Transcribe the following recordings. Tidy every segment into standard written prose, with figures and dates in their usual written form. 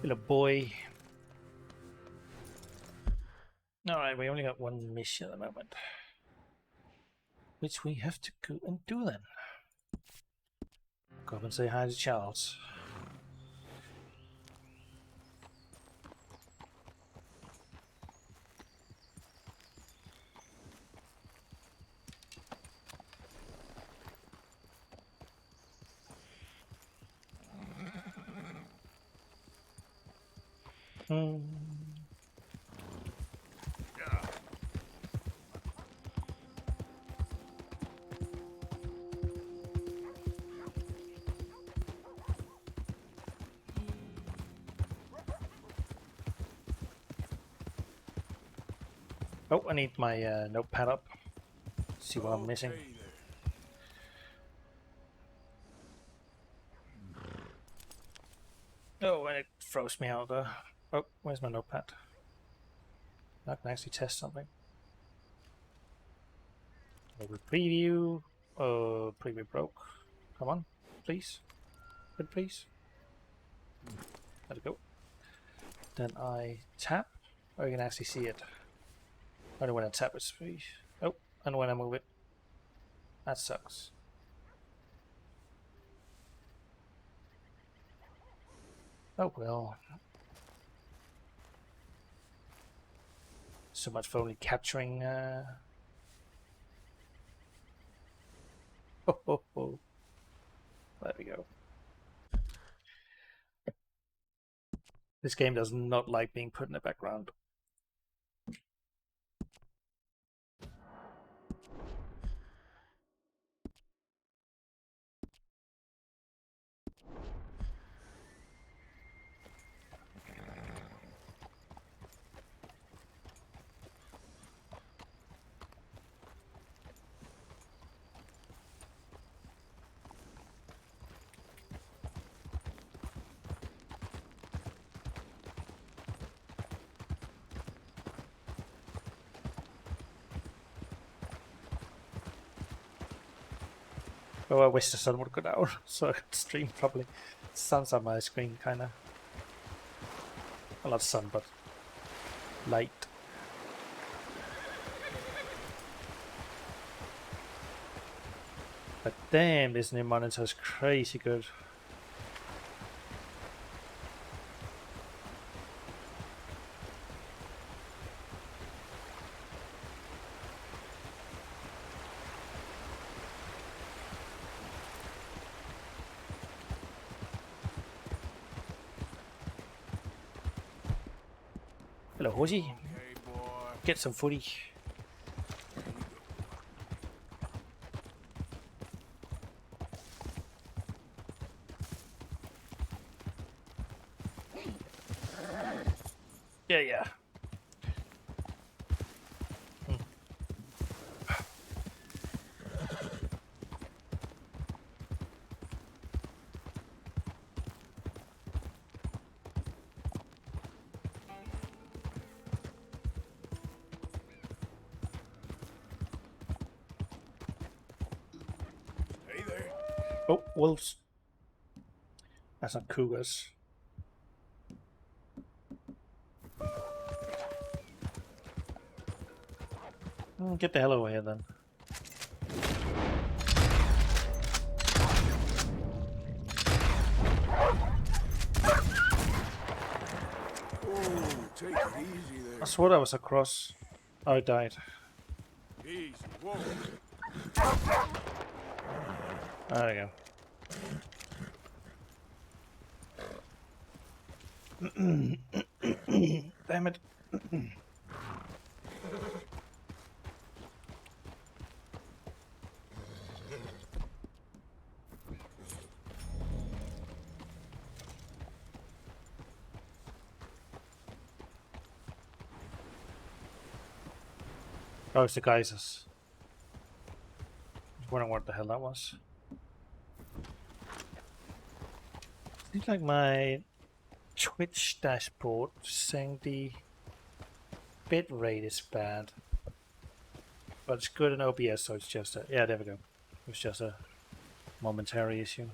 Little boy. Alright, we only got one mission at the moment. Which we have to go and do then. Go up and say hi to Charles. Oh, I need my notepad up. See what I'm missing. Oh, and it froze me out there. Oh, where's my notepad? I can actually test something. Maybe preview. Preview broke. Come on, please. Good, please. Let it go. Then I tap. Oh, you can actually see it. Only when I tap it's free. Oh, and when I move it. That sucks. Oh well. So much for only capturing. Oh. There we go. This game does not like being put in the background. Oh, I wish the sun would go down so I could stream properly. The sun's on my screen, kind of. Well, not sun, but light. But damn, this new monitor is crazy good. Hello, horsey. Get some footy. Yeah. Hey there. Oh, wolves. That's not cougars. Get the hell over here then. Oh, take it easy there. I swore I was across. Oh, I died. Easy. Whoa. There we go. Damn it. Oh, it's the geysers. I was wondering what the hell that was. Seems like my Twitch dashboard saying the bit rate is bad. But it's good in OBS, so it's just a... Yeah, there we go. It's just a momentary issue.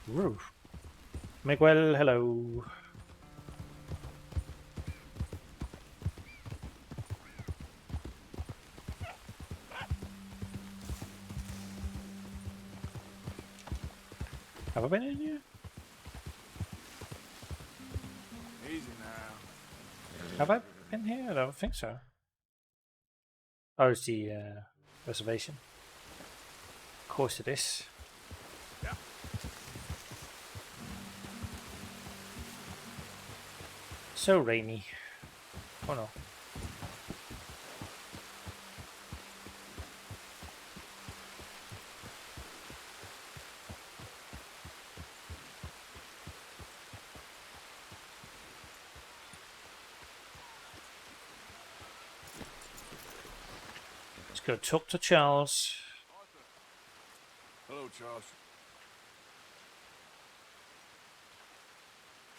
Woo. Miguel, hello. Have I been in here? Easy now. Have I been here? I don't think so. Oh, it's the reservation. Of course it is. Yeah. So rainy. Oh no. Let's go talk to Charles. Hello, Charles.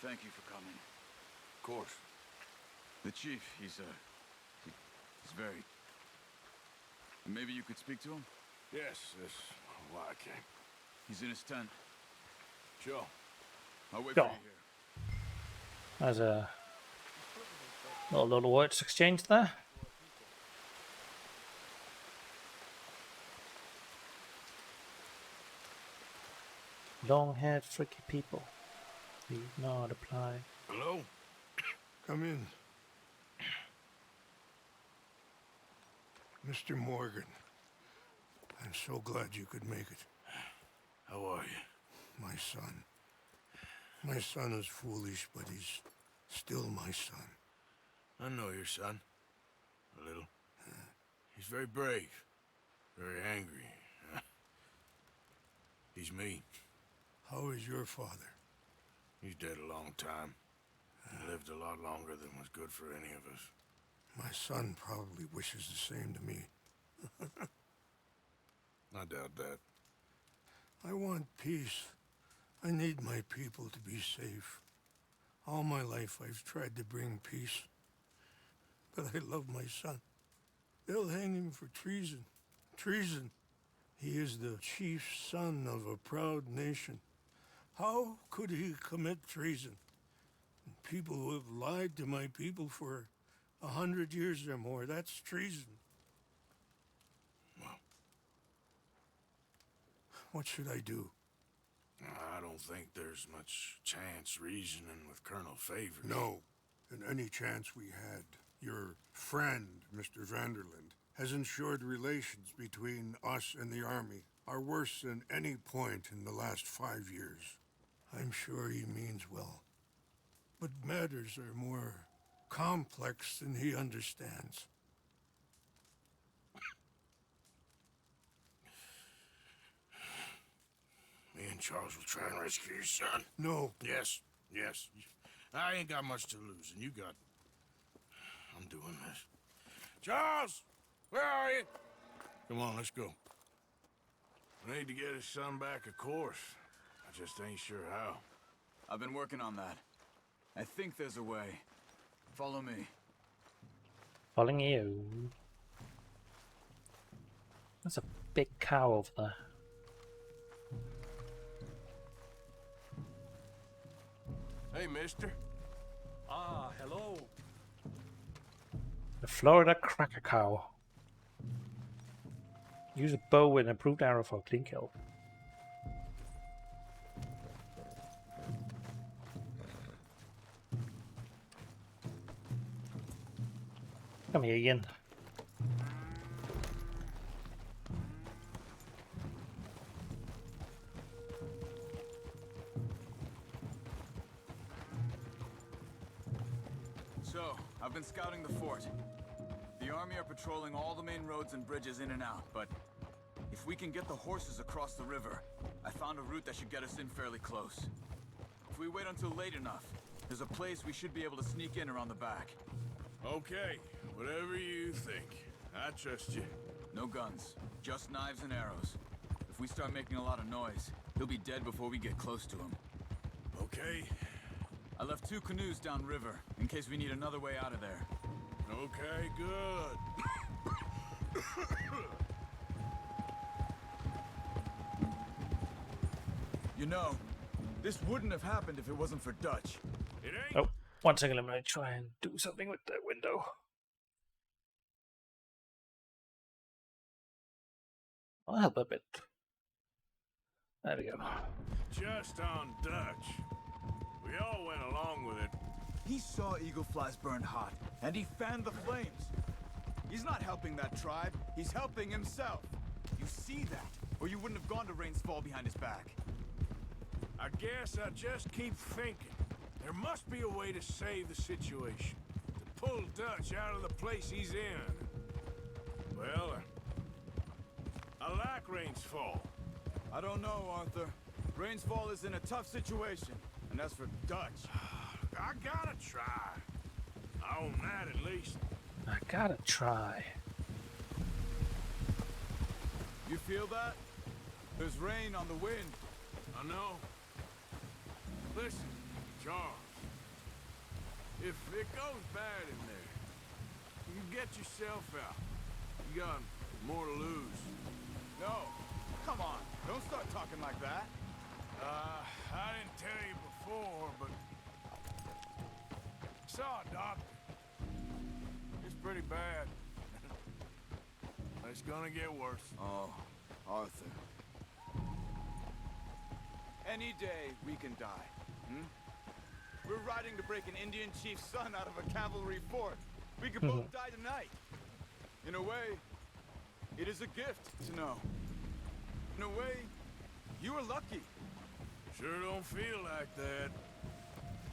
Thank you for coming. Of course. The chief, he's very... Maybe you could speak to him? Yes, that's why I came. He's in his tent. Sure. I'll wait Go. for you here. There's a little words exchanged there. Long-haired, freaky people. Need not apply. Hello? Come in. Mr. Morgan, I'm so glad you could make it. How are you? My son. My son is foolish, but he's still my son. I know your son. A little. He's very brave. Very angry. He's mean. How is your father? He's dead a long time. He lived a lot longer than was good for any of us. My son probably wishes the same to me. I doubt that. I want peace. I need my people to be safe. All my life I've tried to bring peace. But I love my son. They'll hang him for treason. Treason. He is the chief son of a proud nation. How could he commit treason? People who have lied to my people for 100 years or more, that's treason. Well, what should I do? I don't think there's much chance reasoning with Colonel Favors. No. And any chance we had, your friend, Mr. Vanderland, has ensured relations between us and the army are worse than any point in the last 5 years. I'm sure he means well. But matters are more complex than he understands. Me and Charles will try and rescue your son. No. Yes, yes. I ain't got much to lose, and you got... I'm doing this. Charles! Where are you? Come on, let's go. We need to get his son back, of course. I just ain't sure how. I've been working on that. I think there's a way. Follow me. Following you. That's a big cow over there. Hey, mister. Ah, hello. The Florida Cracker Cow. Use a bow with an approved arrow for a clean kill. Come here, Ian. So, I've been scouting the fort. The army are patrolling all the main roads and bridges in and out, but if we can get the horses across the river, I found a route that should get us in fairly close. If we wait until late enough, there's a place we should be able to sneak in around the back. Okay, whatever you think. I trust you. No guns, just knives and arrows. If we start making a lot of noise, he'll be dead before we get close to him. Okay? I left 2 canoes downriver, in case we need another way out of there. Okay, good. You know, This wouldn't have happened if it wasn't for Dutch. It ain't. Oh, 1 second. Let me try and do something with the window. I'll help a bit. There we go. Just on Dutch. We all went along with it. He saw Eagle Flies burn hot, and he fanned the flames. He's not helping that tribe, he's helping himself. You see that, or you wouldn't have gone to Rains Fall behind his back. I guess I just keep thinking. There must be a way to save the situation. To pull Dutch out of the place he's in. Well, I like Rains Fall. I don't know, Arthur. Rains Fall is in a tough situation, and as for Dutch... I gotta try. I own that at least. I gotta try. You feel that? There's rain on the wind. I know. Listen, Charles. If it goes bad in there, you get yourself out. You got more to lose. No. Come on. Don't start talking like that. I didn't tell you before, but... saw a doctor. It's pretty bad. It's gonna get worse. Oh, Arthur. Any day we can die. Hmm? We're riding to break an Indian chief's son out of a cavalry fort. We could both die tonight. In a way, it is a gift to know. In a way, you were lucky. Sure don't feel like that.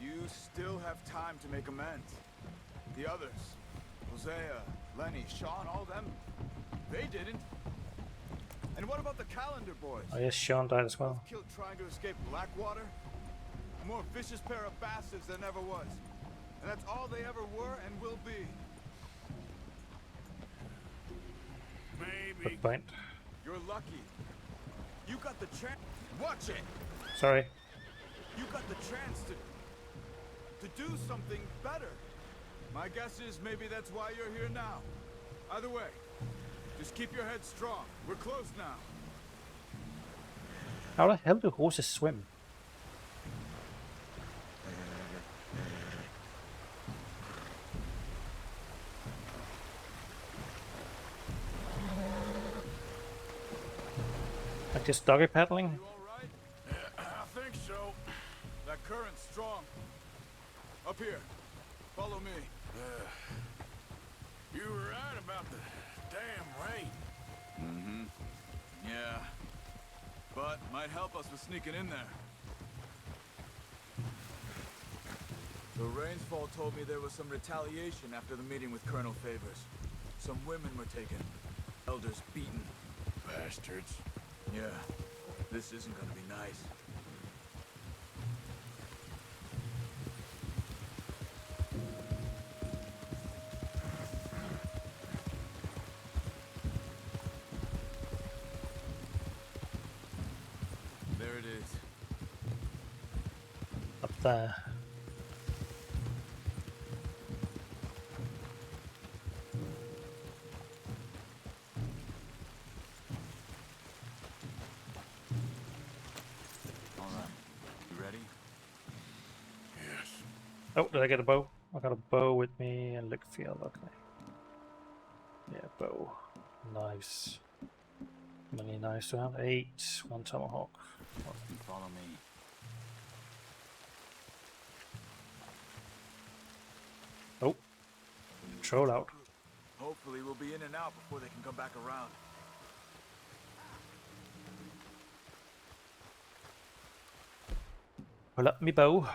You still have time to make amends. The others, Hosea, Lenny, Sean, all them, they didn't. And what about the Calendar boys? Oh yes, Sean died as well. Killed trying to escape Blackwater? A more vicious pair of bastards than ever was. And that's all they ever were and will be. Maybe. Good point. You're lucky. You got the chance. Watch it! Sorry. You got the chance to do something better. My guess is maybe that's why you're here now. Either way, just keep your head strong. We're close now. How the hell do horses swim? Like just doggy paddling? You all right? I think so. That current's strong. Up here. Follow me. You were right about the damn rain. Mm-hmm. Yeah. But might help us with sneaking in there. The Rainsfall told me there was some retaliation after the meeting with Colonel Favors. Some women were taken. Elders beaten. Bastards. Yeah. This isn't gonna be nice. There it is. Up there. All right. You ready? Yes. Oh, did I get a bow? I got a bow with me and look field, okay. Yeah, bow. Knives. How many knives do I have? 8, 1 tomahawk. You follow me. Oh, control out. Hopefully we'll be in and out before they can come back around. Pull up me bow.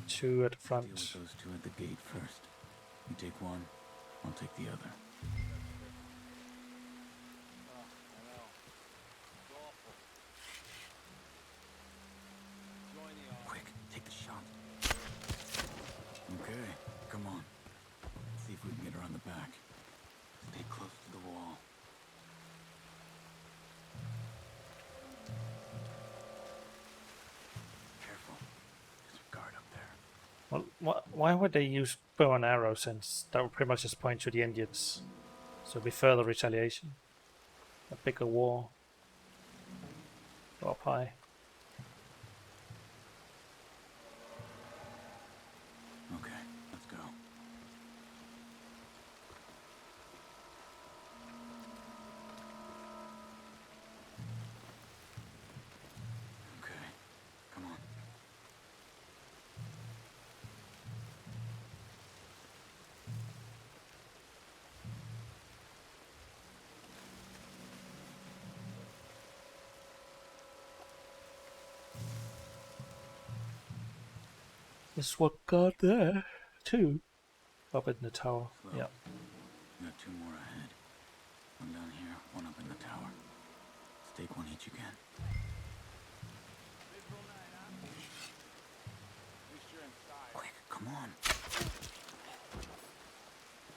Two at the Deal with front. those two at the gate first. You take one, I'll take the other. Quick, take the shot. Okay, come on. Let's see if we can get her on the back. Stay close to the wall. Careful. There's a guard up there. Well, why would they use bow and arrow since that would pretty much just point to the Indians? So it'd be further retaliation. a bigger wall. Go up high. Okay, let's go. Okay, come on. This is what got there too. Up in the tower. Slow. Yeah. We got 2 more ahead. One down here, one up in the tower. Let's take one each again. Quick, come on.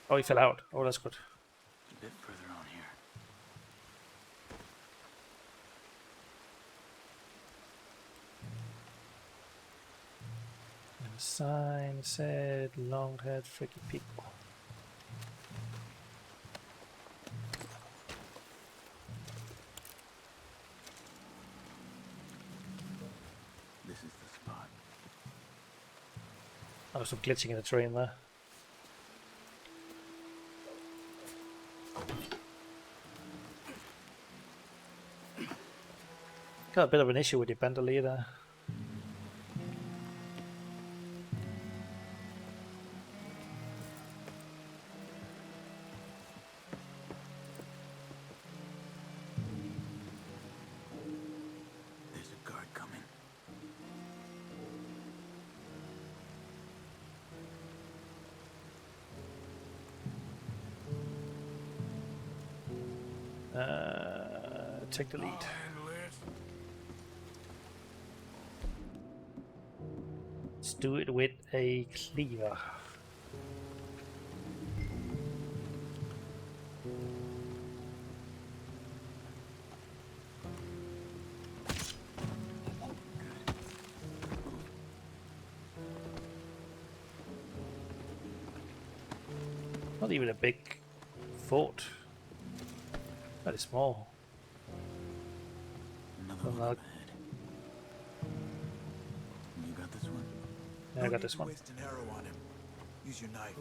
Oh, he fell out. Oh, that's good. A bit further on here. And the sign said long-haired freaky people. This is the spot. I was some glitching in the train there. Got a bit of an issue with your bandolier there. There's a guard coming. Take the lead. I'll handle it. Let's do it with a cleaver. Not even a big fort. Very small. Another Well, one now- up ahead. You got this one? Yeah, I got this one. Waste an arrow on him. Use your knife.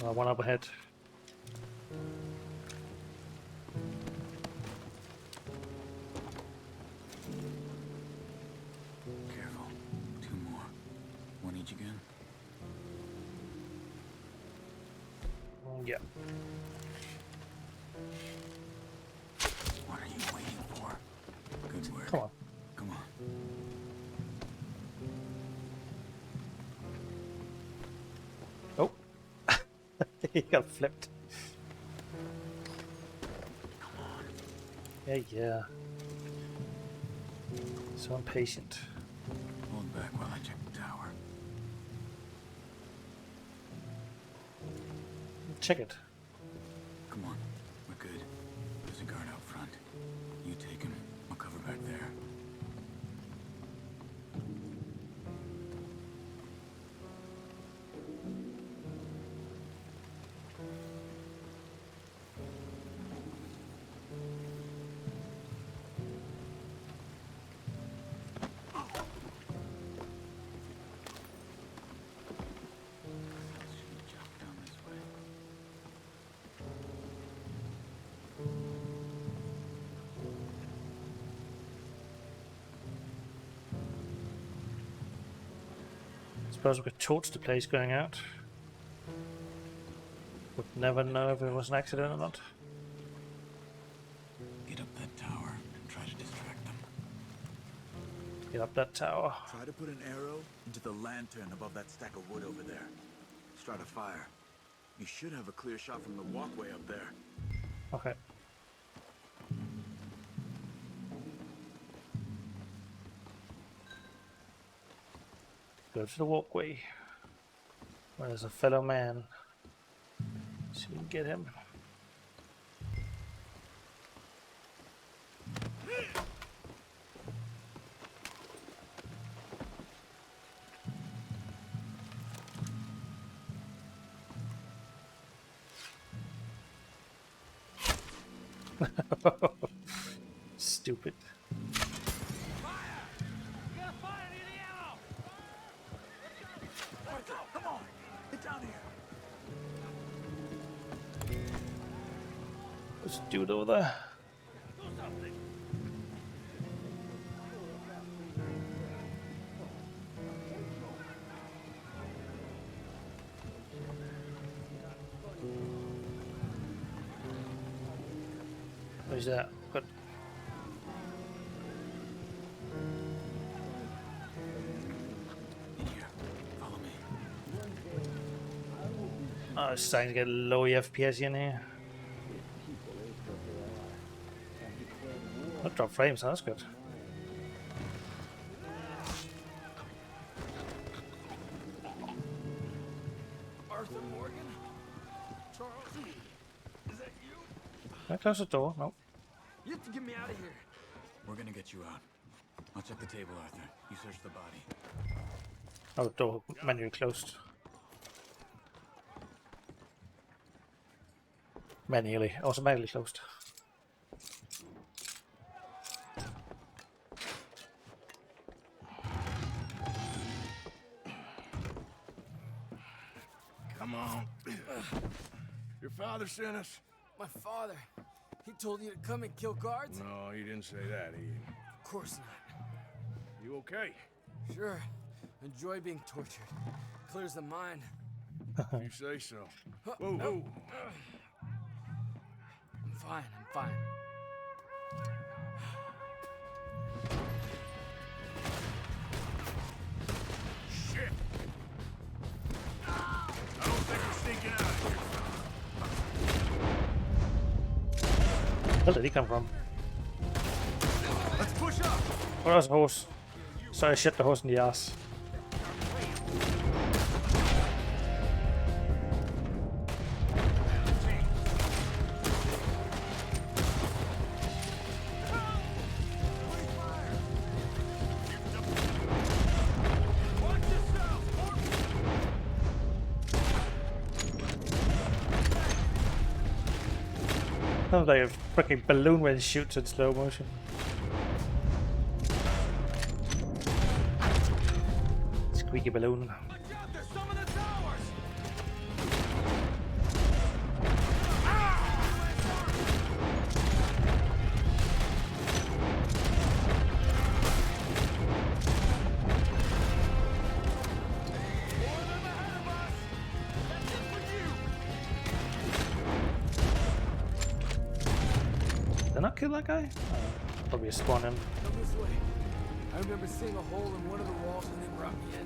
One up ahead. Careful. 2 more. One each again. Yeah. What are you waiting for? Good work. Come on. Come on. Oh. He got flipped. Come on. Yeah, yeah. So impatient. Hold back while I check the tower. Check it. Come on. We're good. There's a guard out front. You take him. I'll cover back there. Shouldn't jump down this way. Suppose we could torch the place going out. Would never know if it was an accident or not. Get up that tower and try to distract them. Get up that tower. Try to put an arrow into the lantern above that stack of wood over there. Start a fire. You should have a clear shot from the walkway up there. Okay. Go to the walkway. Where there's a fellow man. See if we can get him. Stupid. Arthur, come on! Get down here! There's a dude over there. Where's that? Good. In here. Follow me. Oh, it's starting to get low FPS in here. Not drop frames, that's good. Arthur Morgan? Charles? Is that you? Can I close the door? No. You have to get me out of here. We're gonna get you out. I'll check the table, Arthur. You search the body. Oh, door manually closed. Manually, automatically closed. Come on. Your father sent us? My father. He told you to come and kill guards? No, he didn't say that. Of course not. You okay? Sure. Enjoy being tortured. Clears the mind. You say so. Whoa, whoa. I'm fine, I'm fine. Shit! I don't think we're sneaking out of here. Where did he come from? Let's push up! Oh, that was a horse. Sorry, I shit the horse in the ass. Sounds like a freaking balloon when it shoots in slow motion. Squeaky balloon. There's some of the towers! Did I not kill that guy? Oh, probably a spawn in. Come this way. I remember seeing a hole in one of the walls when they brought me in.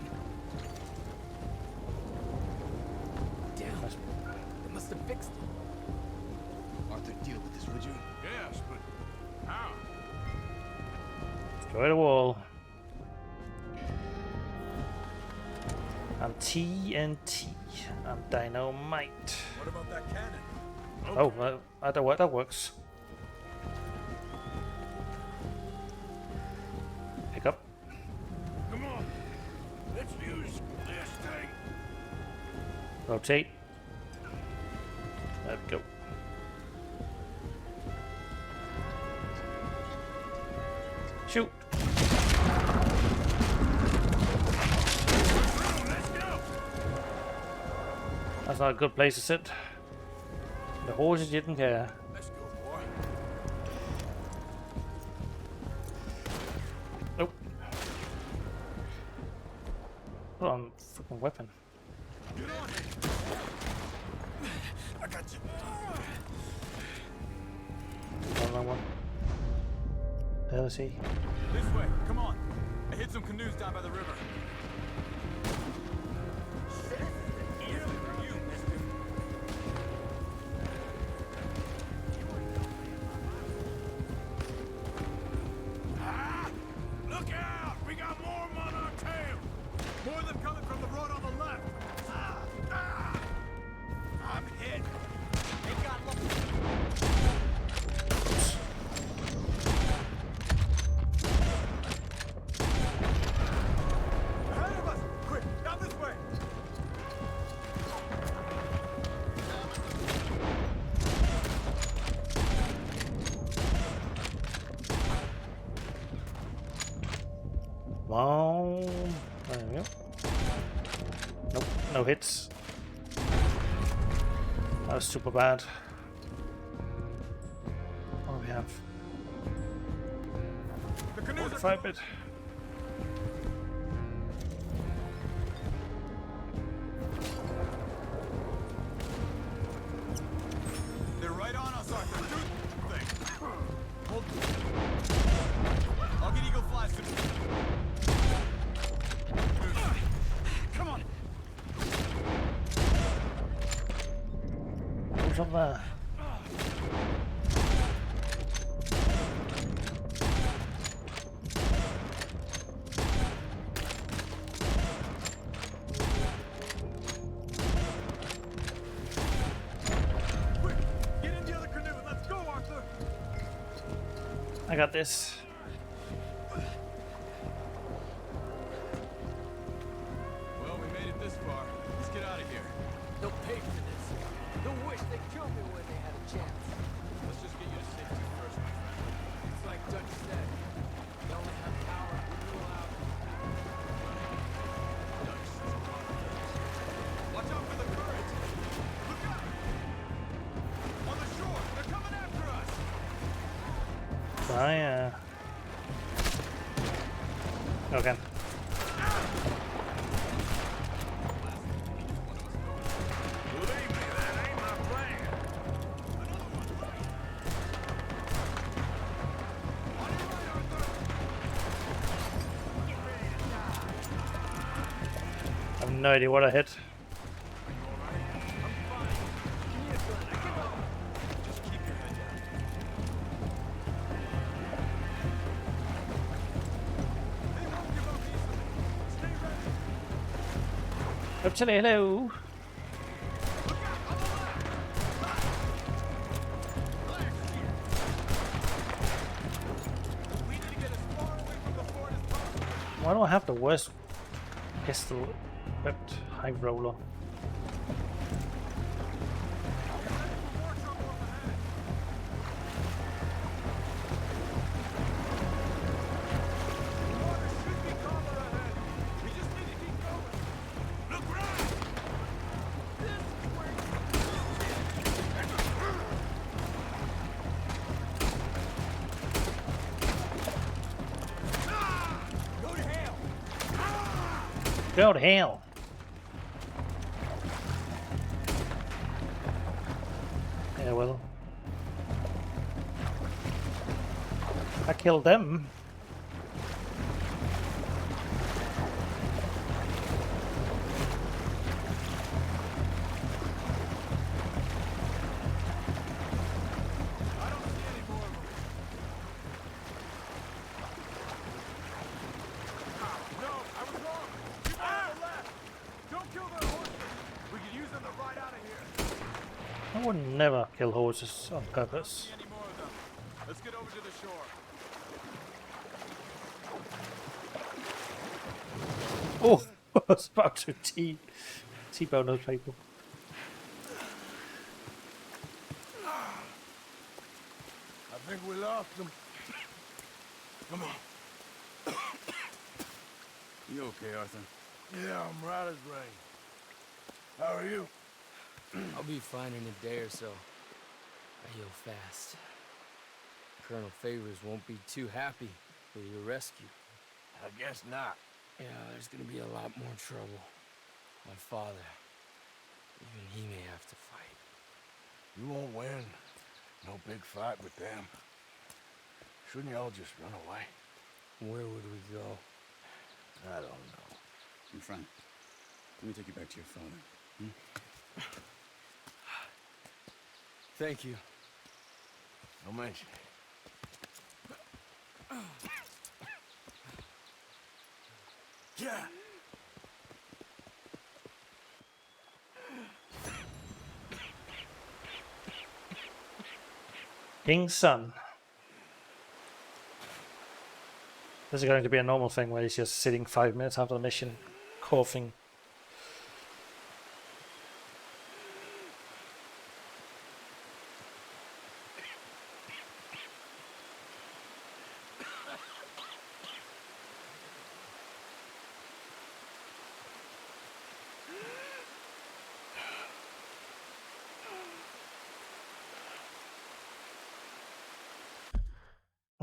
Damn. They must have fixed it. Arthur, deal with this, would you? Yes, but how? Destroy the wall. I'm TNT. I'm dynamite. What about that cannon? Oh, that works. Pick up. Come on. Let's use this thing. Rotate. There we go. Shoot. Let's go. That's not a good place to sit. The horses didn't care. Let's go, boy. Nope. Put on freaking weapon. Get on it. I got you. Wrong one. There, see. This way, come on. I hit some canoes down by the river. Look out! We got more on our tail! More of them coming from the road on the left. I'm hit. They got Ahead Boom. There we go. Nope, no hits. That was super bad. What do we have? The canoes are 45 bit. They're right on us, Arthur. Do the thing. Hold. I'll get Eagle Flies to. Come on. Who's up there? Quick, get in the other canoe and let's go, Arthur. I got this. Well, we made it this far. Let's get out of here. They'll pay for this. They'll wish they killed me when they had a chance. Let's just get you to safety first, my friend. It's like Dutch said. They only have power when you allow them. Watch out for the current. Look out! On the shore, they're coming after us. Fire. Okay. Believe me, that ain't my plan. I have no idea what I hit. Just keep your head down. They won't give up easily. Stay ready. Up to the hello. We need to get as far away from the fort as possible. Why do I have the worst pistol equipped high roller? Water should be calmer ahead. We just need to keep going. Look right! This way. Go to hell! Go to hell. Yeah, well. I killed them. I don't see any more of them. No, I was wrong. Keep on the left. Don't kill their horses. We could use them to ride out of here. I would never kill horses on I don't purpose. see any more of them. Let's get over to the shore. Oh, I was about to T-bone those people. I think we lost them. Come on. You okay, Arthur? Yeah, I'm right as rain. How are you? I'll be fine in a day or so. I heal fast. Colonel Favors won't be too happy with your rescue. I guess not. Yeah, there's gonna be a lot more trouble. My father, even he may have to fight. You won't win. No big fight with them. Shouldn't you all just run away? Where would we go? I don't know. My friend, let me take you back to your father. Thank you. No mention. Yeah. King's son. This is going to be a normal thing where he's just sitting 5 minutes after the mission, coughing.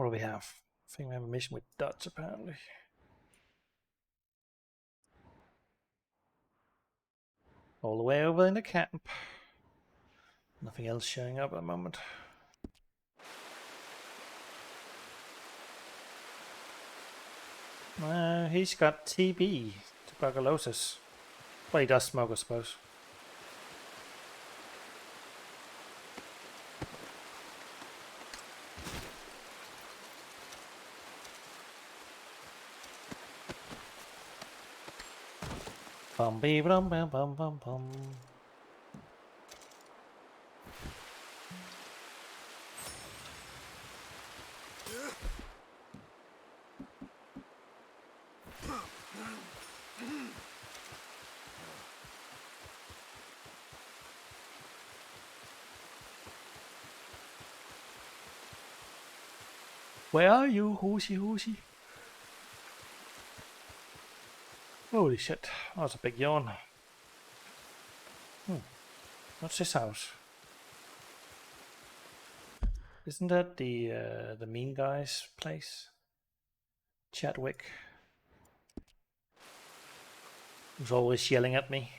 What do we have? I think we have a mission with Dutch apparently. All the way over in the camp. Nothing else showing up at the moment. He's got TB, tuberculosis. Well, he does smoke, I suppose. Bum bee bum bum bum bum bum. Where are you, Hoshi Hoshi? Holy shit, that was a big yawn. What's this house? Isn't that the mean guy's place? Chadwick. He's always yelling at me.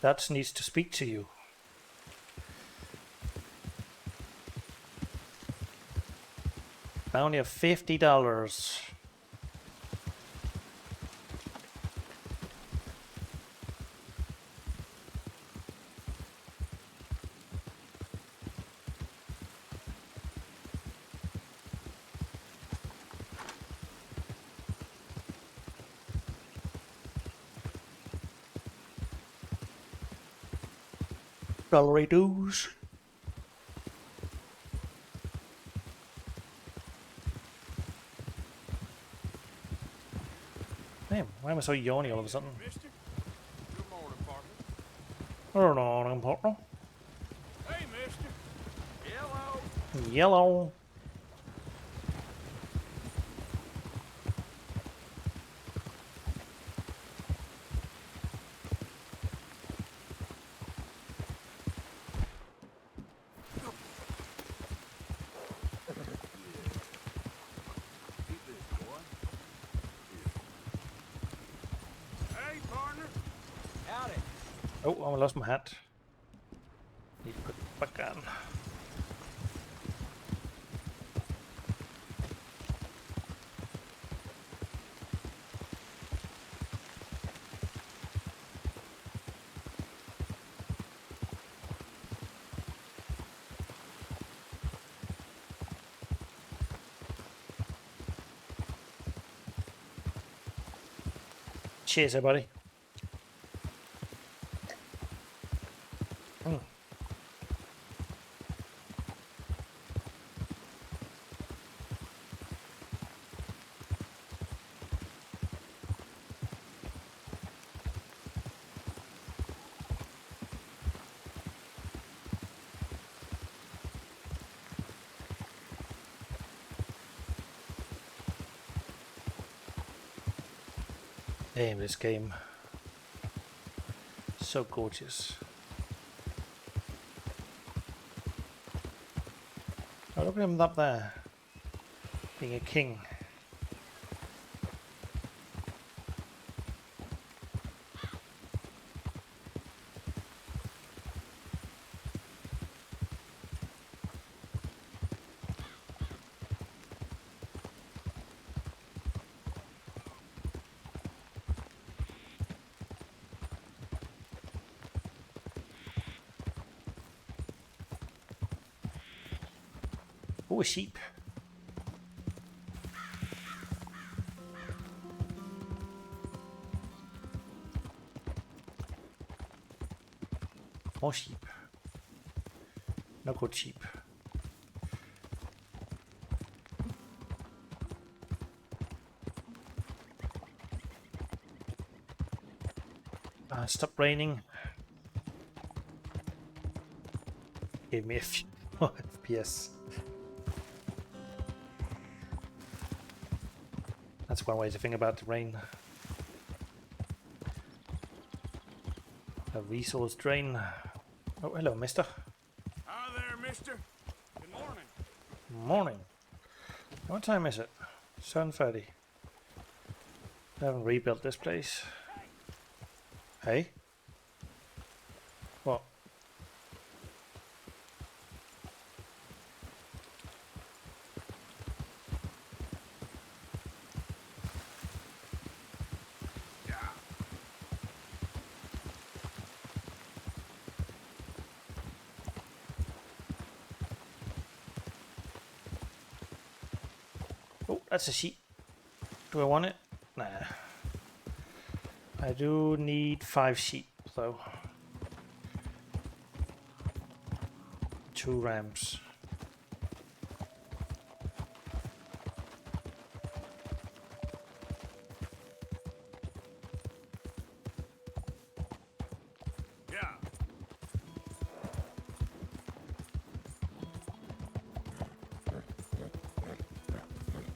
That needs to speak to you. Bounty of $50. Gallery dues. Damn, why am I so yawny all of a sudden? Mister? Good morning, partner. Hold on, partner. Hey, mister. Hello. Yellow. Hey, partner. Howdy. Oh, I lost my hat. Need to put it back on. Cheers, everybody. Damn, this game. So gorgeous. Oh, look at him up there. Being a king. Oh, a sheep. More sheep. No good sheep. Stop raining. Gave me a few more FPS. That's one way to think about the rain. A resource drain. Oh, hello, mister. Hi there, mister. Good morning. Morning. What time is it? 7:30. I haven't rebuilt this place. Hey? What? Oh, that's a sheep. Do I want it? Nah. I do need 5 sheep, though. 2 rams. Yeah.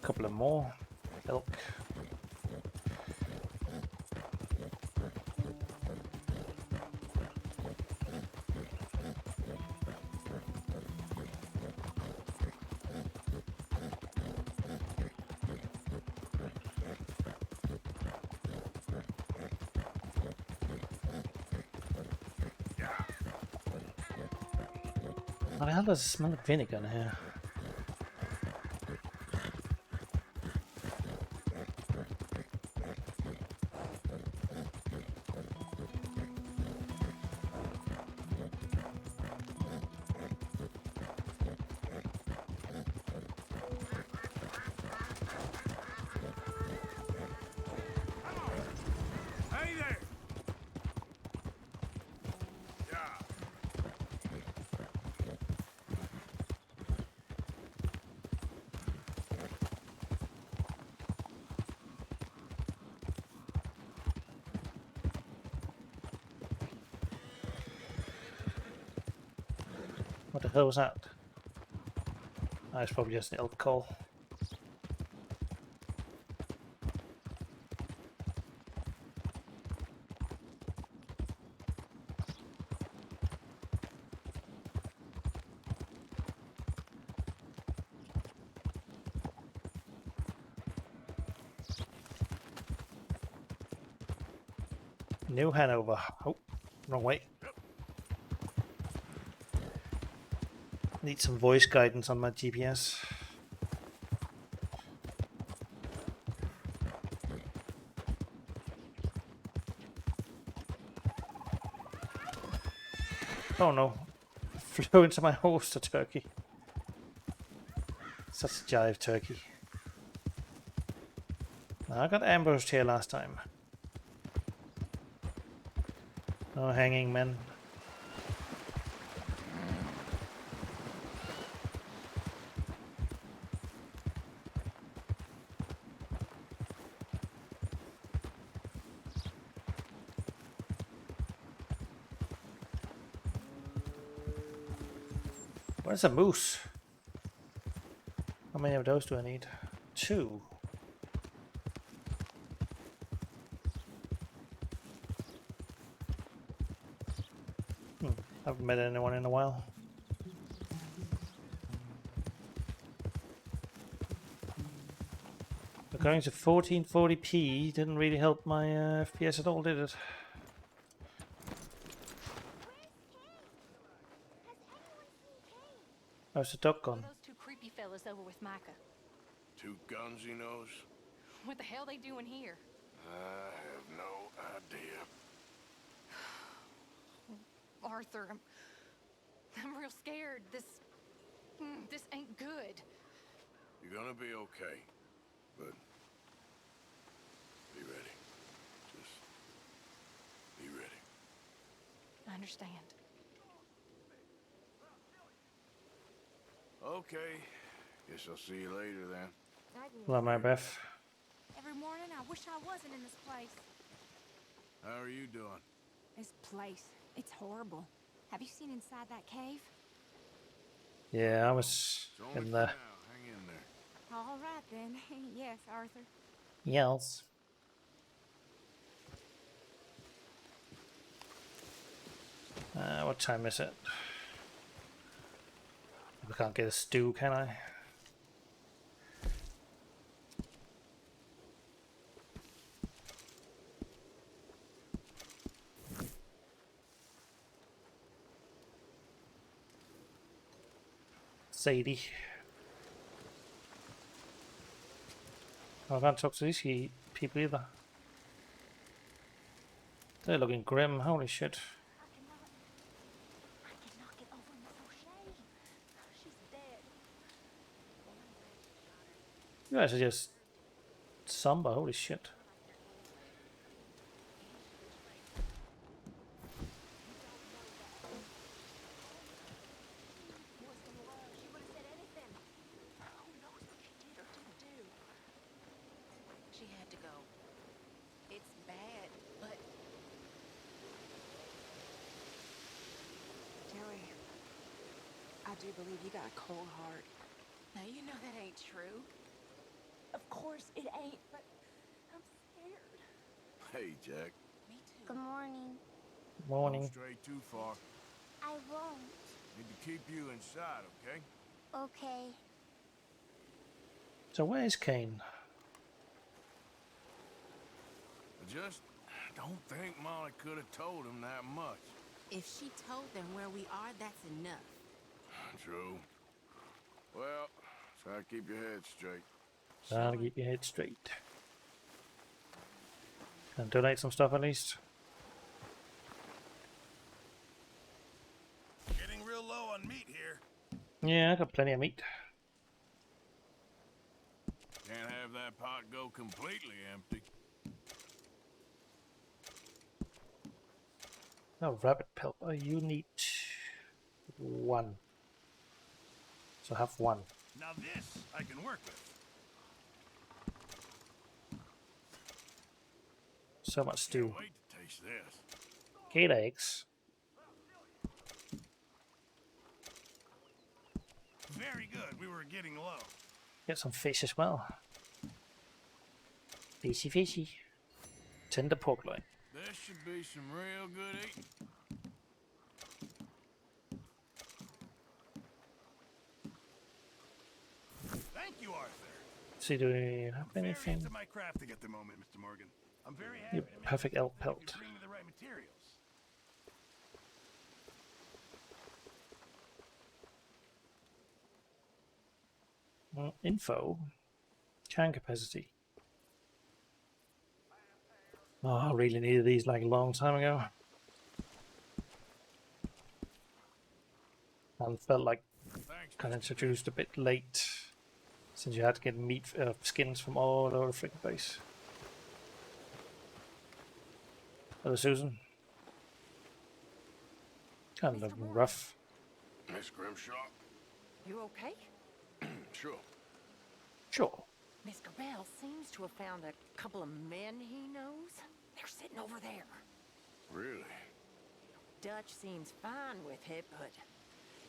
Couple of more. Elk. How the hell does it smell of vinegar in here? Hey there. Yeah. What the hell was that? Oh, it's probably just an elk call. New Hanover. Oh, wrong way. Need some voice guidance on my GPS. Oh no. Flew into my horse, the turkey. Such a jive turkey. I got ambushed here last time. No hanging men. Where's a moose? How many of those do I need? 2. Haven't met anyone in a while. But going to 1440p didn't really help my FPS at all, did it? How's the duck gone? Those 2 creepy fellas over with Micah. 2 guns he knows? What the hell they doing here? I have no idea. Arthur, I'm real scared. This ain't good. You're gonna be okay. But be ready. Just be ready. I understand. Okay. Guess I'll see you later then. Hello, my Beth. Every morning I wish I wasn't in this place. How are you doing? This place, it's horrible. Have you seen inside that cave? Yeah, I was It's only in for there. now. Hang in there. All right then. Yes, Arthur. Yes. What time is it? I can't get a stew, can I? Sadie. I can't talk to these people either. They're looking grim, holy shit. I cannot get over Miss O'Shea. She's dead. You guys are just somber, holy shit. She would have said anything. Who knows what she did or didn't do? She had to go. It's bad, but Joey, I do believe you got a cold heart. now you know that ain't true. Of course it ain't, but I'm scared. Hey, Jack. Me too. Good morning. Morning. Don't stray too far. I won't. Need to keep you inside, okay? Okay. So where is Kane? I just don't think Molly could have told him that much. If she told them where we are, that's enough. True. Well, try to keep your head straight. Trying to keep your head straight. And donate some stuff at least. Getting real low on meat here. Yeah, I got plenty of meat. Can't have that pot go completely empty. No, rabbit pelt. Oh, you need one. So have one. Now this I can work with. So much stew. Can't wait to taste this. Gate eggs. Very good. We were getting low. Get some fish as well. Fishy, fishy. Tender pork loin. This should be some real good eating. Thank you, Arthur. See, do we have Very anything? into my crafting at the moment, Mr. Morgan. I'm very happy Your to make perfect elk something that pelt. can bring me the right materials. Info. Can capacity. Oh, I really needed these like a long time ago. And felt like Thanks, kind of Mr. introduced a bit late, since you had to get meat skins from all over the freaking place. Hello, Susan. Kind of rough. Miss Grimshaw? You okay? Sure. Sure. Mr. Bell seems to have found a couple of men he knows. They're sitting over there. Really? Dutch seems fine with it, but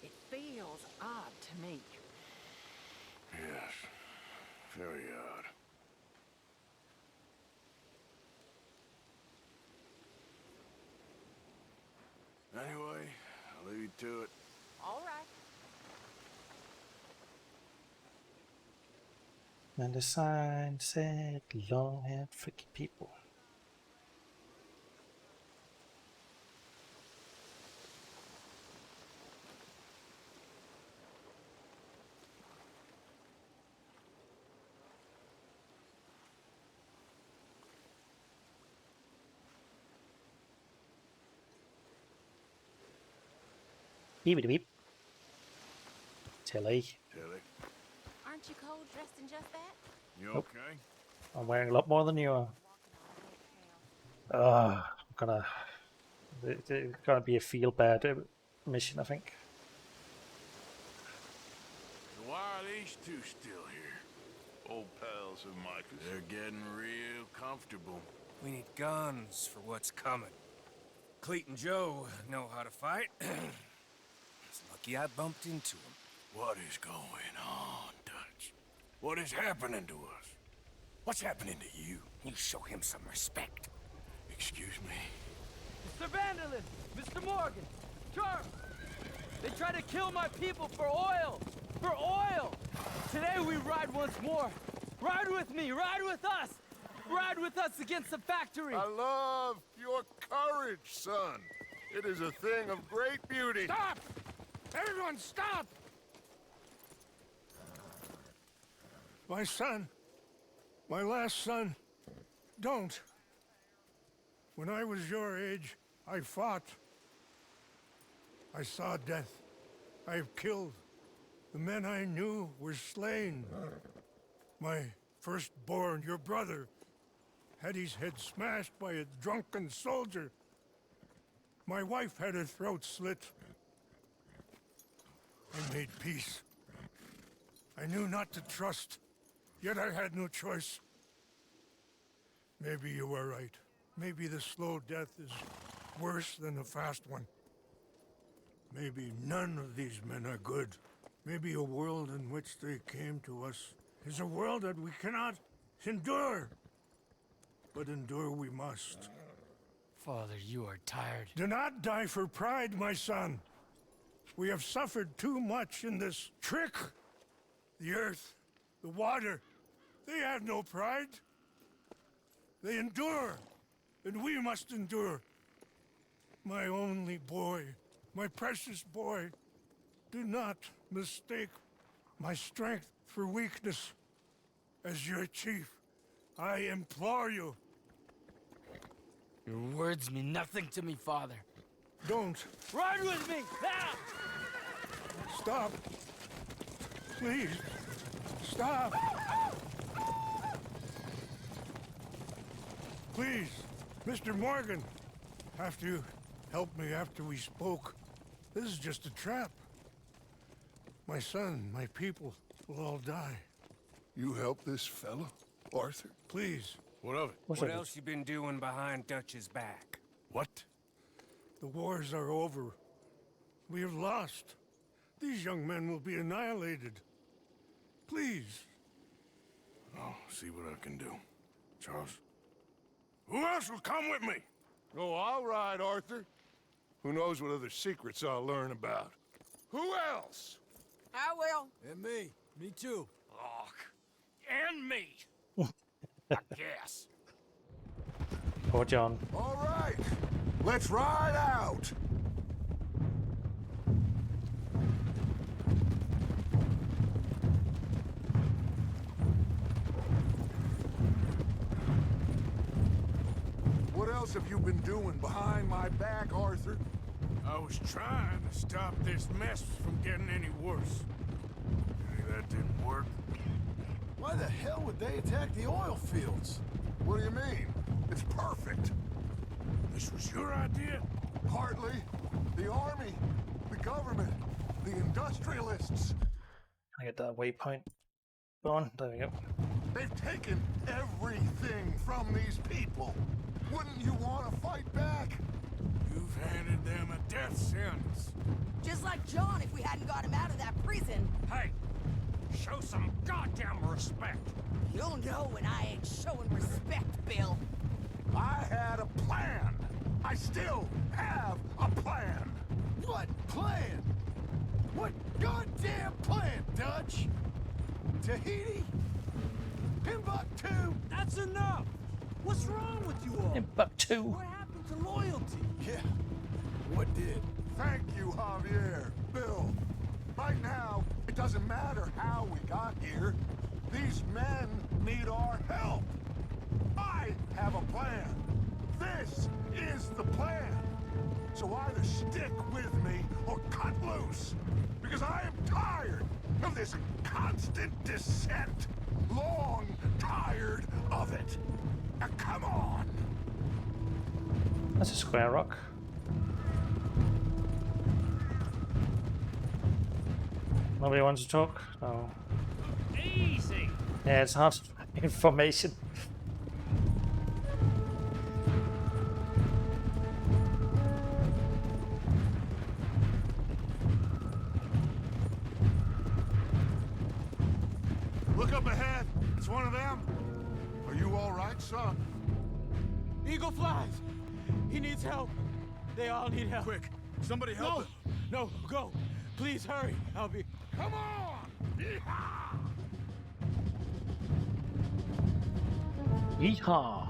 it feels odd to me. Yes. Very odd. Anyway, I'll leave you to it. All right. And the sign said, long-haired freaky people. Beep beep. Tilly. Tilly, Aren't you cold dressed in just that? you Nope. okay? I'm wearing a lot more than you are. I'm gonna. It's gonna be a feel bad mission, I think. So why are these two still here? Old pals of Micah's. They're getting real comfortable. We need guns for what's coming. Cleet and Joe know how to fight. It's lucky I bumped into them. What is going on, Dutch? What is happening to us? What's happening to you? You show him some respect. Excuse me. Mr. Vanderlyn! Mr. Morgan! Charles! They try to kill my people for oil! For oil! Today we ride once more. Ride with me! Ride with us! Ride with us against the factory! I love your courage, son. It is a thing of great beauty. Stop! Everyone, stop! My son, my last son, don't. When I was your age, I fought. I saw death. I have killed. The men I knew were slain. My firstborn, your brother, had his head smashed by a drunken soldier. My wife had her throat slit. I made peace. I knew not to trust, yet I had no choice. Maybe you were right. Maybe the slow death is worse than the fast one. Maybe none of these men are good. Maybe a world in which they came to us is a world that we cannot endure. But endure we must. Father, you are tired. Do not die for pride, my son. We have suffered too much in this trick. The earth, the water, they have no pride. They endure, and we must endure. My only boy, my precious boy, do not mistake my strength for weakness. As your chief, I implore you. Your words mean nothing to me, Father. Don't. Ride with me! Now! Stop. Please. Stop. Please, Mr. Morgan. Have to help me after we spoke. This is just a trap. My son, my people will all die. You help this fellow, Arthur? Please. What of it? What else you been doing behind Dutch's back? What? The wars are over. We have lost. These young men will be annihilated. Please. I'll see what I can do. Charles? Who else will come with me? Oh, I'll ride, Arthur. Who knows what other secrets I'll learn about? Who else? I will. And me. Me too. Oh, and me. I guess. Poor John. All right, let's ride out. What else have you been doing behind my back, Arthur? I was trying to stop this mess from getting any worse. That didn't work. Why the hell would they attack the oil fields? What do you mean? It's perfect. This was your idea? Partly. The army, the government, the industrialists. Can I get that waypoint? Go on, there we go. They've taken everything from these people. Wouldn't you want to fight back? You've handed them a death sentence. Just like John if we hadn't got him out of that prison. Hey, show some goddamn respect. You'll know when I ain't showing respect, Bill. I had a plan. I still have a plan. What plan? What goddamn plan, Dutch? Tahiti? Timbuktu? That's enough! What's wrong with you all? Timbuktu. What happened to loyalty? Yeah. What did? Thank you, Javier. Bill. Right now, it doesn't matter how we got here. These men need our help. I have a plan. This is the plan. So either stick with me or cut loose. Because I am tired of this constant descent. Long tired of it. Now come on. That's a square rock. Nobody wants to talk? No. Easy! Yeah, it's hard to find information. Look up ahead. It's one of them. son. Eagle flies! He needs help! They all need help! Quick! Somebody help him! No, go! Please hurry! I'll be... Come on! Yeehaw! Yeehaw!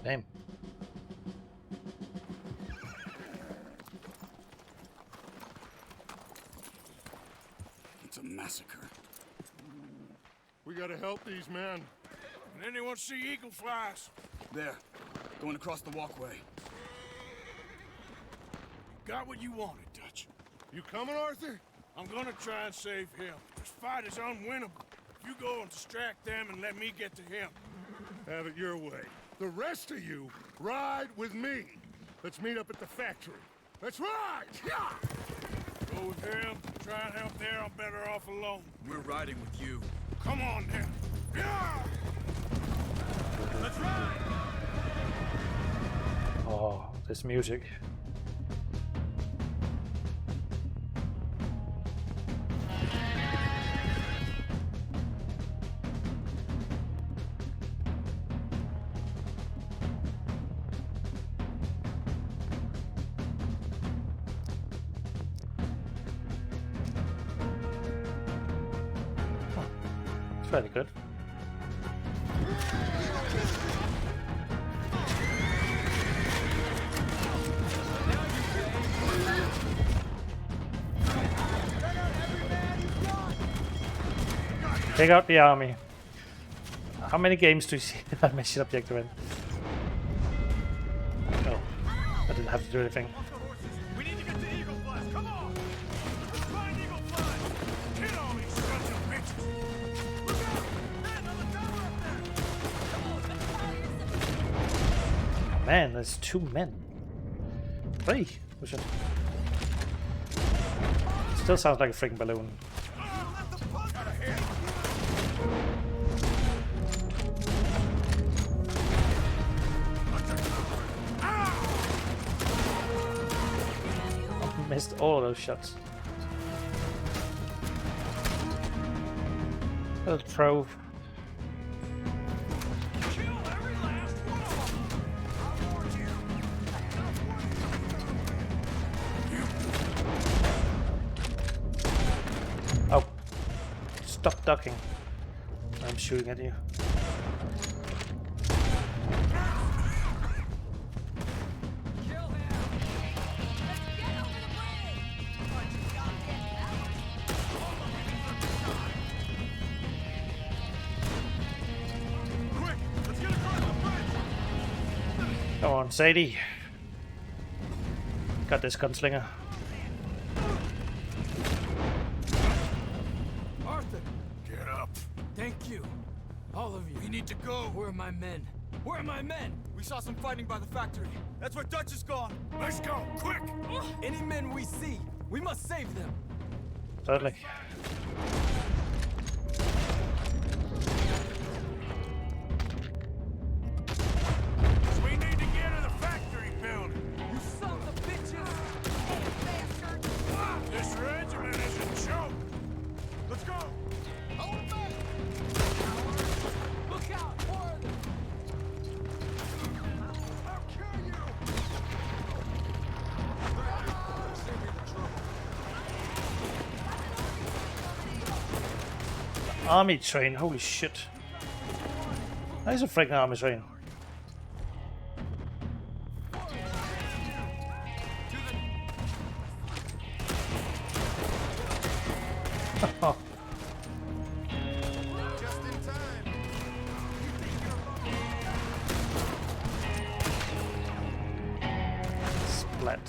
Damn. It's a massacre. We gotta help these men. And anyone see Eagle flies? There, going across the walkway. Got what you wanted, Dutch. You coming, Arthur? I'm gonna try and save him. This fight is unwinnable. You go and distract them and let me get to him. Have it your way. The rest of you, ride with me. Let's meet up at the factory. Let's ride! Yeah! Go with him, try and help there. I'm better off alone. We're riding with you. Come on, then. Yeah! Let's ride! Oh, this music. Fairly good. Take out the army. How many games do you see that mission objective in? Oh, I didn't have to do anything. We need to get to Eagle Flies. Come on! Let's find Eagle Flies! Hit all these sons of bitches! Look out! Man, on the tower up there! Man, there's 2 men. 3. Which is... Still sounds like a freaking balloon. Missed all of those shots. Little trove. Oh, stop ducking. I'm shooting at you. Come on, Sadie. Got this, gunslinger. Arthur! Get up. Thank you. All of you. We need to go. Where are my men? Where are my men? We saw some fighting by the factory. That's where Dutch is gone. Let's go, quick! Any men we see, we must save them. Totally. We need to get to the factory building. You sons of bitches! This regiment is a joke. Let's go. Look out! More of them! I'll kill you. Army train, holy shit. That is a freaking army train. Just in time. Splat.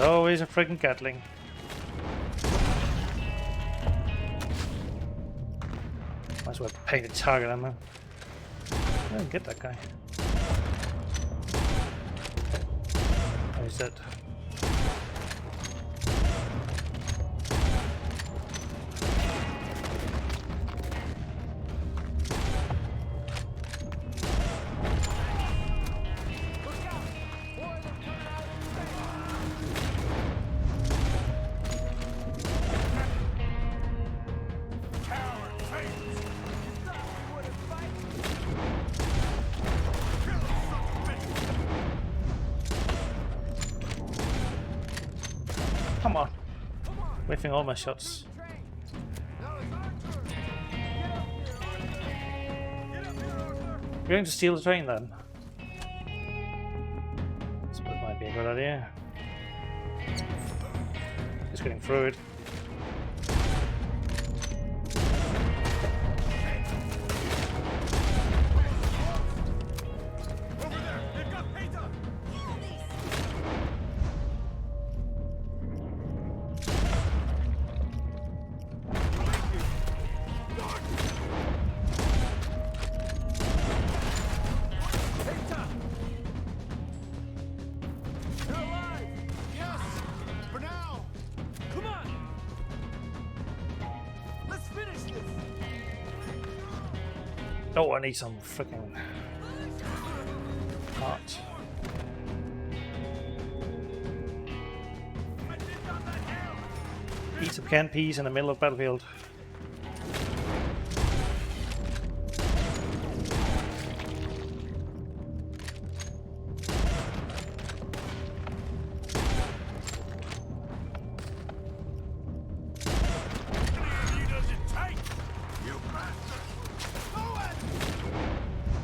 Always a freaking Gatling. as well pay the target ammo. I didn't get that guy. Oh, he's dead. Come on. Whiffing all my shots. We're going to steal the train then. So that might be a good idea. Just getting through it. Oh, I need some freaking parts. Eat some canned peas in the middle of battlefield.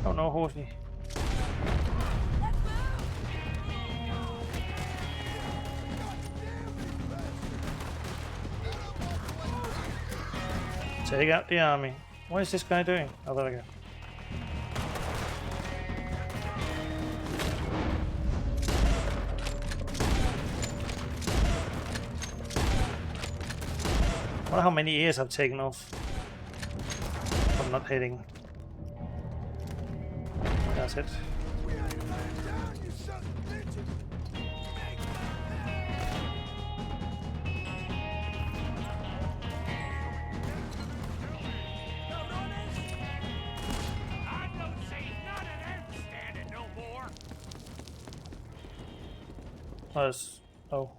Oh no, horsey. Take out the army. What is this guy doing? Oh, there we go. I wonder how many years I've taken off from not hitting. That's it. Oh.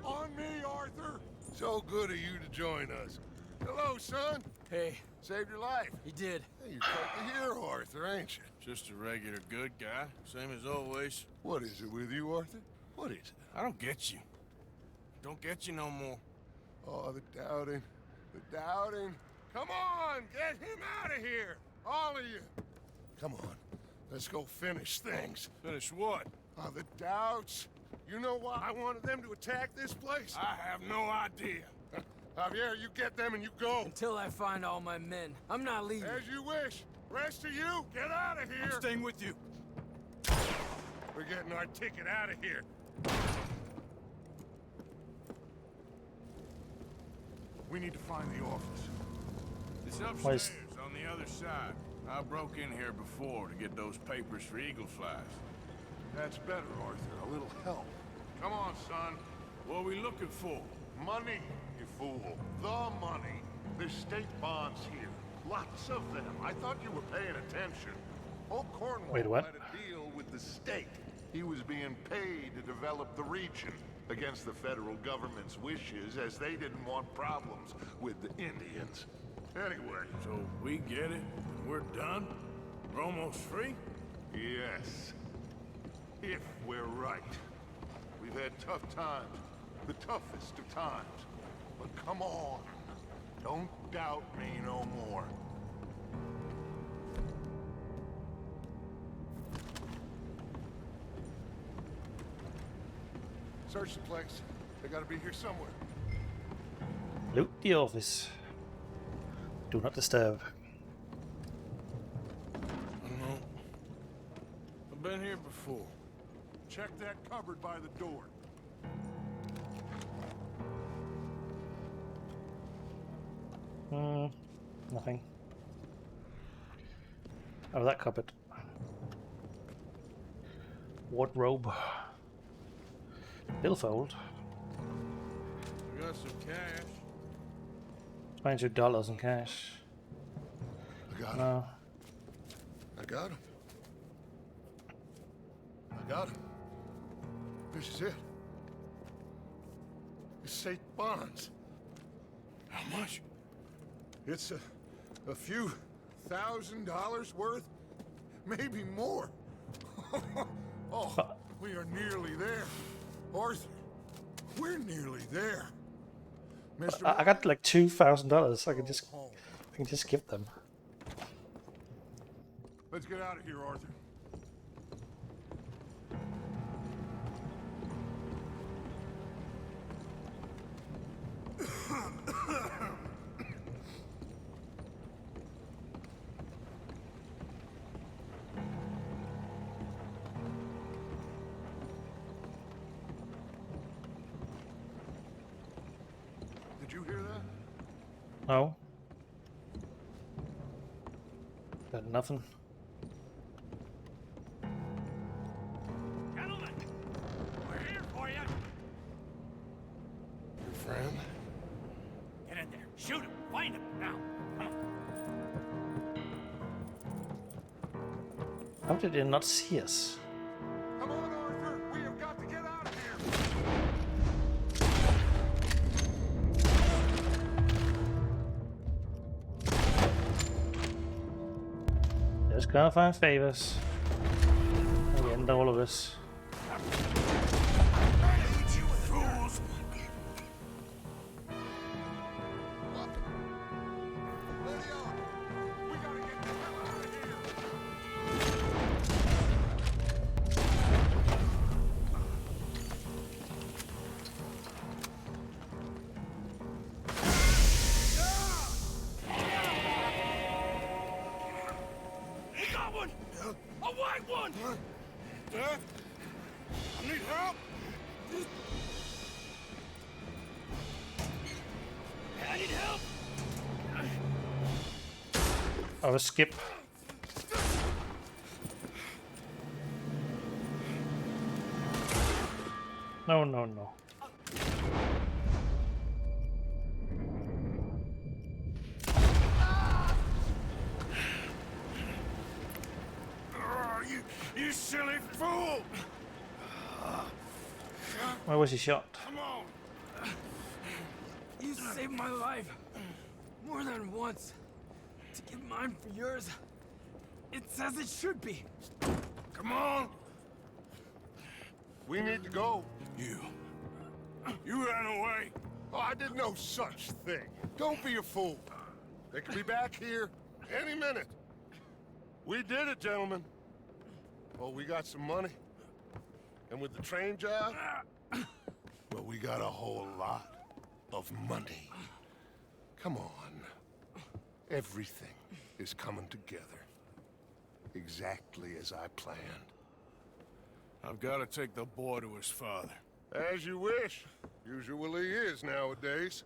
On me, Arthur! So good of you to join us. Hello, son. Hey. Saved your life. He did. Hey, you're quite the hero, Arthur, ain't you? Just a regular good guy, same as always. What is it with you, Arthur? What is it? I don't get you. Don't get you no more. Oh, the doubting. The doubting. Come on, get him out of here. All of you. Come on. Let's go finish things. Finish what? Oh, the doubts. You know why I wanted them to attack this place? I have no idea. Javier, you get them and you go. Until I find all my men. I'm not leaving. As you wish. Rest of you, get out of here. I'm staying with you. We're getting our ticket out of here. We need to find the office. It's upstairs on the other side. I broke in here before to get those papers for Eagle Flies. That's better, Arthur. A little help. Come on, son. What are we looking for? Money, you fool. The money. There's state bonds here. Lots of them. I thought you were paying attention. Old Cornwall Wait, what? had a deal with the state. He was being paid to develop the region against the federal government's wishes, as they didn't want problems with the Indians. Anyway. So we get it, and we're done? We're almost free? Yes. If we're right. We've had tough times. The toughest of times. But come on. Don't doubt me no more. Search the place. They gotta be here somewhere. Loot the office. Do not disturb. No. I've been here before. Check that cupboard by the door. Nothing. Oh, that cupboard. Wardrobe. Billfold. We got some cash. $22 in cash. I got him. No. I got him. I got him. This is it. It's safe bonds. How much? It's a few $1,000s worth, maybe more. Oh, we are nearly there. Arthur, we're nearly there. Mr. I got like $2,000. I can just give them. Let's get out of here, Arthur. Did you hear that? No. Got nothing. Gentlemen, we're here for you. Your friend? Get in there. Shoot him. Find him now. Come on. How did they not see us? Come on, Arthur. We have got to get out of here. Just gonna find favors. Again, all of us. Fools! We gotta get the hell out of here. We got one! A white one! Dad? I need help. I need help! Oh, skip. No, no, no. Oh, you silly fool! Where was he shot? Come on! You saved my life more than once. To give mine for yours, it's as it should be. Come on! We need to go. You ran away. Oh, I did no such thing. Don't be a fool. They could be back here any minute. We did it, gentlemen. Well, we got some money. And with the train job, well, we got a whole lot of money. Come on. Everything is coming together. Exactly as I planned. I've got to take the boy to his father. As you wish. Usually is nowadays.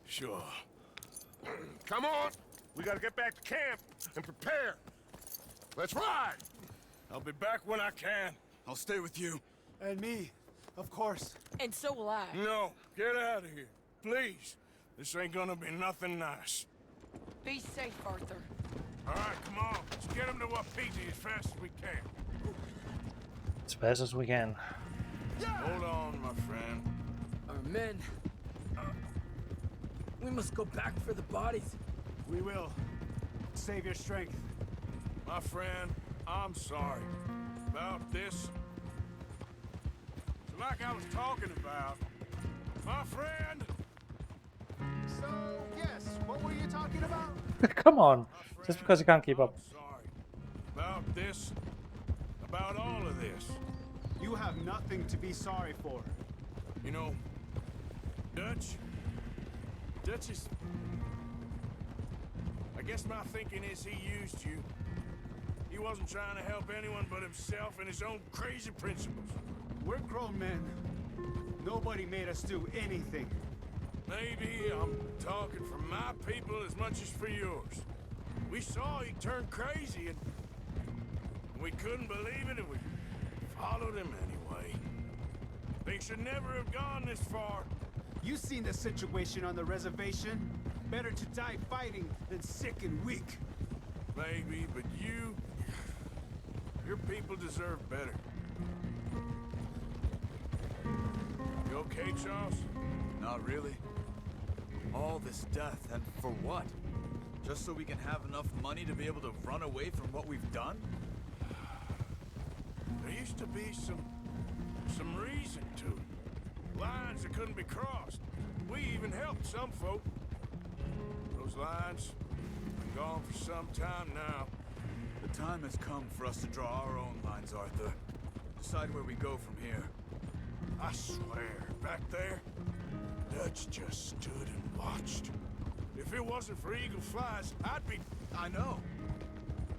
Sure. Come on! We gotta get back to camp and prepare. Let's ride! I'll be back when I can. I'll stay with you. And me, of course. And so will I. No, get out of here. Please. This ain't gonna be nothing nice. Be safe, Arthur. All right, come on. Let's get him to Wapiti as fast as we can. As fast as we can. Hold on, my friend. Our men. We must go back for the bodies. We will. Save your strength. My friend, I'm sorry. About this. So like I was talking about, my friend. So, yes, what were you talking about? Come on. Just because you can't keep up. I'm sorry. About this. About all of this. You have nothing to be sorry for. You know, Dutch is... I guess my thinking is he used you. He wasn't trying to help anyone but himself and his own crazy principles. We're grown men. Nobody made us do anything. Maybe I'm talking for my people as much as for yours. We saw he turned crazy and we couldn't believe it and we followed him anyway. Things should never have gone this far. You seen the situation on the reservation? Better to die fighting than sick and weak. Maybe, but your people deserve better. You okay, Charles? Not really. All this death, and for what? Just so we can have enough money to be able to run away from what we've done? There used to be some reason to it. Lines that couldn't be crossed. We even helped some folk. Those lines been gone for some time now. The time has come for us to draw our own lines, Arthur. Decide where we go from here. I swear, back there, Dutch just stood and watched. If it wasn't for Eagle Flies, I'd be... I know.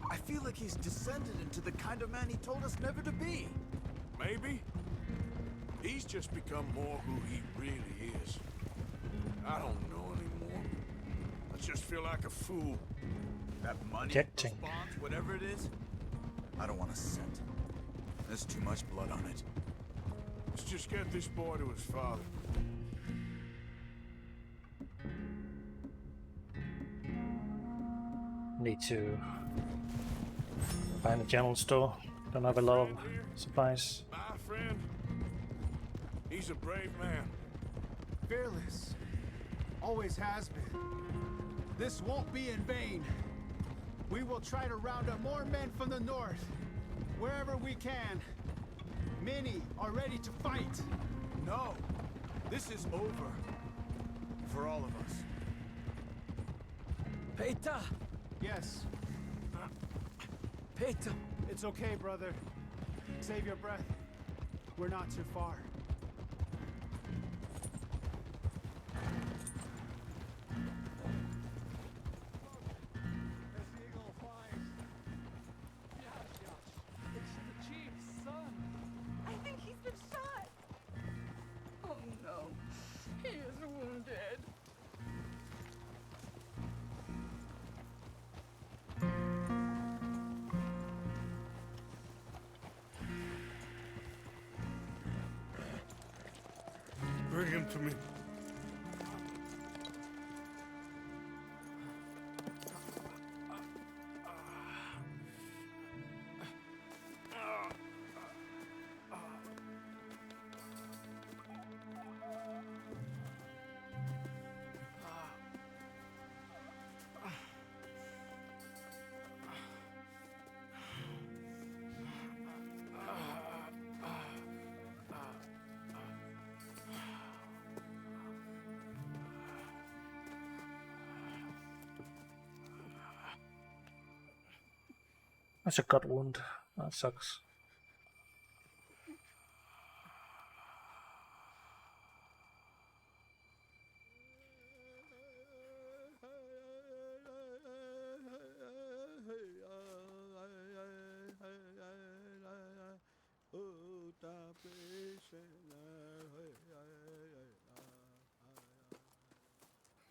I feel like he's descended into the kind of man he told us never to be. Maybe. He's just become more who he really is. I don't know anymore. I just feel like a fool. That money, Projecting. those bonds, whatever it is, I don't want a cent. There's too much blood on it. Let's just get this boy to his father. Need to find a general store. Don't have a lot of supplies. My friend, he's a brave man. Fearless. Always has been. This won't be in vain. We will try to round up more men from the north, wherever we can. Many are ready to fight. No, this is over. For all of us. Peter! Yes. Peter! It's okay, brother. Save your breath. We're not too far. Bring him to me. That's a gut wound. That sucks.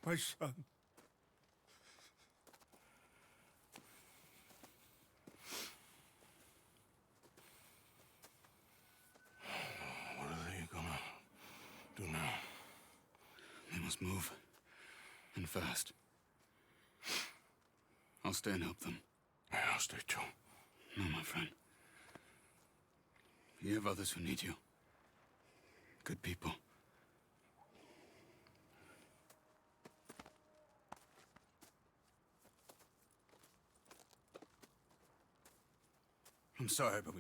My son. What are they gonna do now? They must move. And fast. I'll stay and help them. Yeah, I'll stay too. No, my friend. You have others who need you. Good people. I'm sorry, but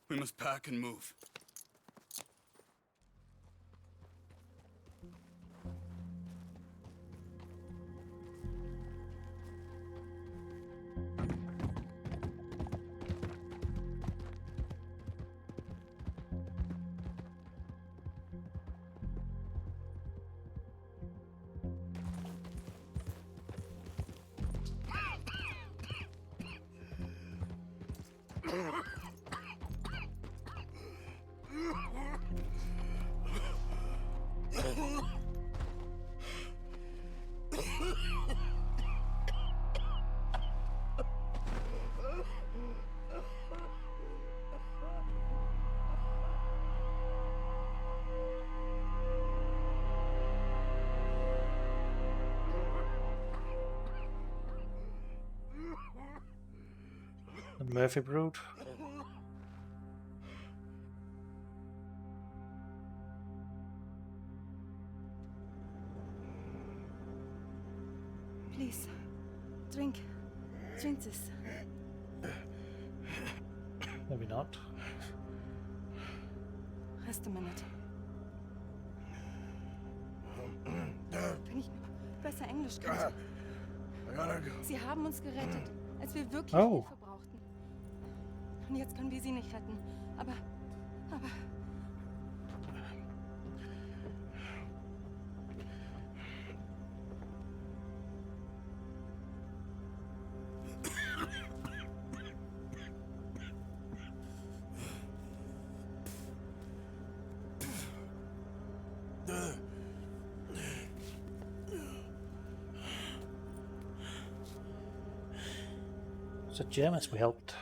we must pack and move. The Murphy Brood. Please, drink. Drink this. Maybe not. Rest a minute. Wenn ich besser Englisch könnte. Sie haben uns gerettet, als wir wirklich Hilfe brauchten. Und jetzt können wir sie nicht retten. Aber... The Germans we helped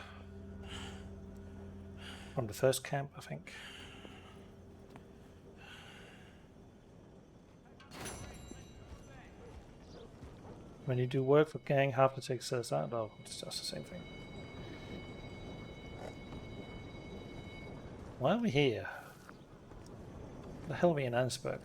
from the first camp, I think. When you do work for gang, half the text says that. Oh, it's just the same thing. Why are we here? The hell are we in Ansberg?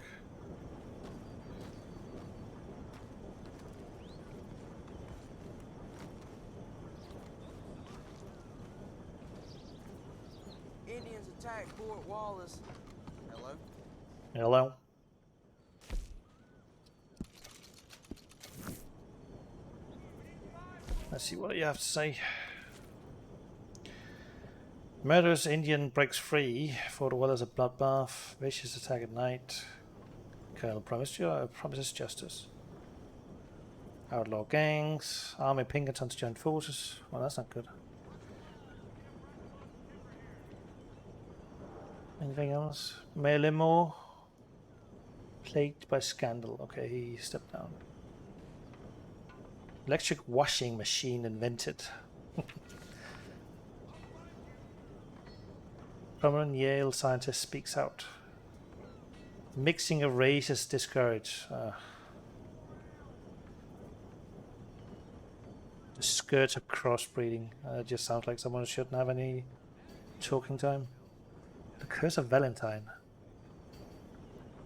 Indians attacked Fort Wallace. Hello? Hello? Let's see what you have to say. Murderous Indian breaks free. Fort Wallace a bloodbath. Vicious attack at night. Colonel promises justice. Outlaw gangs. Army Pinkertons joined forces. Well, that's not good. Anything else? Mayor Limore. Plagued by scandal. Okay, he stepped down. Electric washing machine invented. Prominent Yale scientist speaks out. Mixing of races discouraged. The skirts of crossbreeding. Just sounds like someone who shouldn't have any talking time. The Curse of Valentine.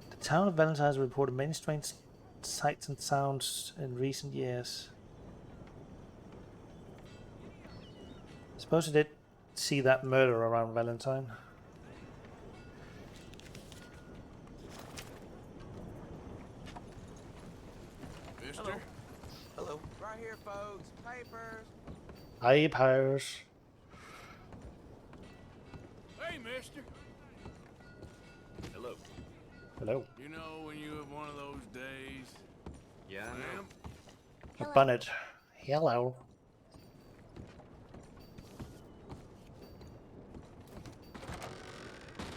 The town of Valentine has reported many strange sights and sounds in recent years. Suppose I did see that murder around Valentine. Mister? Hello. Hello. Right here, folks. Papers. Papers. Hey, mister. Hello. Hello. You know when you have one of those days? Yeah, I know. A bonnet. Hello.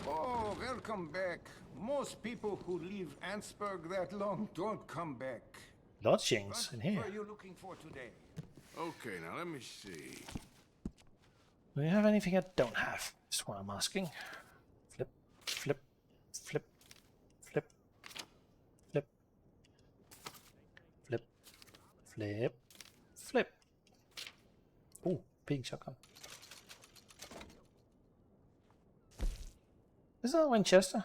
Oh, welcome back. Most people who leave Ansberg that long don't come back. Lodgings in here. What are you looking for today? Okay, now let me see. Do you have anything I don't have? That's what I'm asking. Flip, flip, flip, flip, flip, flip, flip, flip. Ooh, big shotgun. Is that a Winchester?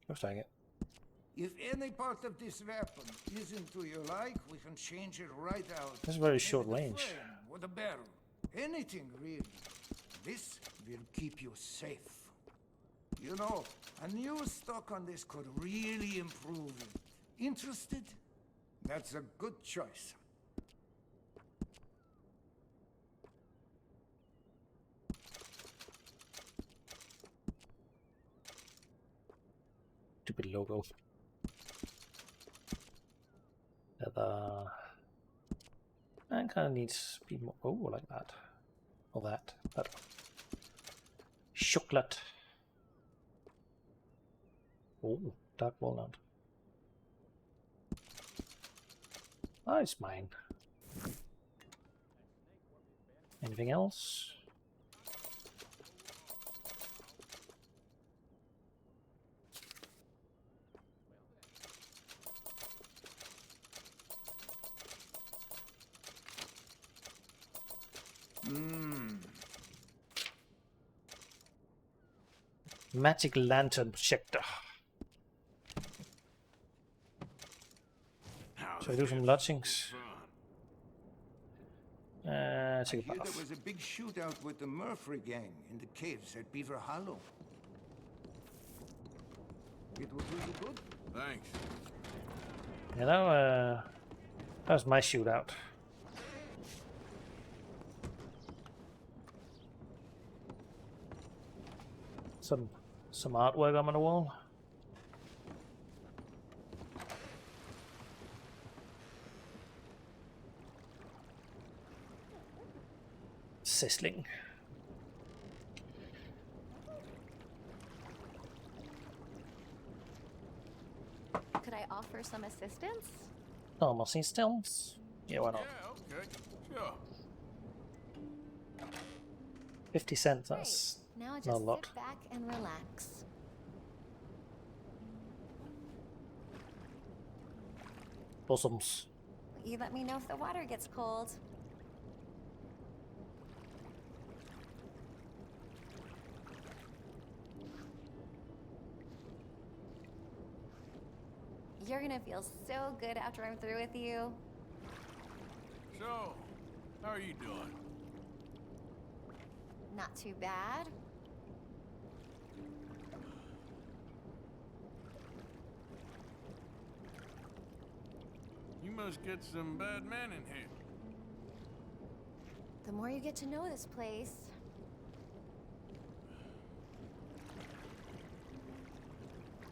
Looks like it. If any part of this weapon isn't to your like, we can change it right out. This is very short Maybe the range. frame or the barrel. Anything, really. This will keep you safe. You know, a new stock on this could really improve it. Interested? That's a good choice. Stupid logo. Leather. And kind of needs to be more. Oh, like that. Or that. That one. Chocolate. Oh, dark walnut. Oh, it's mine. Anything else? Magic lantern projector. Shall I do some lodgings? Take a I hear there bath. was a big shootout with the Murphy gang in the caves at Beaver Hollow. It was really good. Thanks. You know, that was my shootout. Some artwork on the wall. Sizzling. Could I offer some assistance? Normal systems. Yeah, why not? Yeah, okay, sure. 50 cents. That's Now not just a lot. sit back and relax. Bosoms. You let me know if the water gets cold. You're gonna feel so good after I'm through with you. So, how are you doing? Not too bad. You must get some bad men in here. The more you get to know this place.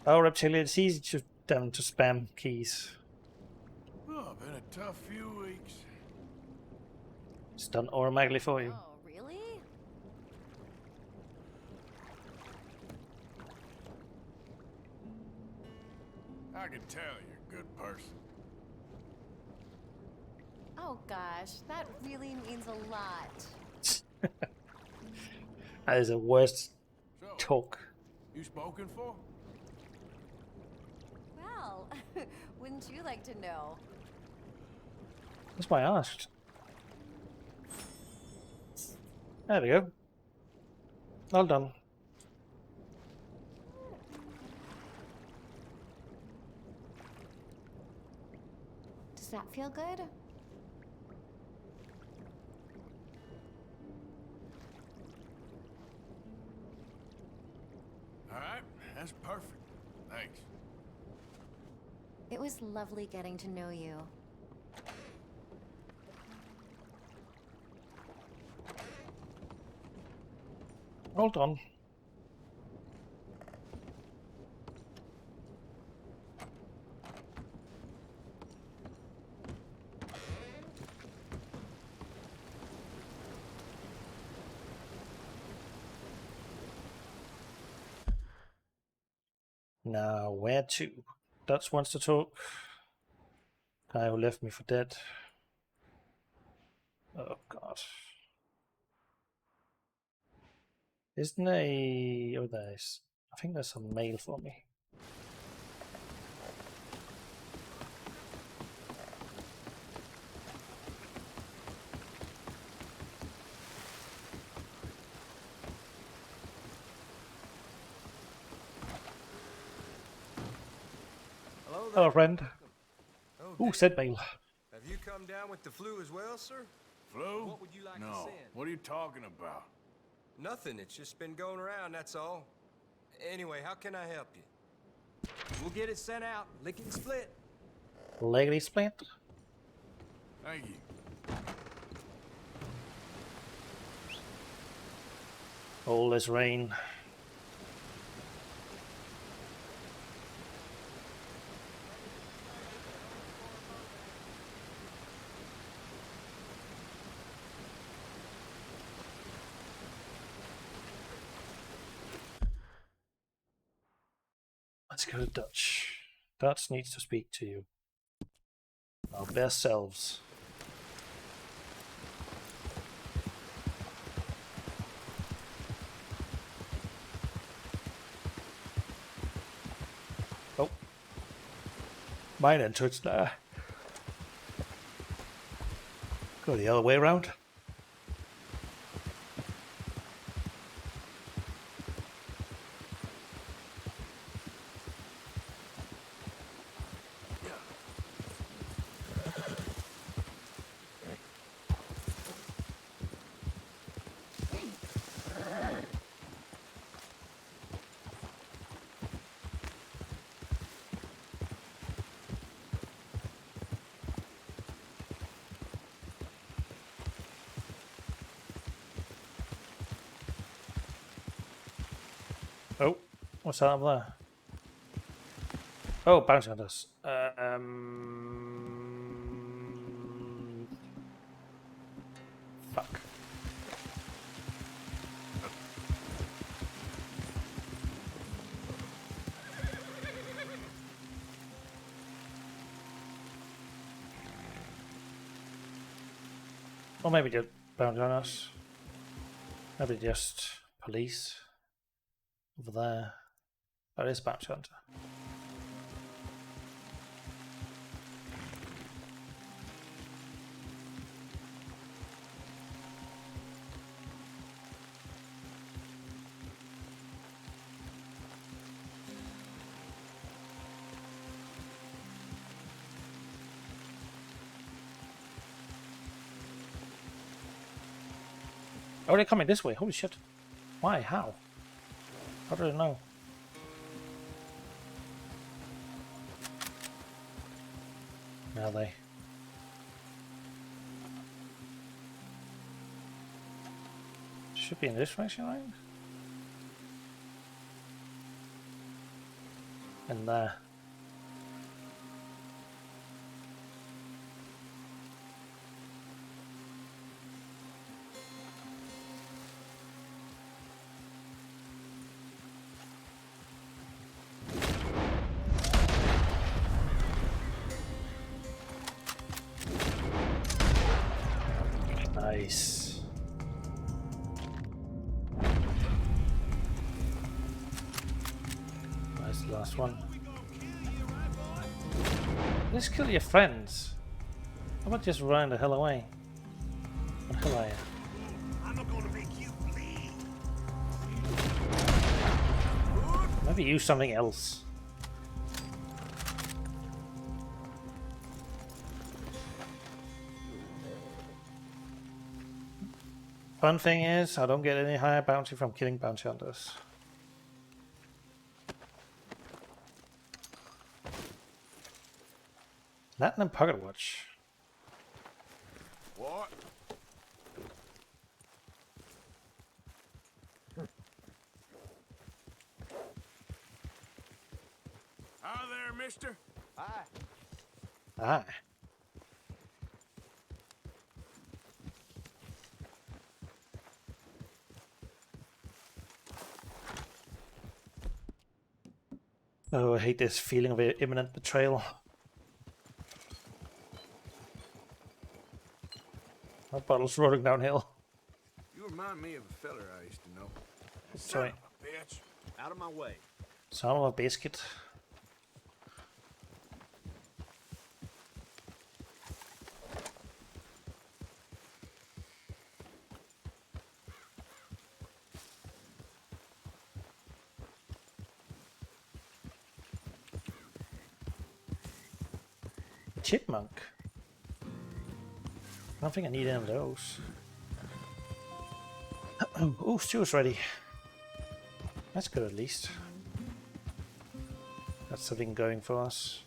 Oh, Reptilia, it's easy to them to spam keys. Oh, been a tough few weeks. It's done automatically for you. Oh, really? I can tell you're a good person. Oh gosh, that really means a lot. That is the worst So, talk. you spoken for? Well, wouldn't you like to know? That's why I asked. There we go. Well done. Does that feel good? All right, that's perfect. Thanks. It was lovely getting to know you. Well done. Now, where to? Dutch wants to talk. Guy who left me for dead. Oh, God. Isn't a... Oh, there's... I think there's some mail for me. Hello, friend. Oh, Ooh, sent mail. Have you come down with the flu as well, sir? Flu? What would you like to No. send? What are you talking about? Nothing. It's just been going around, that's all. Anyway, how can I help you? We'll get it sent out. Lickety split. Legally split. Thank you. All this rain. Let's go to Dutch. Dutch needs to speak to you. Our best selves. Oh. Mine entrance there. Go the other way around. Oh, what's that up there? Oh, bounty hunters. Fuck. Or maybe just bounty hunters. Maybe just police. Over there. That is bounty hunter. Oh, they're coming this way. Holy shit. Why? How? How do I know? Are they? Should be in this direction, right? And there. Nice. That's the last one. Let's kill your friends. How about just run the hell away? What the hell are you? I'm not gonna make you bleed. Maybe use something else. Fun thing is, I don't get any higher bounty from killing bounty hunters. Platinum pocket watch. What? Hi there, mister. Hi. Ah. Oh, I hate this feeling of imminent betrayal. My bottle's rolling downhill. You remind me of a feller I used to know. Sorry. Son of a bitch. Out of my way. Son of a biscuit. Chipmunk. I don't think I need any of those. Oh, stew's ready. That's good at least. Got something going for us.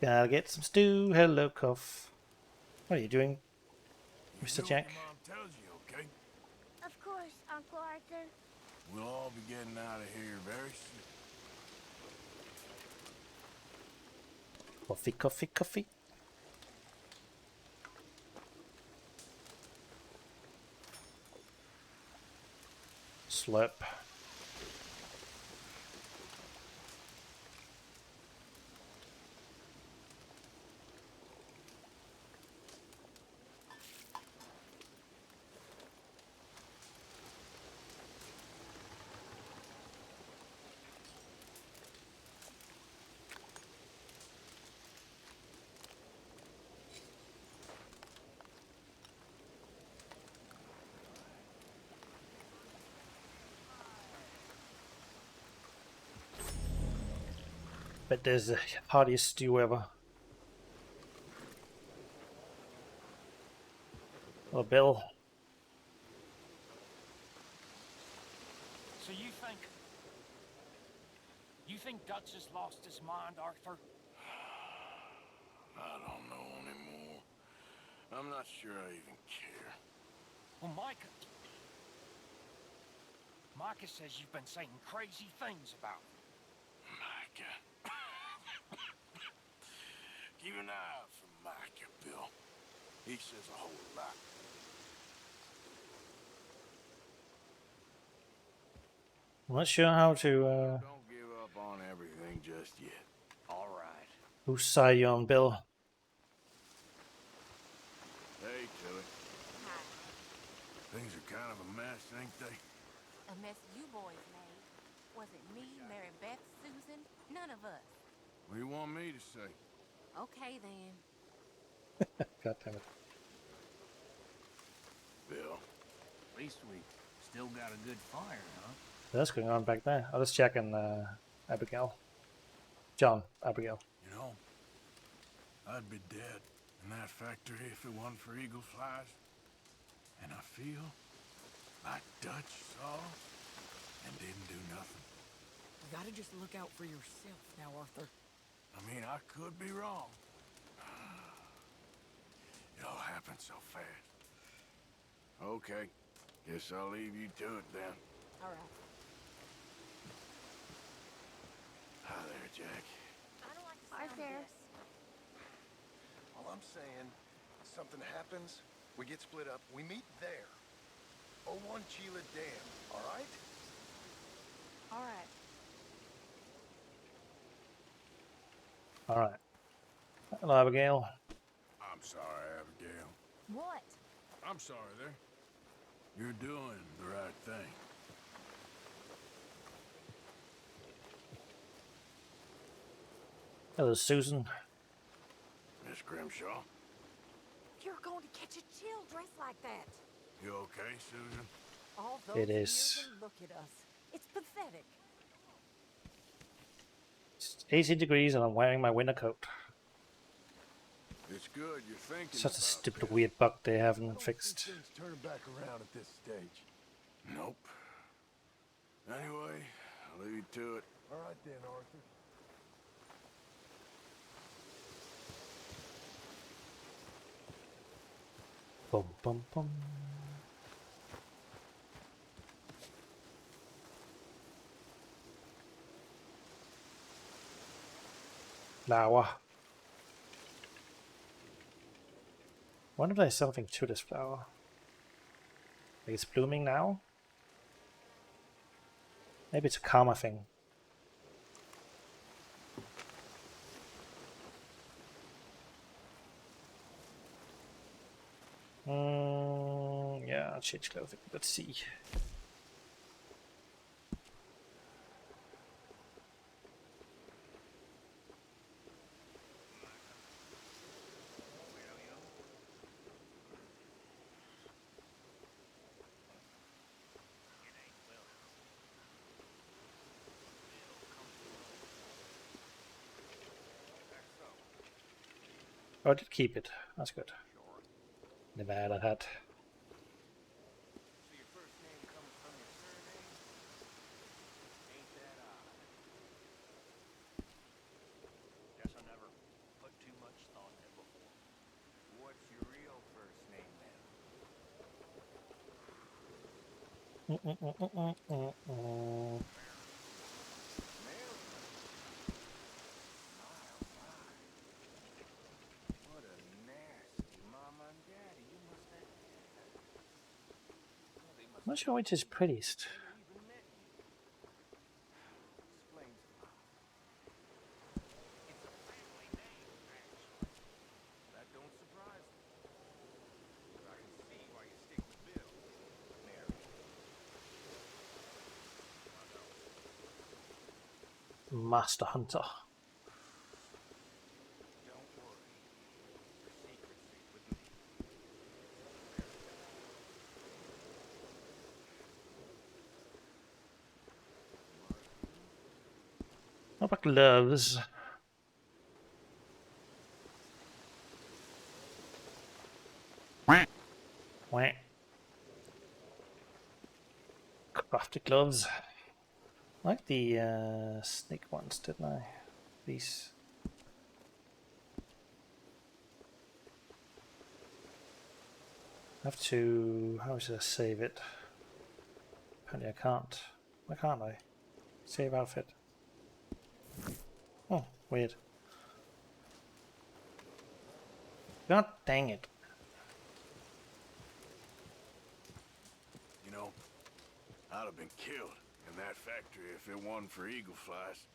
Gotta get some stew. Hello, Cuff. What are you doing, Mr. Jack? Mom tells you, okay? Of course, Uncle Arthur. We'll all be getting out of here very soon. Coffee, coffee, coffee. Slurp. But there's the heartiest stew ever. Oh, Bill. So you think Dutch has lost his mind, Arthur? I don't know anymore. I'm not sure I even care. Well, Micah says you've been saying crazy things about him. Micah. Keep an eye out for Micah, Bill. He says a whole lot. I'm not sure how to. Don't give up on everything just yet. All right. Whose side you on, Bill? Hey, Tilly. Hi. Things are kind of a mess, ain't they? A mess you boys made. Was it me, Mary Beth, Susan? None of us. What do you want me to say? Okay, then. God damn it. Bill. At least we still got a good fire, huh? What's going on back there? I'll just check in Abigail. John, Abigail. You know, I'd be dead in that factory if it wasn't for Eagle Flies. And I feel like Dutch saw and didn't do nothing. You gotta just look out for yourself now, Arthur. I mean, I could be wrong. It all happened so fast. Okay, guess I'll leave you to it then. All right. Hi there, Jack. I don't like to Hi, sound Ferris. All I'm saying, something happens, we get split up, we meet there. 01 Chila Dam, all right? All right. Alright. Hello, Abigail. I'm sorry, Abigail. What? I'm sorry there. You're doing the right thing. Hello, Susan. Miss Grimshaw, You're going to catch a chill dressed like that. you okay, Susan? All those It years is. and look at us. It's pathetic. It's 80 degrees and I'm wearing my winter coat. It's good you're thinking Such a about stupid this. weird bug they haven't fixed. Things turning back around at this stage. Nope. Anyway, I'll leave you to it. All right then, Arthur. Bum bum bum. Flower. Wonder if there's something to this flower. Like it's blooming now? Maybe it's a karma thing. Yeah, I'll change clothing. Let's see. Oh, I did keep it. That's good. Never had that. So your first name comes from your surname? Ain't that odd? Guess I never put too much thought in it before. What's your real first name then? not sure which is prettiest. That don't surprise me. But I can see why you stick with Bill. Mary. Master Hunter. What about gloves? Wah. Crafted gloves. I like the snake ones, didn't I? These. I have to. How should I save it? Apparently I can't. Why can't I? Save outfit. Oh, weird. God dang it. You know, I'd have been killed in that factory if it wasn't for Eagle Flies.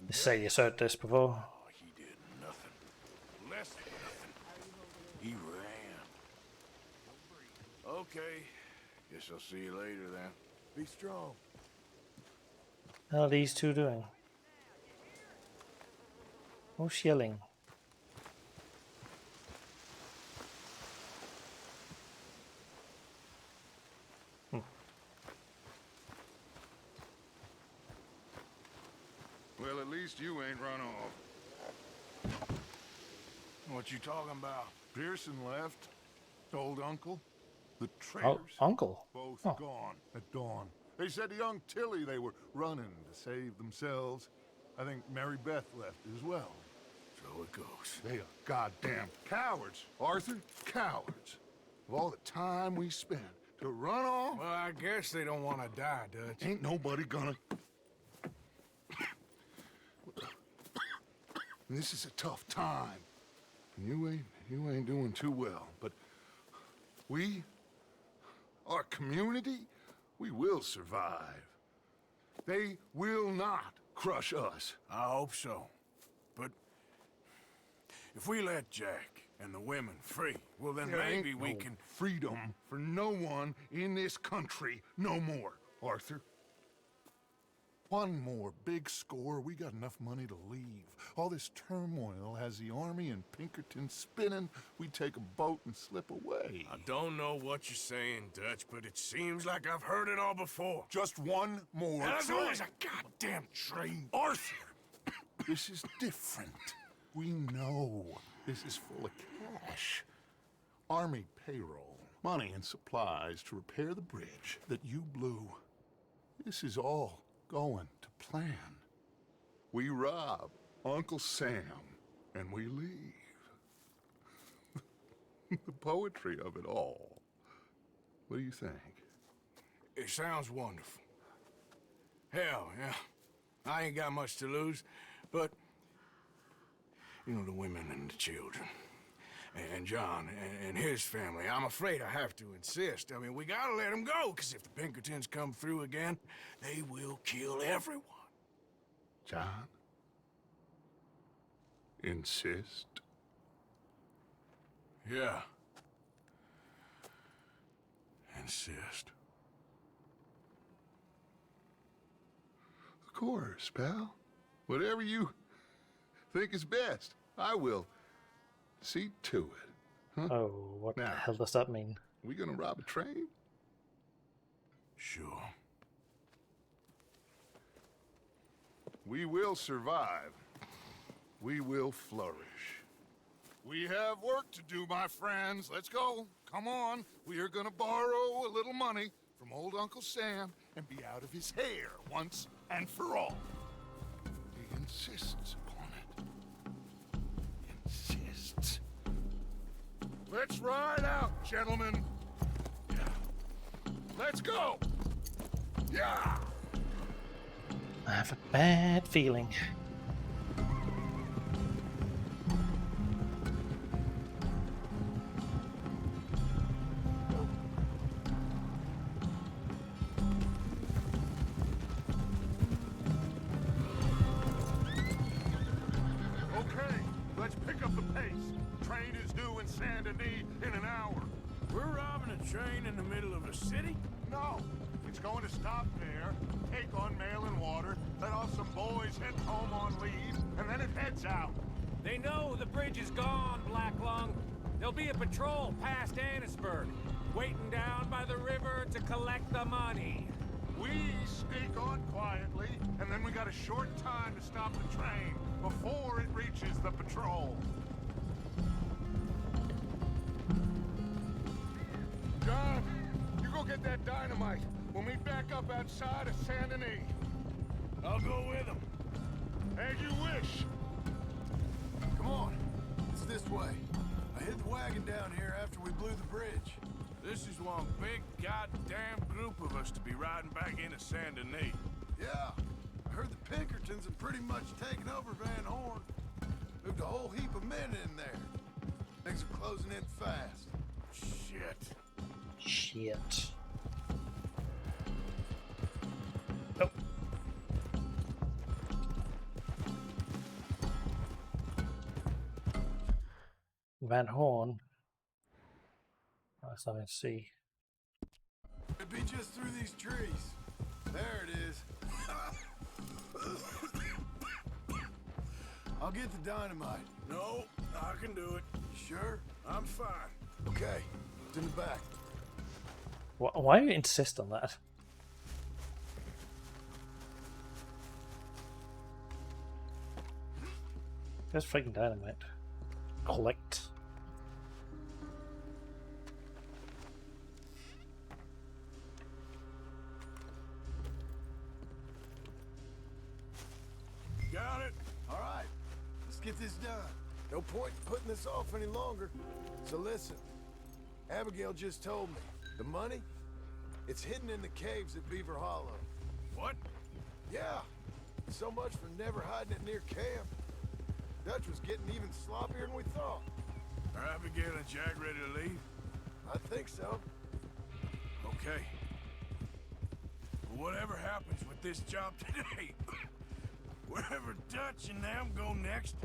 You say you said this before. Oh, he did nothing. Less than nothing. He ran. Okay. Guess I'll see you later then. Be strong. What are these two doing? Who's yelling? Well, at least you ain't run off. What you talking about? Pearson left. Old uncle. The traitors. Oh, uncle? Both Oh. gone at dawn. They said to young Tilly they were running to save themselves. I think Mary Beth left as well. So it goes. They are goddamn cowards, Arthur. Cowards. Of all the time we spent to run off. Well, I guess they don't want to die, Dutch. Ain't nobody gonna. This is a tough time. You ain't doing too well, but our community, we will survive. They will not crush us. I hope so. But if we let Jack and the women free, well then There maybe ain't we no can... freedom for no one in this country no more, Arthur. One more big score, we got enough money to leave. All this turmoil has the army and Pinkerton spinning. We take a boat and slip away. I don't know what you're saying, Dutch, but it seems like I've heard it all before. Just one more There's train. always a goddamn train. Arthur! This is different. We know this is full of cash. Army payroll, money and supplies to repair the bridge that you blew. This is all going to plan. We rob Uncle Sam and we leave. The poetry of it all. What do you think? It sounds wonderful. Hell, yeah. I ain't got much to lose, but... You know, the women and the children. And John and his family. I'm afraid I have to insist. I mean, we gotta let them go, because if the Pinkertons come through again, they will kill everyone. John? Insist? Yeah. Insist. Of course, pal. Whatever you think is best, I will see to it. Huh? Oh, what the hell does that mean? We gonna rob a train? Sure. We will survive. We will flourish. We have work to do, my friends. Let's go. Come on. We are gonna borrow a little money from old Uncle Sam and be out of his hair once and for all. He insists upon it. Insists. Let's ride out, gentlemen. Yeah. Let's go. Yeah. I have a bad feeling. let's pick up the pace. Train is due in Saint Denis in an hour. We're robbing a train in the middle of a city? No, it's going to stop there, take on mail and water, let off some boys head home on leave, and then it heads out. They know the bridge is gone, Black Lung. There'll be a patrol past Annisburg, waiting down by the river to collect the money. We sneak on quietly, and then we got a short time to stop the train before it reaches the patrol. John, you go get that dynamite. We'll meet back up outside of Saint Denis. I'll go with them. As you wish. Come on. It's this way. I hid the wagon down here after we blew the bridge. This is one big goddamn group of us to be riding back into Saint Denis. Yeah. I heard the Pinkertons have pretty much taken over Van Horn. Moved a whole heap of men in there. Things are closing in fast. Shit. Shit. Oh. Van Horn. That's nothing to see. It'd be just through these trees. There it is. I'll get the dynamite. No, I can do it. Sure? I'm fine. Okay, it's in the back. Why do you insist on that? There's freaking dynamite. Collect. Got it. All right, let's get this done. No point in putting this off any longer. So listen, Abigail just told me, the money, it's hidden in the caves at Beaver Hollow. What? Yeah, so much for never hiding it near camp. Dutch was getting even sloppier than we thought. Are Abigail and Jack ready to leave? I think so. Okay. Well, whatever happens with this job today, wherever Dutch and them go next,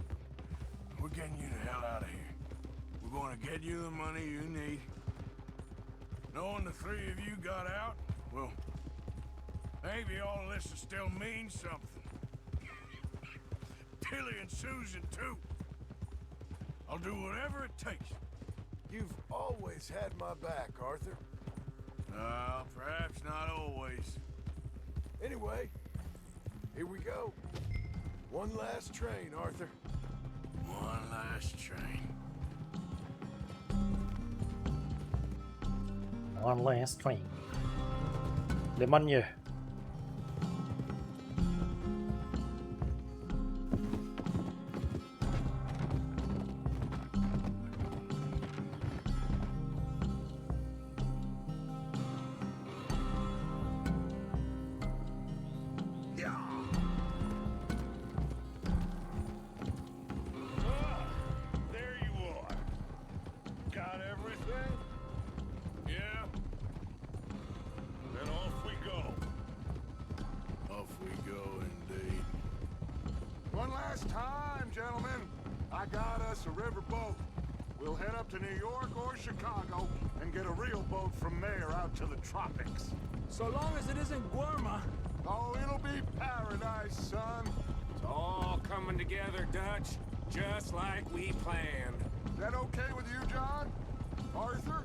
we're getting you the hell out of here. We're going to get you the money you need. Knowing the three of you got out, well, maybe all of this will still mean something. Tilly and Susan, too. I'll do whatever it takes. You've always had my back, Arthur. Perhaps not always. Anyway, here we go. One last train, Arthur. One last train. One last train. Lemonnier. Tropics. So long as it isn't Guarma. Oh, it'll be paradise, son. It's all coming together, Dutch. Just like we planned. Is that okay with you, John? Arthur?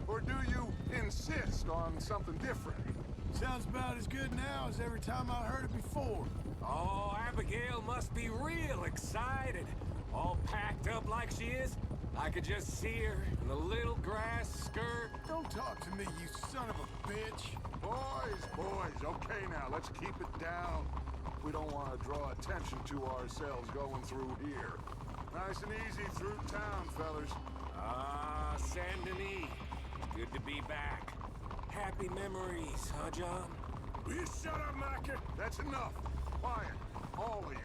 Or do you insist on something different? Sounds about as good now as every time I heard it before. Oh, Abigail must be real excited. All packed up like she is. I could just see her in the little grass skirt. Don't talk to me, you son of a bitch. Boys, okay now, let's keep it down. We don't want to draw attention to ourselves going through here. Nice and easy through town, fellas. Ah, Saint Denis. Good to be back. Happy memories, huh, John? Will you shut up, Micah? That's enough. Quiet, all of you.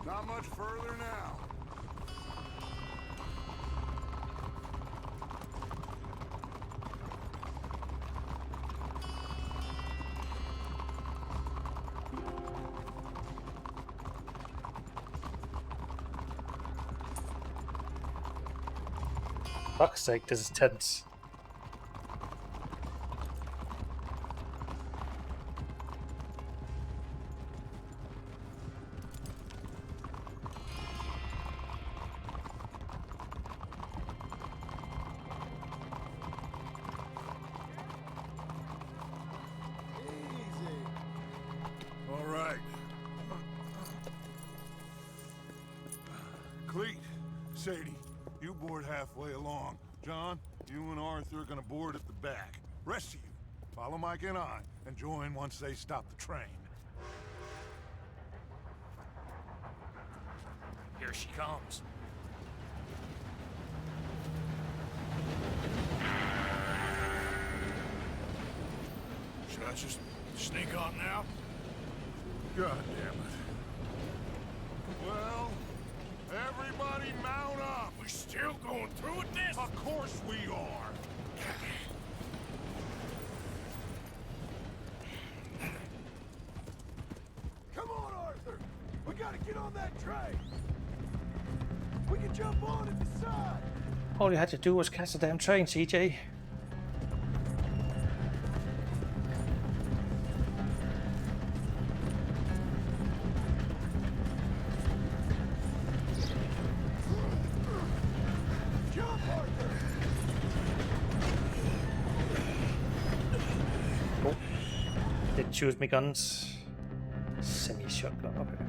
Not much further now. Fuck's sake, this is tense. All right. Cleet, Sadie, you board halfway along. John, you and Arthur are gonna board at the back. Rest of you, follow Mike and I, and join once they stop the train. Here she comes. Should I just sneak on now? God damn it. Well, everybody mount up. We still going through with this? Of course we are. Come on, Arthur! We gotta get on that train! We can jump on at the side! All you had to do was catch the damn train, CJ. Jump, Arthur! Oh. Didn't choose me guns. Semi-shotgun, okay.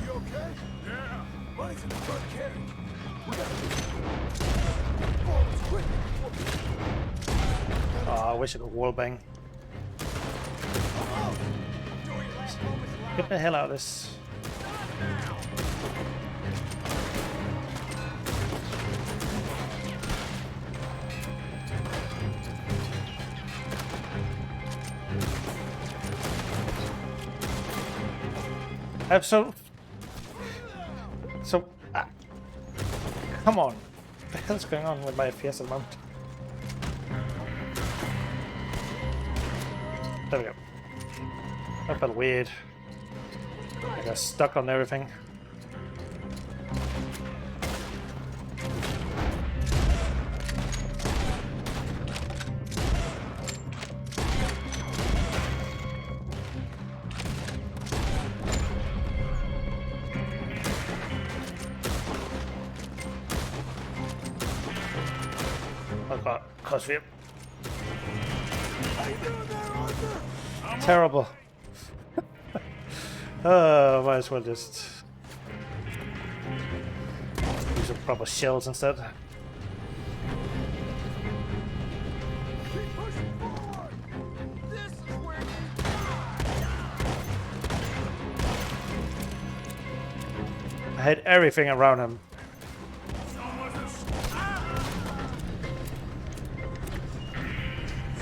You okay? Yeah. Money's in the front carriage. We gotta forwards, quick! Oh, I wish I could wallbang. Get the hell out of this. So, come on. What the hell's going on with my FPS at the moment? There we go. That felt weird. I got stuck on everything. Oh god, crossfit. Terrible. Might as well just use some proper shells instead. I had everything around him.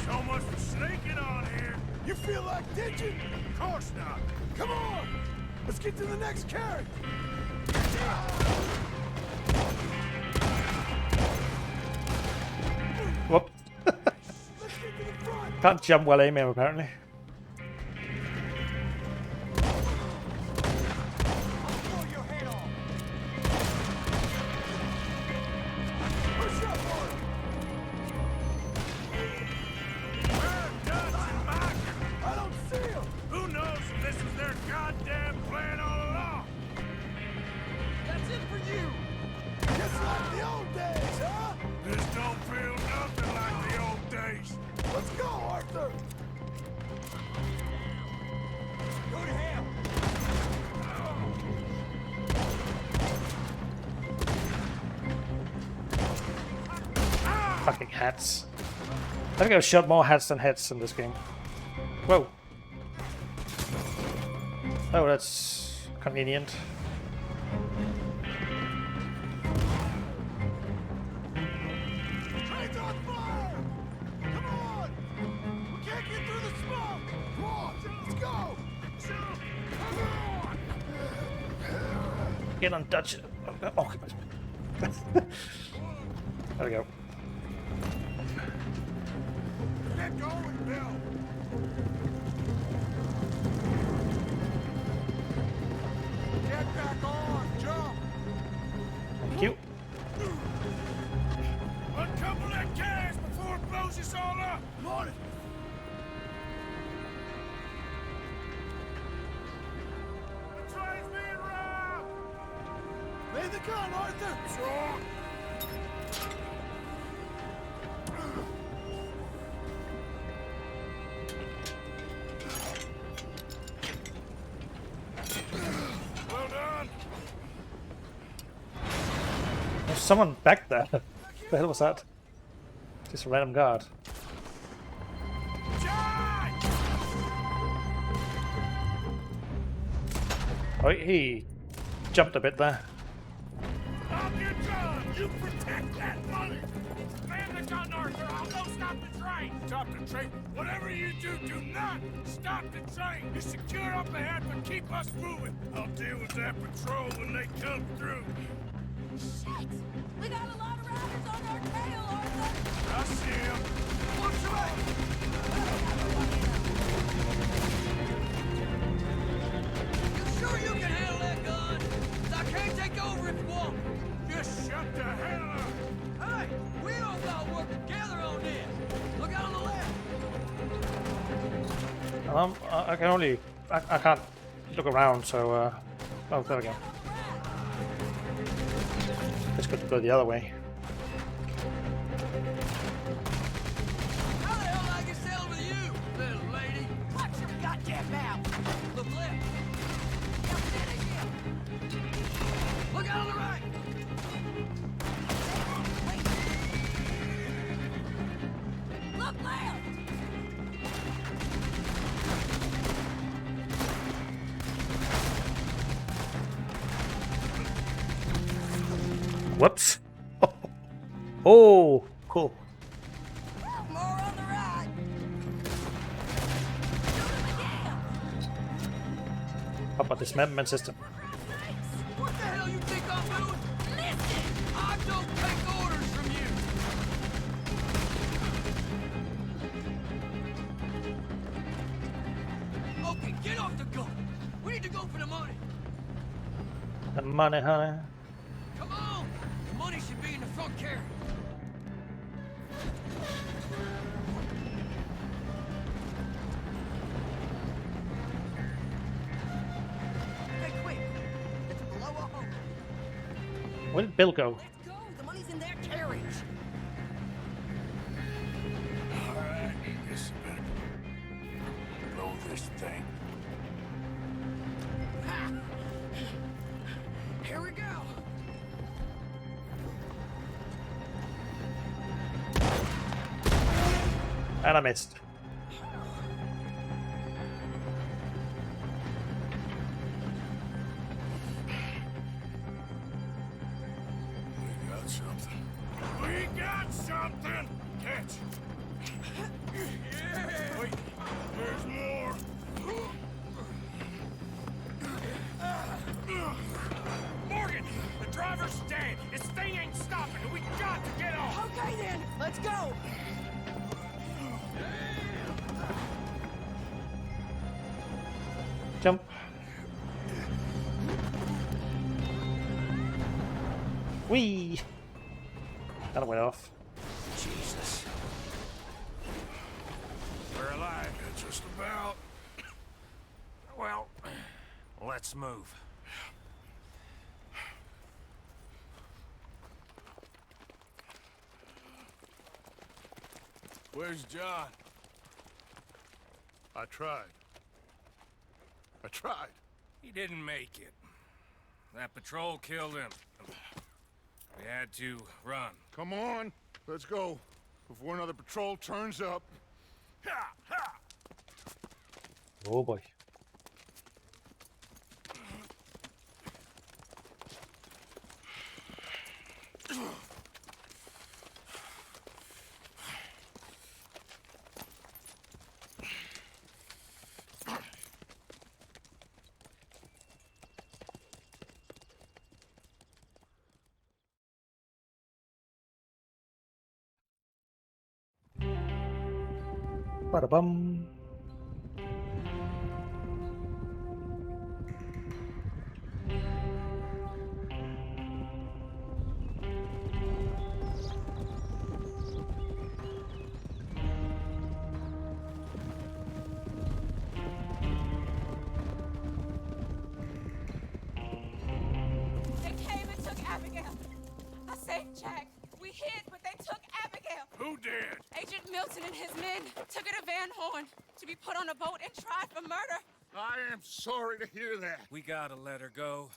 So much for sneaking on here. You feel like ditching? Of course not. Come on! Let's get to the next carriage! Whoop. Can't jump while aiming apparently. I don't see him! Who knows if this was their goddamn plan all along? That's it for you! Just like the old days, huh? This don't feel nothing like the old days. Let's go, Arthur! Go to hell! Fucking hats. I think I've shot more hats than heads in this game. Whoa. Oh, that's convenient. Train's on fire! Come on! We can't get through the smoke! Come on, let's go! Come on! Get on Dutch. Oh, there we go. Get going, Bill! Get back on! Jump! Thank you. Uncouple close this all up. Morning. The train's being robbed. Lay the gun, Arthur. What's wrong? Well done. There's someone back there. What the hell was that? Just a random guard. Oh, he jumped a bit there. Stop your gun! You protect that money! Man the gun, Arthur! I'll go stop the train! Stop the train? Whatever you do, do not stop the train! You secure up ahead, but keep us moving! I'll deal with that patrol when they come through. Shit! We got a lot of riders on our tail, Arthur! I see him! What's right? You sure you can handle that gun? 'Cause I can't take over if you want. Just shut the hell up! Hey, we all gotta work together on this. Look out on the left. I can only... I can't look around, so... oh, there we go. Let's go the other way. How the hell I get settled with you, little lady? Watch your goddamn mouth. Look left. Look out on the right. Look left! Whoops. Oh, cool. More on the right! How about dismemberment system? What the hell you think I'm doing? Listen! I don't take orders from you! Okay, get off the gun! We need to go for the money! The money, honey. Come on! The money should be in the front carriage! Hey, quick! It's below a home. Where did Bill go? Let's go! The money's in their carriage! Alright, guess I better blow this thing. Here we go! And I missed. We got something. We got something! Catch! Yeah! Wait, there's more! Morgan! The driver's dead! This thing ain't stopping! We got to get off! Okay then, let's go! Jump. Whee! That went off. Jesus. We're alive. Yeah, just about. Well, let's move. Where's John? I tried. He didn't make it. That patrol killed him. We had to run. Come on, let's go. Before another patrol turns up. Ha! Ha! Oh boy. Bada bum. Milton and his men took her to Van Horn to be put on a boat and tried for murder. I am sorry to hear that. We gotta let her go.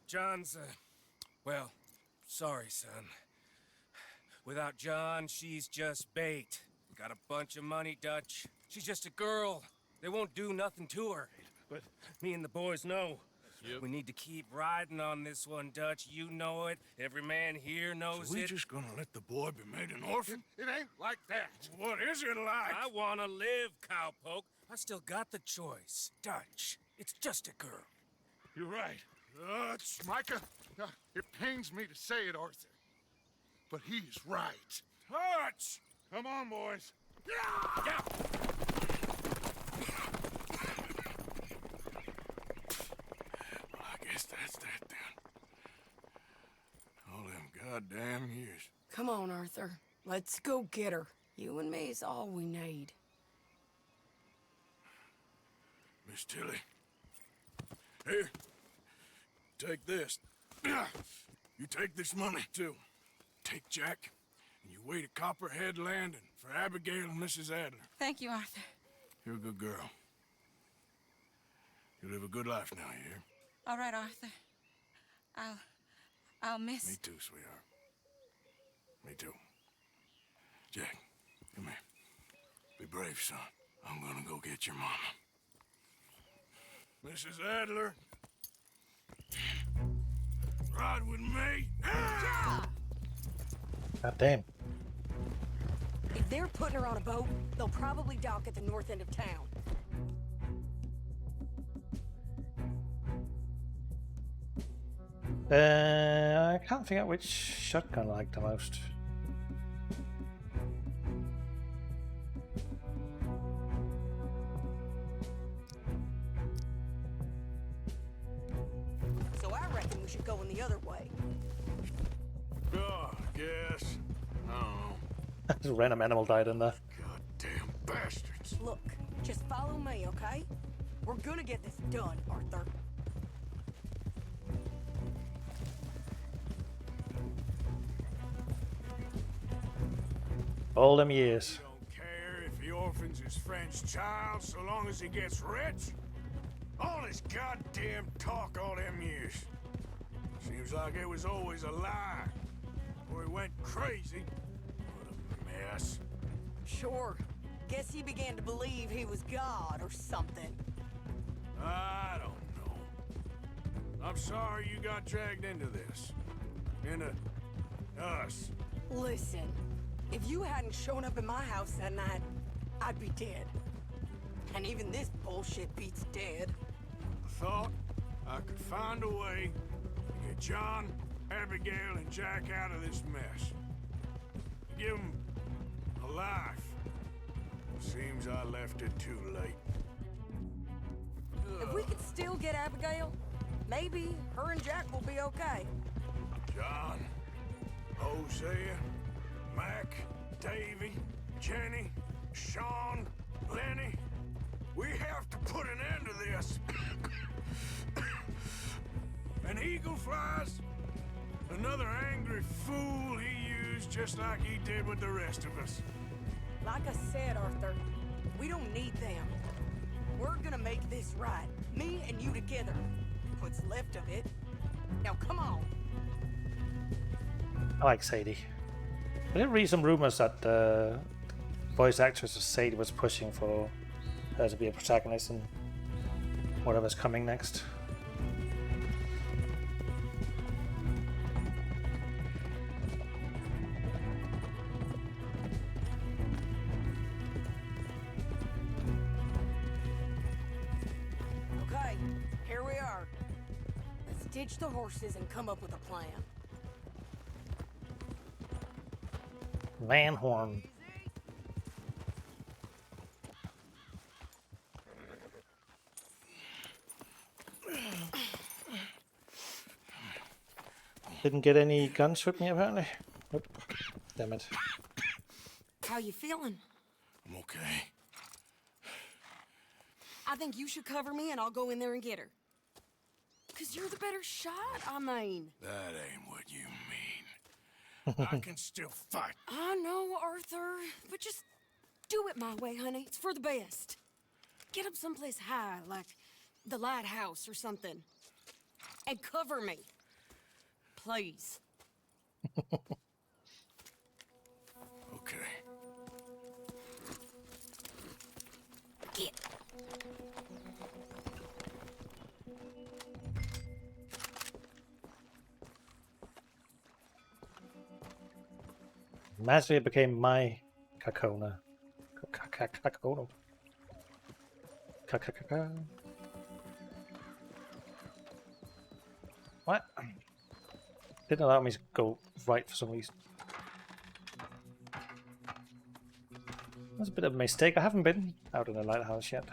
John's, well, sorry, son. Without John, she's just bait. We got a bunch of money, Dutch. She's just a girl. They won't do nothing to her. But me and the boys know. Yep. We need to keep riding on this one, Dutch. You know it. Every man here knows So we it. just gonna let the boy be made an orphan? It ain't like that. What is it like? I wanna live, cowpoke. I still got the choice. Dutch, it's just a girl. You're right. Micah, it pains me to say it, Arthur. But he's right. Dutch! Come on, boys. Yeah! Well, I guess that's that then. All them goddamn years. Come on, Arthur. Let's go get her. You and me's all we need. Miss Tilly. Here. Take this. You take this money, too. Take Jack, and you wait at Copperhead Landing for Abigail and Mrs. Adler. Thank you, Arthur. You're a good girl. You live a good life now, you hear? All right, Arthur. I'll miss... Me too, sweetheart. Me too. Jack, come here. Be brave, son. I'm gonna go get your mama. Mrs. Adler. Ride with me. God damn. If they're putting her on a boat, they'll probably dock at the north end of town. I can't figure out which shotgun I like the most. So I reckon we should go in the other way. Oh, I guess. I don't know. Just a random animal died in there. Goddamn bastards. Look, just follow me, okay? We're gonna get this done, Arthur. All them years. Don't care if he orphans his friend's child so long as he gets rich. All this goddamn talk all them years. Seems like it was always a lie. Or he went crazy. What a mess. Sure. Guess he began to believe he was God or something. I don't know. I'm sorry you got dragged into this. Into us. Listen, if you hadn't shown up in my house that night, I'd be dead. And even this bullshit beats dead. I thought I could find a way to get John, Abigail, and Jack out of this mess. Give them a life. Seems I left it too late. If we could still get Abigail, maybe her and Jack will be okay. John, Hosea, Mac, Davy, Jenny, Sean, Lenny. We have to put an end to this. An eagle flies. Another angry fool he used just like he did with the rest of us. Like I said, Arthur, we don't need them. We're gonna make this right. Me and you together. What's left of it. Now come on. I like Sadie. I did read some rumors that the voice actress of Sadie was pushing for her to be a protagonist in whatever's coming next. Okay, here we are. Let's ditch the horses and come up with a plan. Van Horn. Didn't get any guns with me apparently. Oop. Damn it. How you feeling? I'm okay. I think you should cover me and I'll go in there and get her. 'Cause you're the better shot, I mean. That ain't what you mean. I can still fight. I know, Arthur, but just Do it my way, honey. It's for the best. Get up someplace high, like the lighthouse or something. And cover me. Please. Okay. Get. Magically, it became my Kakona. Kakono. Kakaka. What? Didn't allow me to go right for some reason. That's a bit of a mistake. I haven't been out in the lighthouse yet.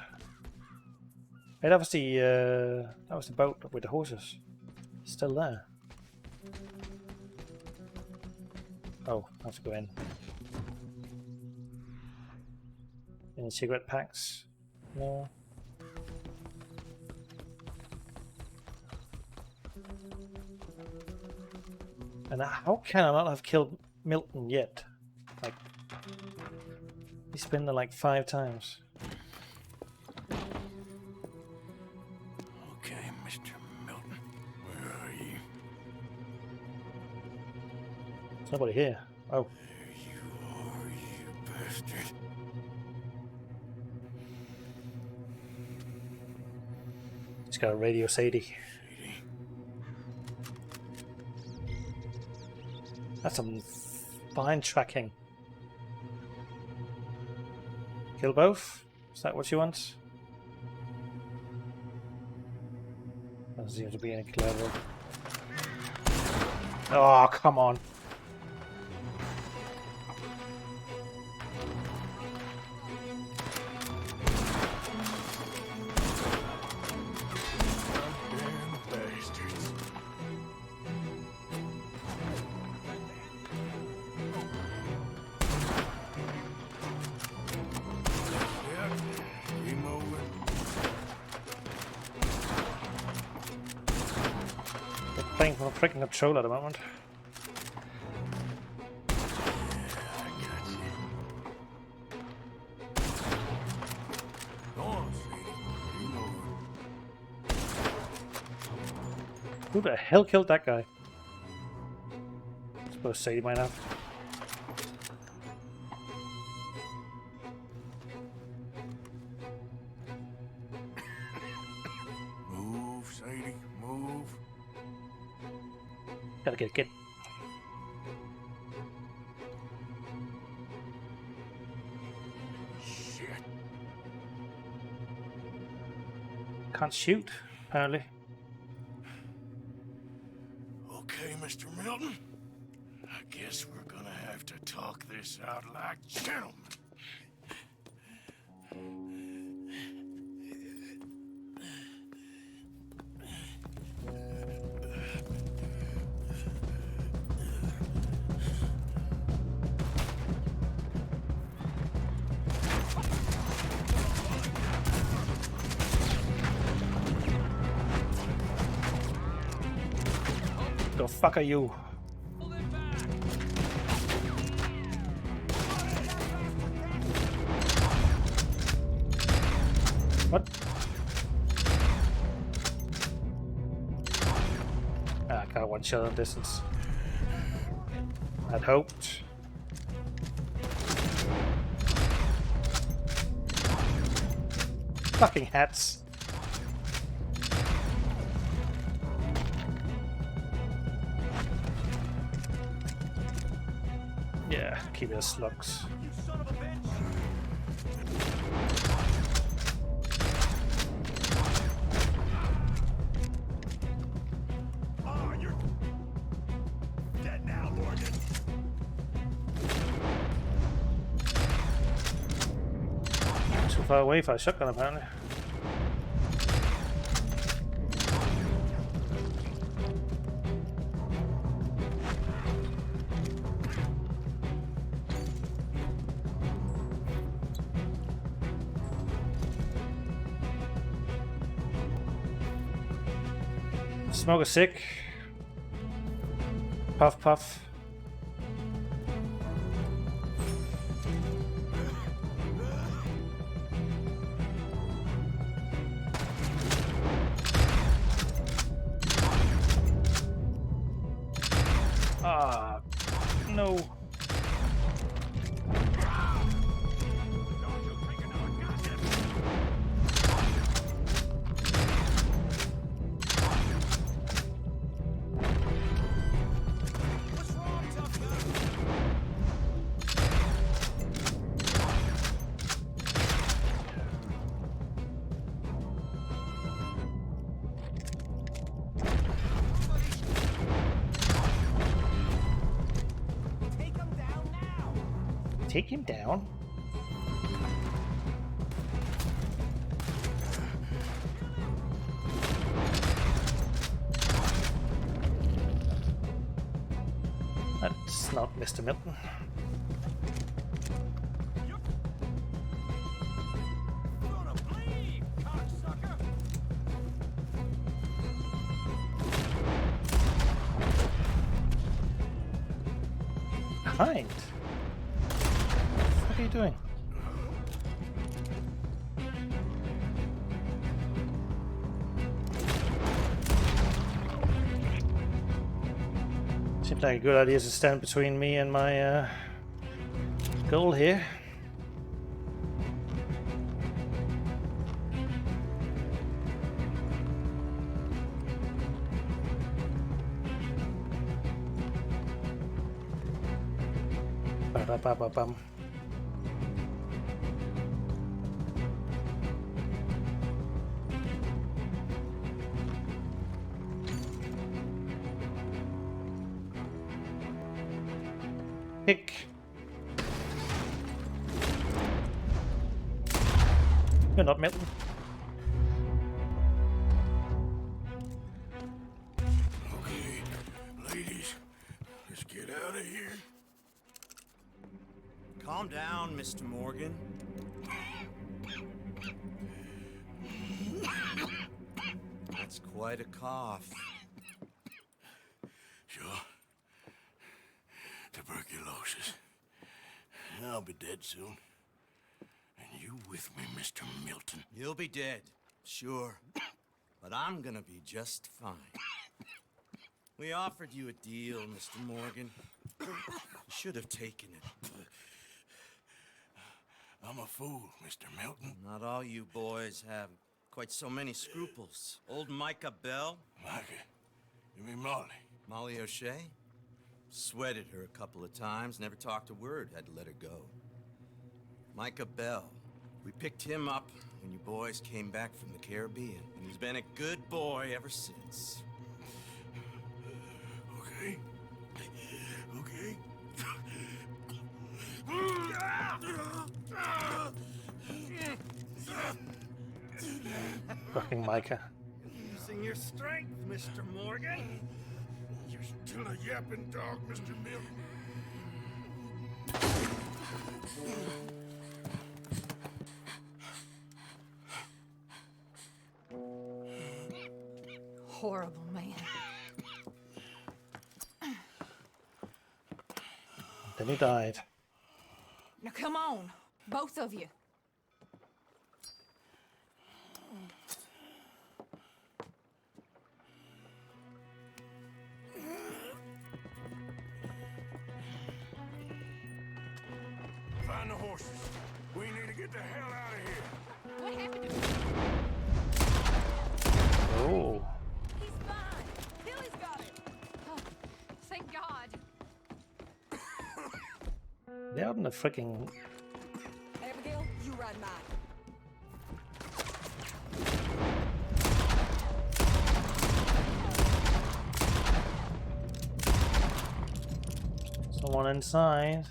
Hey, that was the boat with the horses. Still there. Oh, I have to go in. Any cigarette packs? No. And how can I not have killed Milton yet? Like, he's been there like 5 times. Okay, Mr. Milton, where are you? There's nobody here. Oh. There you are, you bastard. He's got a radio Sadie. That's some fine tracking. Kill both? Is that what she wants? Doesn't seem to be any clever. Oh, come on. Playing from a freaking control at the moment. Who the hell killed that guy? I suppose Sadie might have. Move, Sadie, move. Gotta get a kid. Shit. Can't shoot, apparently. Okay, Mr. Milton. I guess we're gonna have to talk this out like gentlemen. The fuck are you? What? Ah, I got one shot on distance. I'd hoped. Fucking hats. Yeah, keep it as slugs. You son of a bitch! Oh, you're dead now, Morgan. Too far away for a shotgun, apparently. Smoke a sick. Puff puff. take him down. That's not Mr. Milton. Behind. What are you doing? Seems like a good idea to stand between me and my goal here. Ba-da-ba-ba-bum. Pick. You're not Milton. Okay, ladies, let's get out of here. Calm down, Mr. Morgan. That's quite a cough. Sure. Tuberculosis. I'll be dead soon. And you with me, Mr. Milton? You'll be dead, sure. But I'm gonna be just fine. We offered you a deal, Mr. Morgan. You should have taken it. I'm a fool, Mr. Milton. Not all you boys have quite so many scruples. Old Micah Bell. Micah? You mean Molly? Molly O'Shea? Sweated her a couple of times, never talked a word, had to let her go. Micah Bell. We picked him up when you boys came back from the Caribbean, and he's been a good boy ever since. Okay. Okay. Fucking Micah. Using your strength, Mr. Morgan. You're still a yapping dog, Mr. Milton. Horrible man. Then he died. Now come on, both of you. Find the horses. We need to get the hell out of here. What happened to Oh. He's fine. Billy's got it. Oh, thank God. They're out in the freaking. Abigail, you ride mine. Someone inside.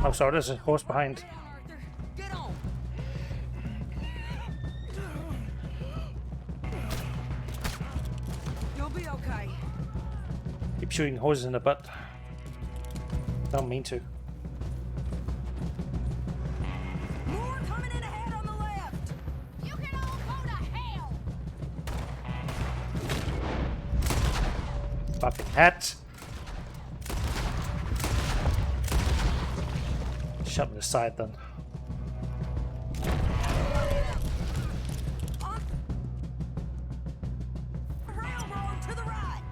Oh, sorry, there's a horse behind. Get on. You'll be okay. Keep shooting horses in the butt. Don't mean to. More coming in ahead on the left. You can all go to hell. Fucking hat. Shut me aside then. Railroad to the right.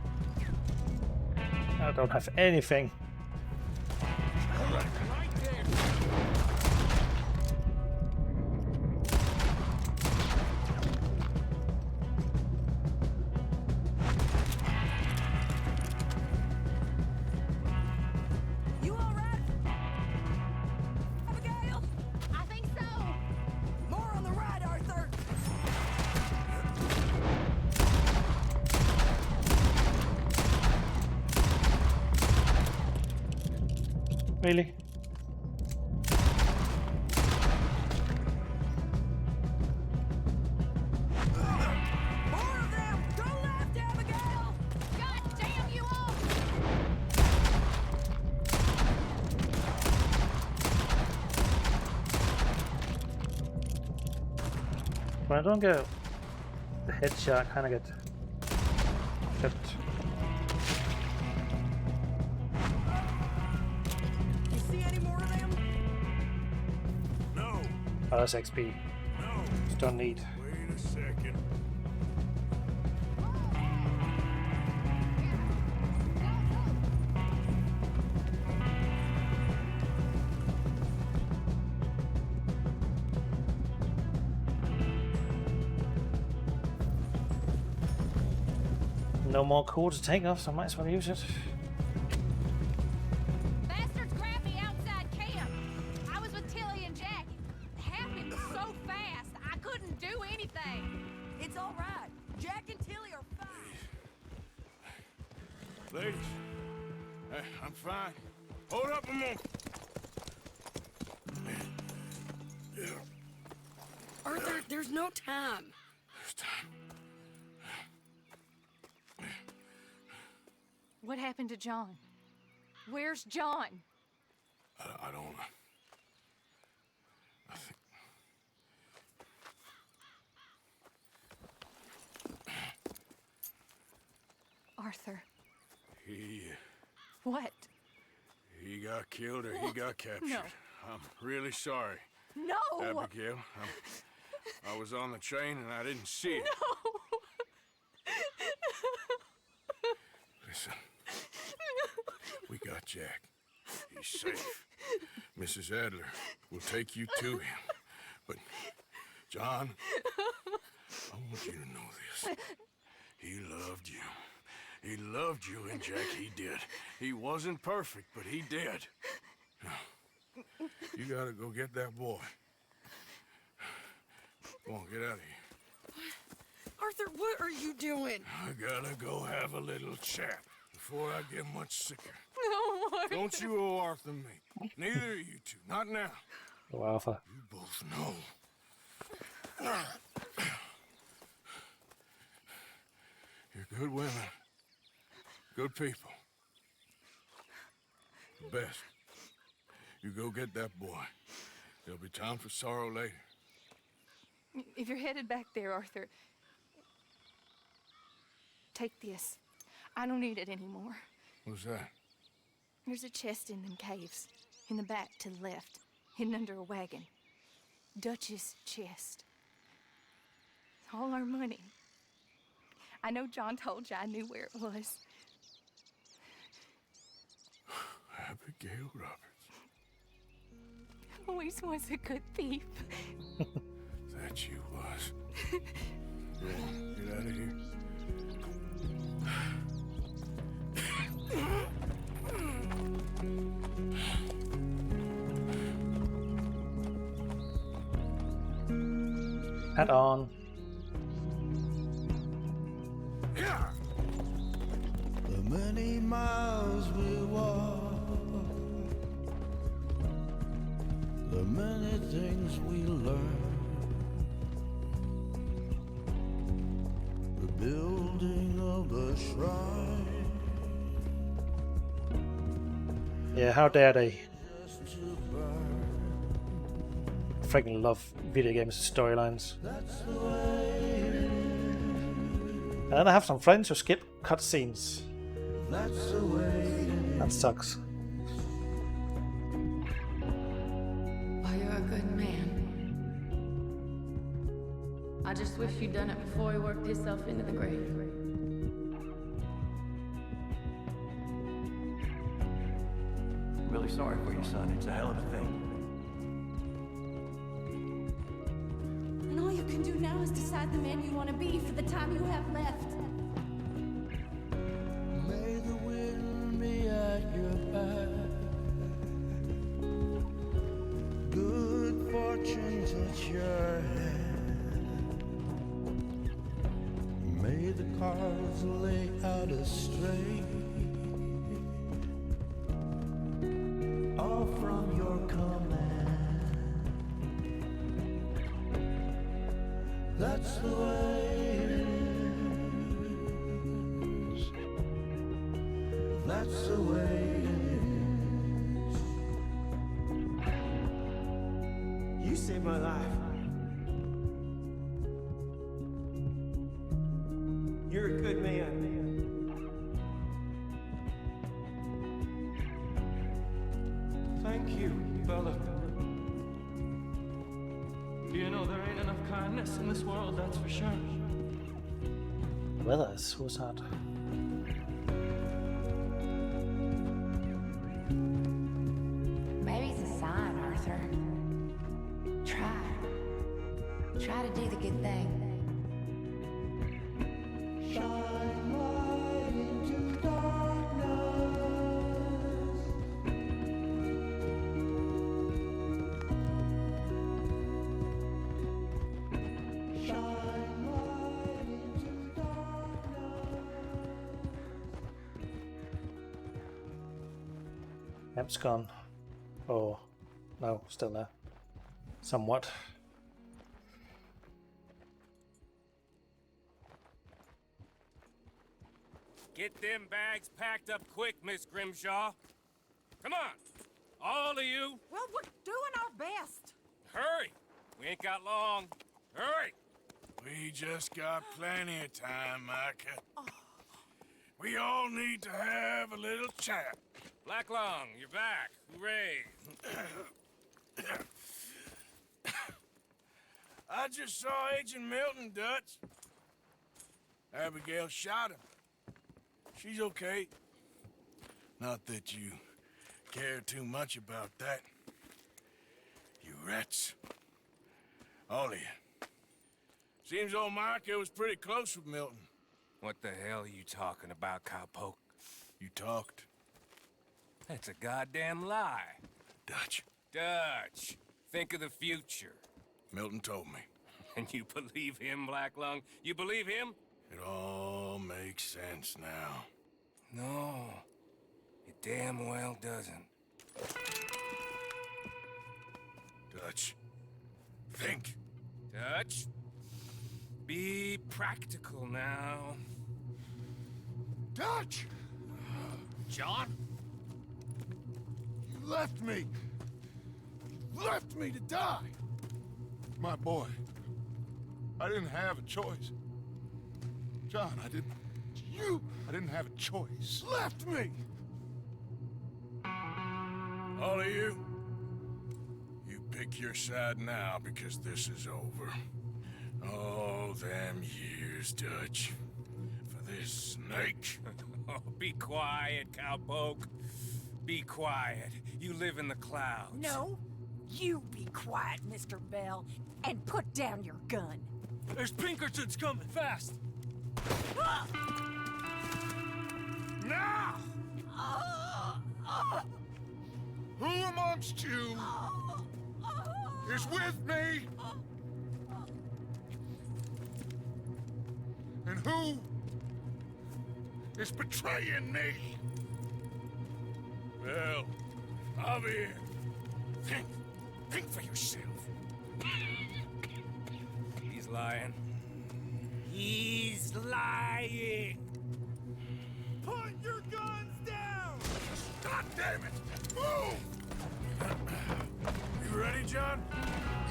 I don't have anything. You all right? Abigail? I think so. More on the right, Arthur. Really? More of them! Go left, Abigail! God damn you all! When I don't get the headshot, I kind of get kept. You see any more of them? No. Oh, that's XP. No. Just don't need. Wait a second. No more core to take off, so I might as well use it. Bastards grabbed me outside camp. I was with Tilly and Jack. It happened so fast, I couldn't do anything. It's all right. Jack and Tilly are fine. Ladies, I'm fine. Hold up a moment. Arthur, there's no time. There's time. What happened to John? Where's John? I don't. I think. Arthur. What? What? He got killed or he got captured. No. I'm really sorry. No! Abigail, I was on the train and I didn't see it. No! Listen, we got Jack. He's safe. Mrs. Adler will take you to him. But, John, I want you to know this. He loved you. He loved you, and Jack, he did. He wasn't perfect, but he did. Now, you gotta go get that boy. Come on, get out of here. Arthur, what are you doing? I gotta go have a little chat before I get much sicker. No, Arthur. Don't you owe Arthur me. Neither of you two. Not now. Oh, Arthur. You both know. You're good women. Good people. The best. You go get that boy. There'll be time for sorrow later. If you're headed back there, Arthur, take this. I don't need it anymore. What's that? There's a chest in them caves. In the back to the left. Hidden under a wagon. Dutch's chest. All our money. I know John told you I knew where it was. Abigail Roberts. Always was a good thief. That you was. Go on, get out of here. Hat on. The many miles we walk, the many things we learn, the building of a shrine. Yeah, how dare they? I freaking love video games storylines. And then I have some friends who skip cutscenes. That sucks. Oh, you're a good man. I just wish you'd done it before he worked himself into the grave. Really sorry for your son. It's a hell of a thing. And all you can do now is decide the man you want to be for the time you have left. May the wind be at your back, good fortune touch your hand, may the cards lay out a straight. All far from your command. That's the way it is. That's the way it is. You saved my life. You're a good man. Thank you, Bella. You know, there ain't enough kindness in this world, that's for sure. The weather is so sad. Maybe it's a sign, Arthur. Try to do the good thing. Shine light into darkness. Shine light into darkness. Map's gone. Oh, no, still there. Somewhat. Get them bags packed up quick, Miss Grimshaw. Come on, all of you. Well, we're doing our best. Hurry. We ain't got long. Hurry. We just got plenty of time, Micah. We all need to have a little chat. Black Lung, you're back. Hooray. I just saw Agent Milton, Dutch. Abigail shot him. She's okay. Not that you care too much about that. You rats. All of you. Seems old Micah was pretty close with Milton. What the hell are you talking about, cowpoke? You talked. That's a goddamn lie. Dutch. Dutch, think of the future. Milton told me. And you believe him, Black Lung? You believe him? It all makes sense now. No, it damn well doesn't. Dutch, think. Dutch, be practical now. Dutch! John? You left me. You left me to die. My boy. I didn't have a choice. John, I didn't have a choice. Left me! All of you, you pick your side now because this is over. All them years, Dutch, for this snake. Oh, be quiet, cowpoke. Be quiet. You live in the clouds. No, you be quiet, Mr. Bell, and put down your gun. There's Pinkertons coming, fast! Now! Who amongst you is with me? And who is betraying me? Well, Javier, think for yourself. He's lying. He's lying! Put your guns down! God damn it! Move! You ready, John?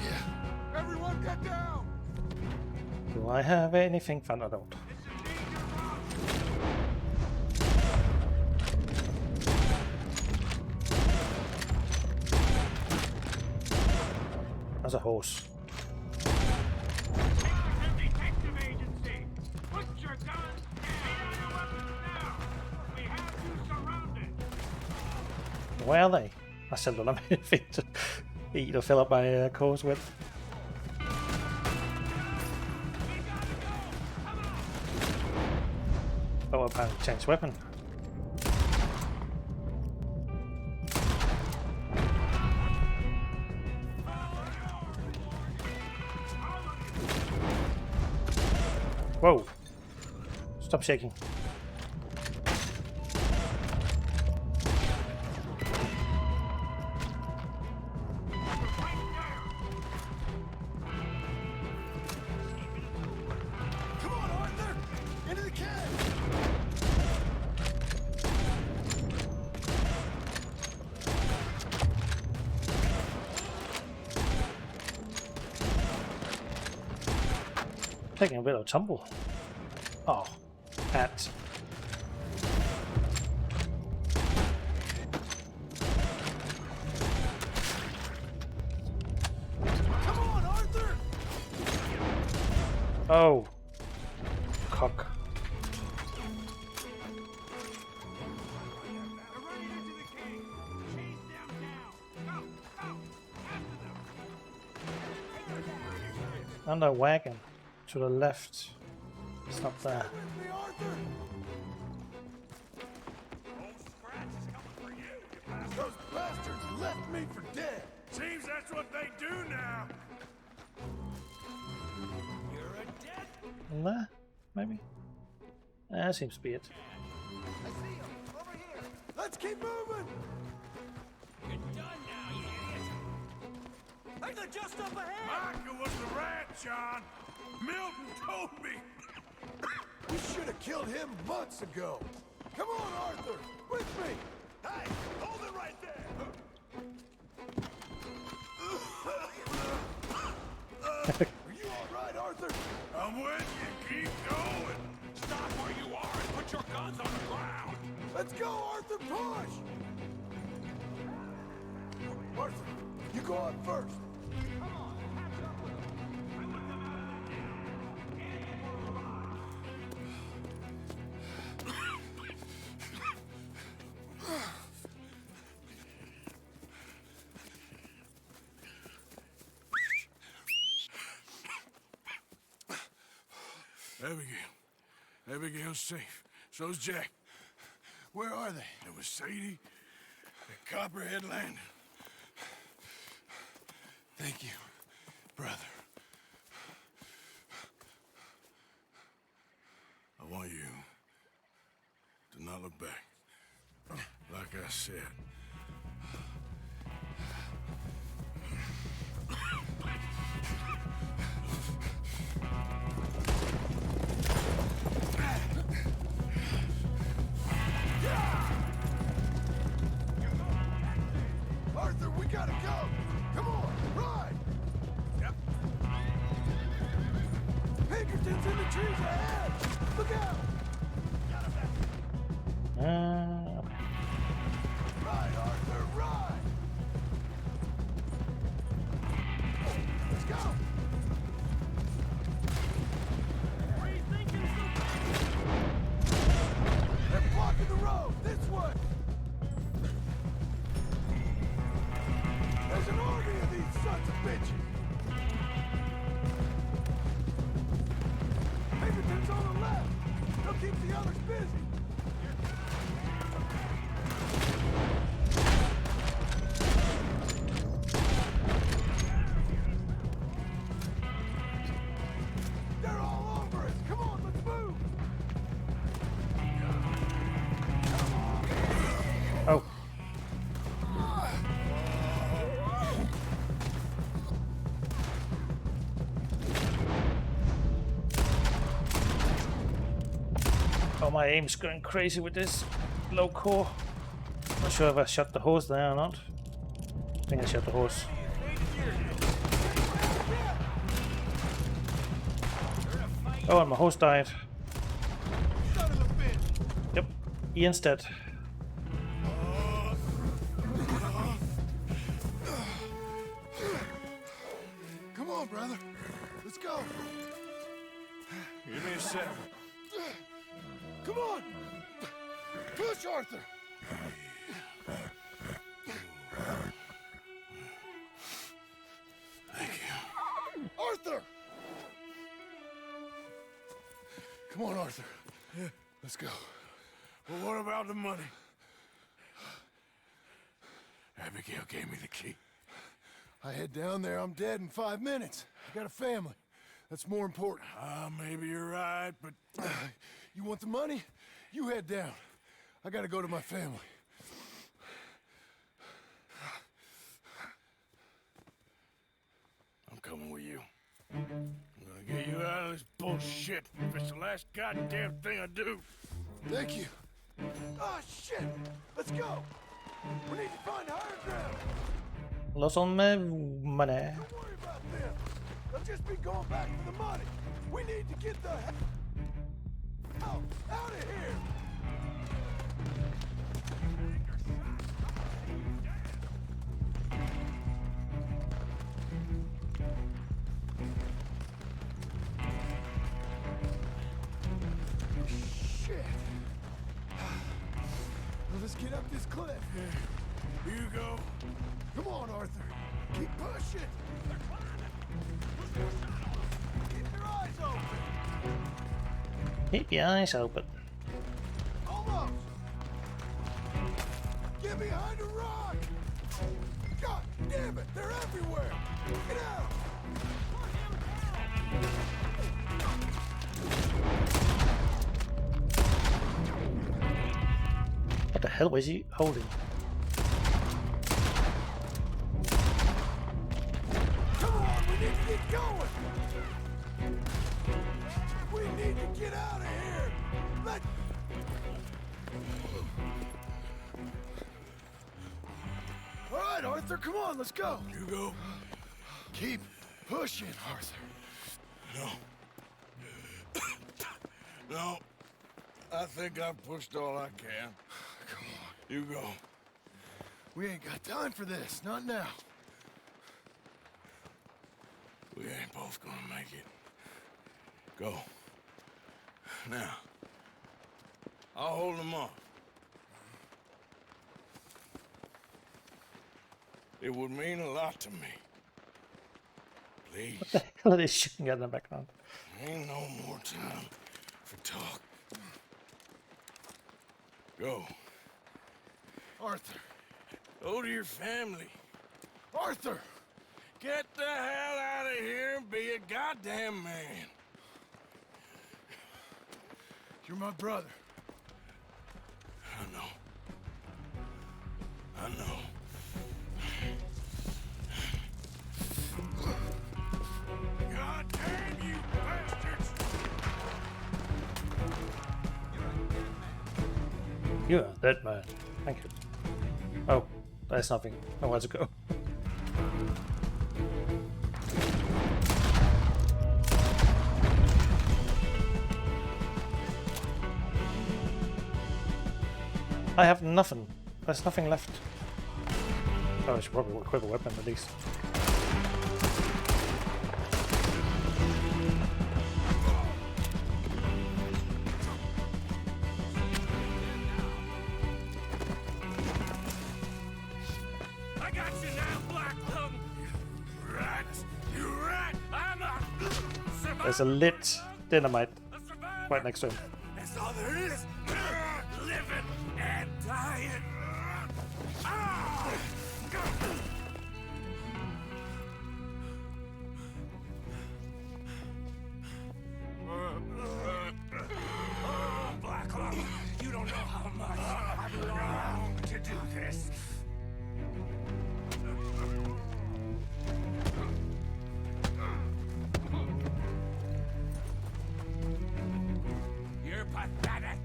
Yeah. Everyone get down! Do I have anything fun? I don't. That's a horse. Detective agency! Put your guns down! We have you surrounded! Where are they? I still don't have anything to eat or fill up my cores with. Oh, apparently changed weapon. Whoa! Stop shaking. Taking a bit of tumble. Oh, hat. Come on, Arthur! Oh, cock. And a wagon to the left. It's not there. Those bastards left me for dead. Seems that's what they do now. You're a dead. Nah, maybe. That seems to be it. I see him over here. Let's keep moving. You're done now, you idiot. Hey, they're just up ahead! Micah was the rat, John. Milton told me. We should have killed him months ago. Come on, Arthur, with me. Hey, hold it right there. Are you all right, Arthur? I'm with you. Keep going. Stop where you are and put your guns on the ground. Let's go, Arthur, push! Arthur, you go up first. Abigail's safe. So's Jack. Where are they? There was Sadie at Copperhead Landing. Thank you, brother. I want you to not look back. Like I said. Arthur, we gotta go! Come on, ride! Yep. Pinkerton's in the trees ahead! Look out! Ride, Arthur, ride! Let's go! They're blocking the road! This way! There's an army of these sons of bitches! Pinkerton's on the left! They'll keep the others busy! They're all over us! Come on, let's move! Oh. Oh, my aim's going crazy with this low core. Not sure if I shot the horse there or not. I think I shot the horse. Oh, and my horse died. Yep, Ian's dead. Come on, brother. Let's go. Give me a sec. Come on! Push, Arthur! Thank you. Arthur! Come on, Arthur. Yeah. Let's go. Well, what about the money? Abigail gave me the key. I head down there, I'm dead in 5 minutes. I got a family. That's more important. Maybe you're right, but... You want the money? You head down. I gotta go to my family. I'm coming with you. I'm gonna get you out of this bullshit if it's the last goddamn thing I do. Thank you. Oh, shit! Let's go! We need to find higher ground! Lost on my money. Don't worry about them. They'll just be going back for the money. We need to get the hell out of here! Shit! Well, let's get up this cliff. Here you go. Come on, Arthur. Keep pushing. Keep your eyes open. Keep your eyes open. Almost. Get behind a rock. God damn it! They're everywhere. Get out. What the hell was he holding? Come on, we need to get going. We need to get out of here. All right, Arthur, come on, let's go. You go. Keep pushing, Arthur. No. No. I think I've pushed all I can. Come on. You go. We ain't got time for this, not now. We ain't both gonna make it. Go. Now. I'll hold them off. It would mean a lot to me. Please. What the hell are they shooting at in the background? Ain't no more time for talk. Go. Arthur. Go to your family. Arthur! Get the hell out of here and be a goddamn man. You're my brother. I know. I know. God damn you bastards! You're a dead man. Thank you. Oh, there's nothing. Nowhere to go. I have nothing. There's nothing left. Oh, I should probably equip a weapon at least. I got you now, Black Lung! Rat! You rat! I'm a survivor! There's a lit dynamite right next to him. That's all there is! Living and dying! Ah! Black Lung, you don't know how much I've longed to do this. You're pathetic.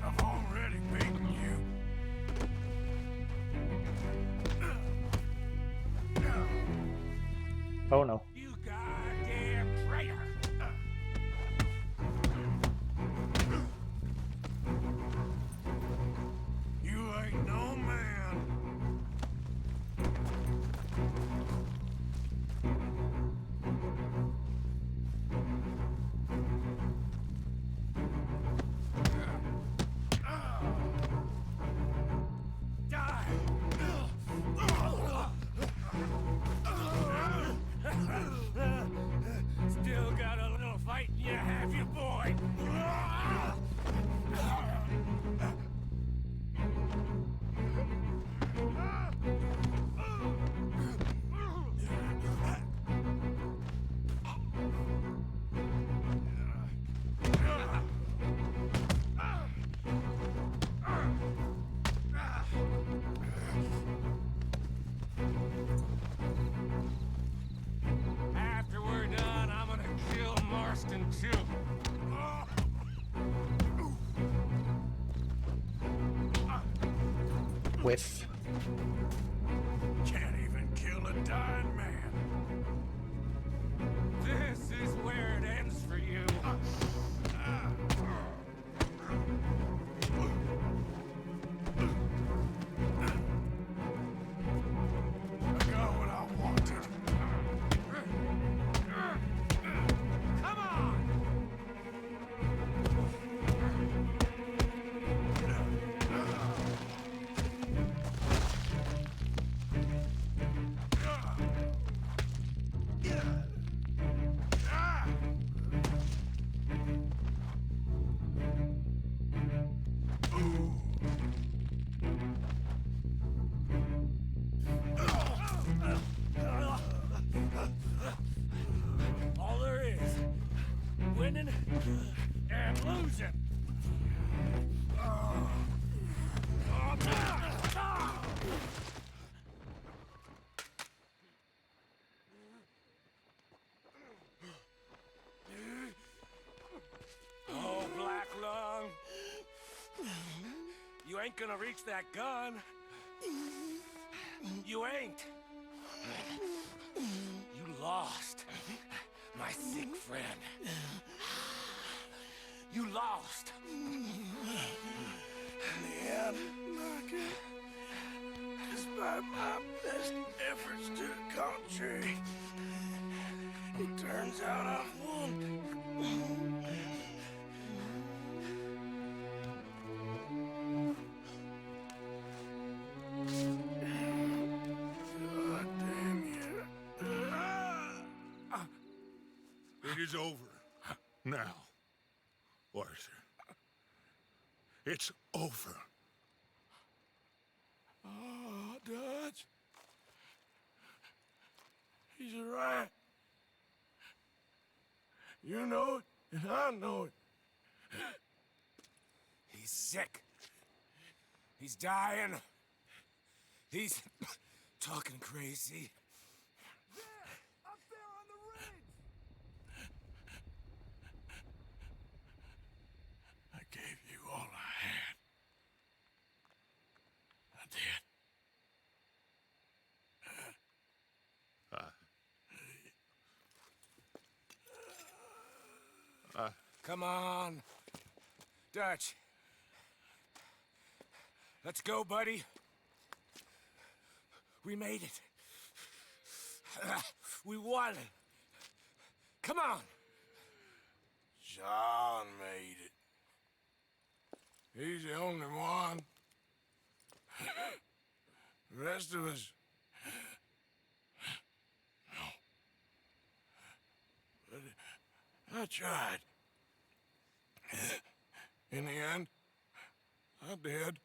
I've already beaten you. Oh no. You goddamn traitor. You ain't no man. Still got a little fight in you, have you, boy? After we're done, I'm gonna kill Marston too. Whiff. gaining and losing. Oh, Black Lung. You ain't gonna reach that gun. You ain't. You lost, my sick friend. You lost. In the end, despite my best efforts to the contrary, it turns out I've won. God damn you. It is over. Now, Arthur. It's over. Oh, Dutch. He's right. You know it, and I know it. He's sick. He's dying. He's talking crazy. Up there on the ridge! I gave you all I had. I did. Come on. Dutch. Let's go, buddy. We made it. We won. Come on. John made it. He's the only one. The rest of us... No. But I tried. In the end, I did.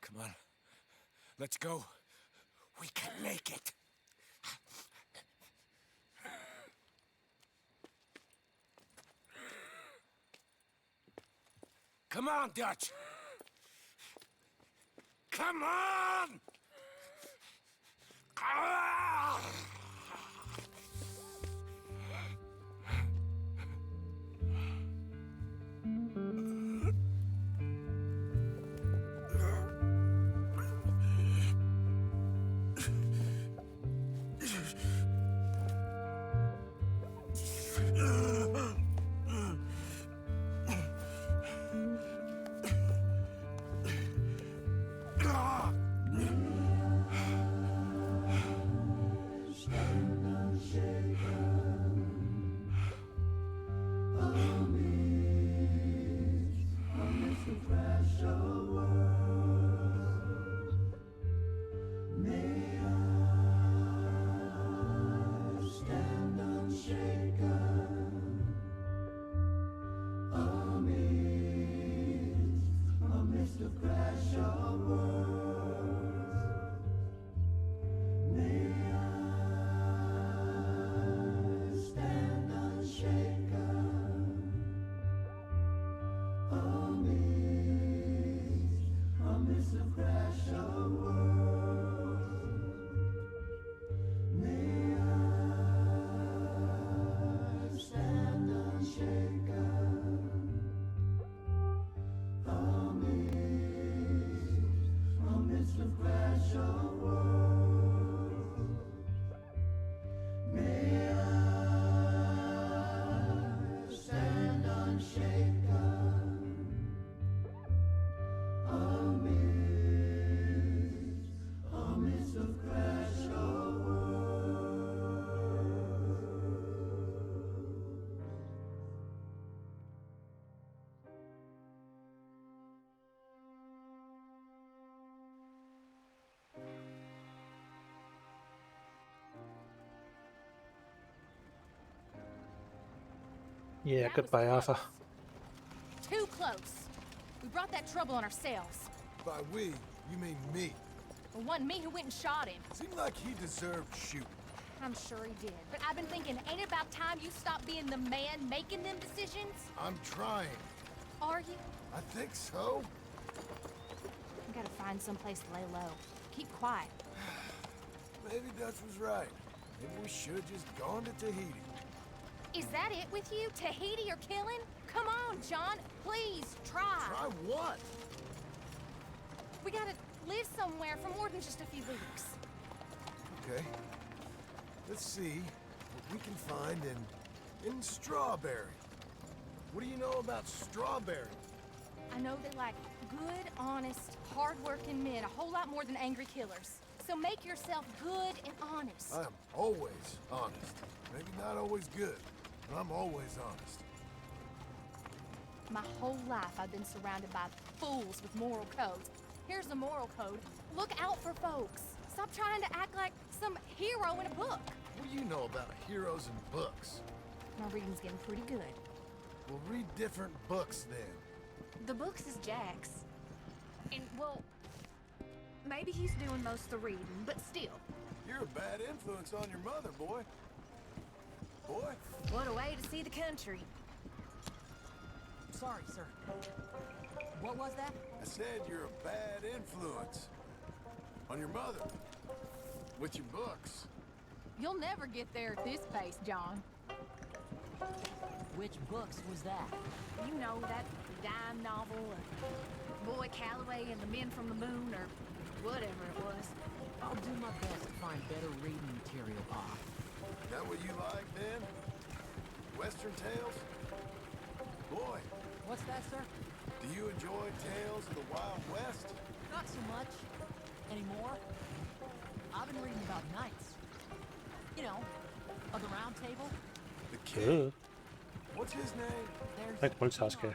Come on. Let's go. We can make it. Come on, Dutch. Come on! Ah! Yeah, goodbye, Arthur. Too close. We brought that trouble on ourselves. By we, you mean me. The one me who went and shot him. Seemed like he deserved shooting. I'm sure he did. But I've been thinking, ain't it about time you stop being the man making them decisions? I'm trying. Are you? I think so. I gotta find someplace to lay low. Keep quiet. Maybe Dutch was right. Maybe we should have just gone to Tahiti. Is that it with you? Tahiti or killing? Come on, John. Please, try. Try what? We gotta live somewhere for more than just a few weeks. Okay. Let's see what we can find in Strawberry. What do you know about Strawberry? I know they like good, honest, hard-working men a whole lot more than angry killers. So make yourself good and honest. I'm always honest. Maybe not always good, but I'm always honest. My whole life I've been surrounded by fools with moral codes. Here's the moral code. Look out for folks. Stop trying to act like some hero in a book. What do you know about heroes and books? My reading's getting pretty good. We'll read different books then. The books is Jack's. And, well, maybe he's doing most of the reading, but still. You're a bad influence on your mother, boy. Boy. What a way to see the country. Sorry, sir. What was that? I said you're a bad influence on your mother with your books. You'll never get there at this pace, John. Which books was that? You know, that dime novel, or Boy Calloway and the Men from the Moon, or whatever it was. I'll do my best to find better reading material, Pa. That what you like, then? Western tales? Boy. What's that, sir? Do you enjoy tales of the Wild West? Not so much. Anymore. I've been reading about knights. You know, of the Round Table. The king. What's his name? Tak policarskie.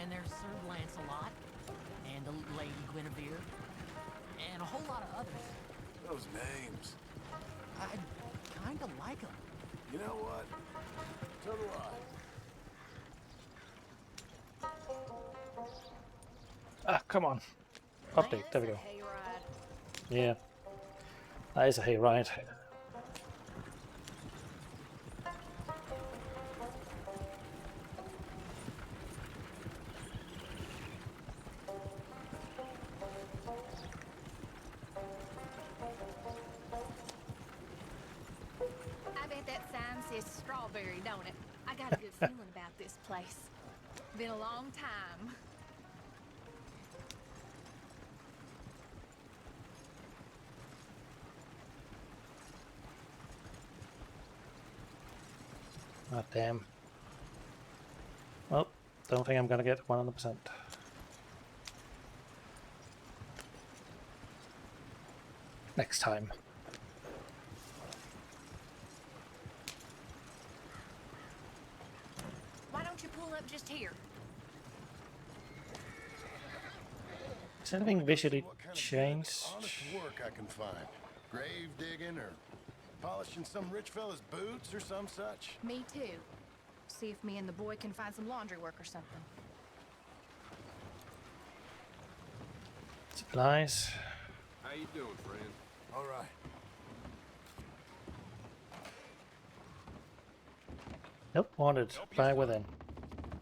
And there's Sir Lancelot. And the Lady Guinevere. And a whole lot of others. Those names. I kinda like them. You know what? So do I. Ah, come on. Update. There we go. Yeah. That is a hayride. I bet that sign says strawberry, don't it? I got a good feeling about this place. Been a long time. Ah, damn. Well, don't think I'm gonna get 100%. Next time. Why don't you pull up just here? Is anything visually What kind of changed? honest work I can find. Grave digging or polishing some rich fella's boots or some such. Me too. See if me and the boy can find some laundry work or something. Supplies. How you doing, friend? All right. Nope, wanted. Fly within.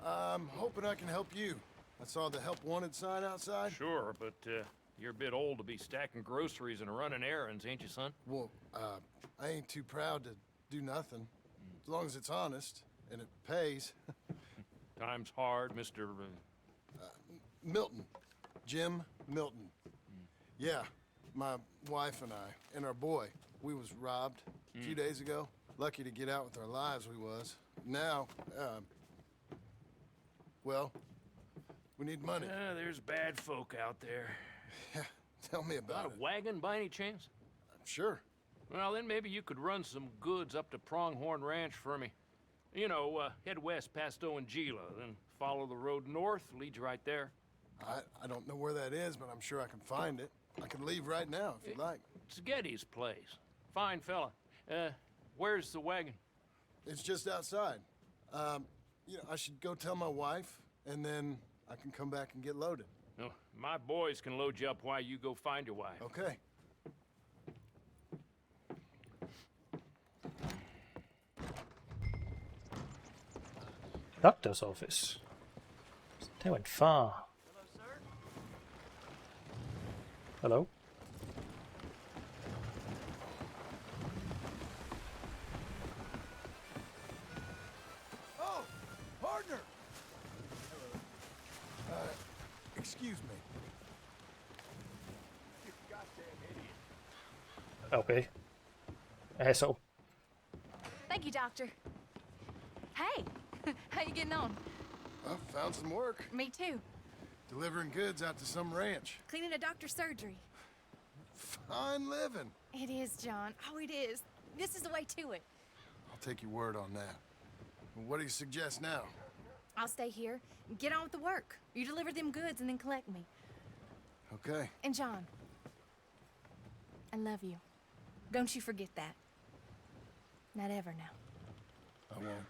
I'm hoping I can help you. I saw the help wanted sign outside. Sure, but you're a bit old to be stacking groceries and running errands, ain't you, son? Well, I ain't too proud to do nothing. As long as it's honest and it pays. Time's hard, Mr. Milton. Jim Milton. Yeah, my wife and I, and our boy, we was robbed a few days ago. Lucky to get out with our lives, we was. Now, well, we need money. There's bad folk out there. Yeah, tell me about Got a wagon by any chance? Sure. Well, then maybe you could run some goods up to Pronghorn Ranch for me. You know, head west past Owanjila, then follow the road north, leads you right there. I don't know where that is, but I'm sure I can find it. I can leave right now if you'd like. It's Getty's place. Fine fella. Where's the wagon? It's just outside. You know, I should go tell my wife, and then I can come back and get loaded. No, my boys can load you up while you go find your wife. Okay. Doctor's office. They went far. Hello? Oh, partner. Excuse me. You goddamn idiot. Okay. Asshole. Thank you, Doctor. Hey, how you getting on? Well, found some work. Me too. Delivering goods out to some ranch. Cleaning a doctor's surgery. Fine living. It is, John. Oh, it is. This is the way to it. I'll take your word on that. What do you suggest now? I'll stay here and get on with the work. You deliver them goods and then collect me. Okay. And John, I love you. Don't you forget that. Not ever now. I won't.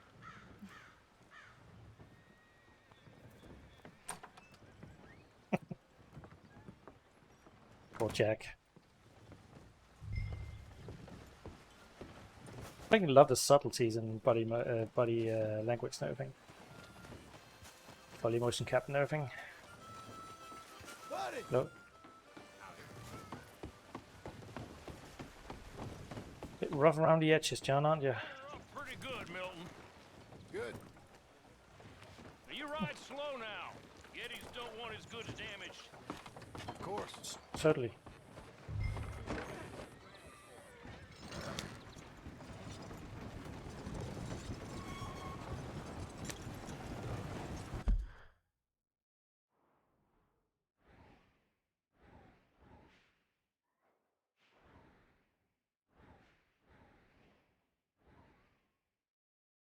Poor Jack. I fucking love the subtleties in body language and everything. Body motion cap and everything. Buddy. No. Bit rough around the edges, John, aren't you? Pretty good, Milton. Good. Now you ride slow now. Yetis don't want his goods damaged. Of course. Certainly.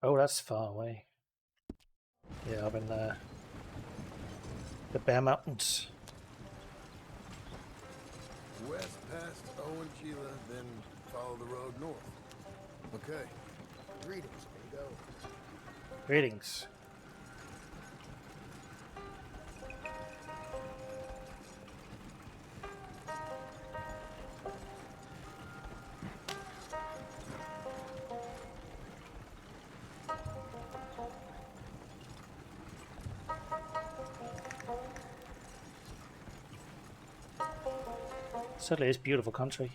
Oh, that's far away. Yeah, up in the Bear Mountains. West past Owen-Gila, then follow the road north. Okay. Greetings, Bingo. Greetings. Certainly is beautiful country.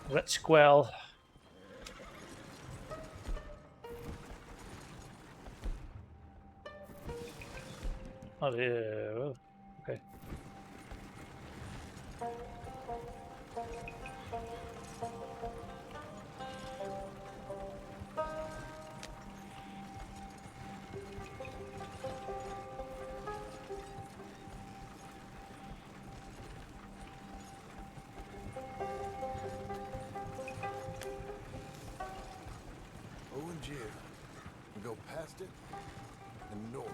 Red Squirrel. Oh, yeah. Oh, okay. Owen-Gila. We go past it and north.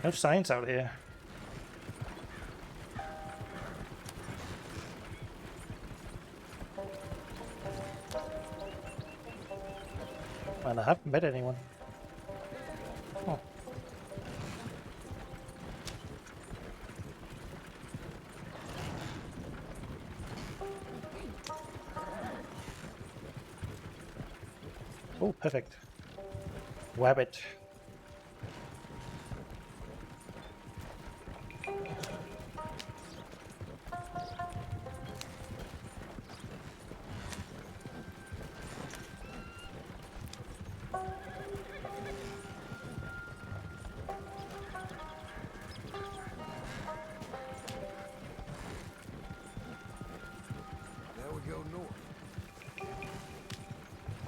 No signs out here. And I haven't met anyone. Oh. Oh, perfect. Whap it. Now we go north.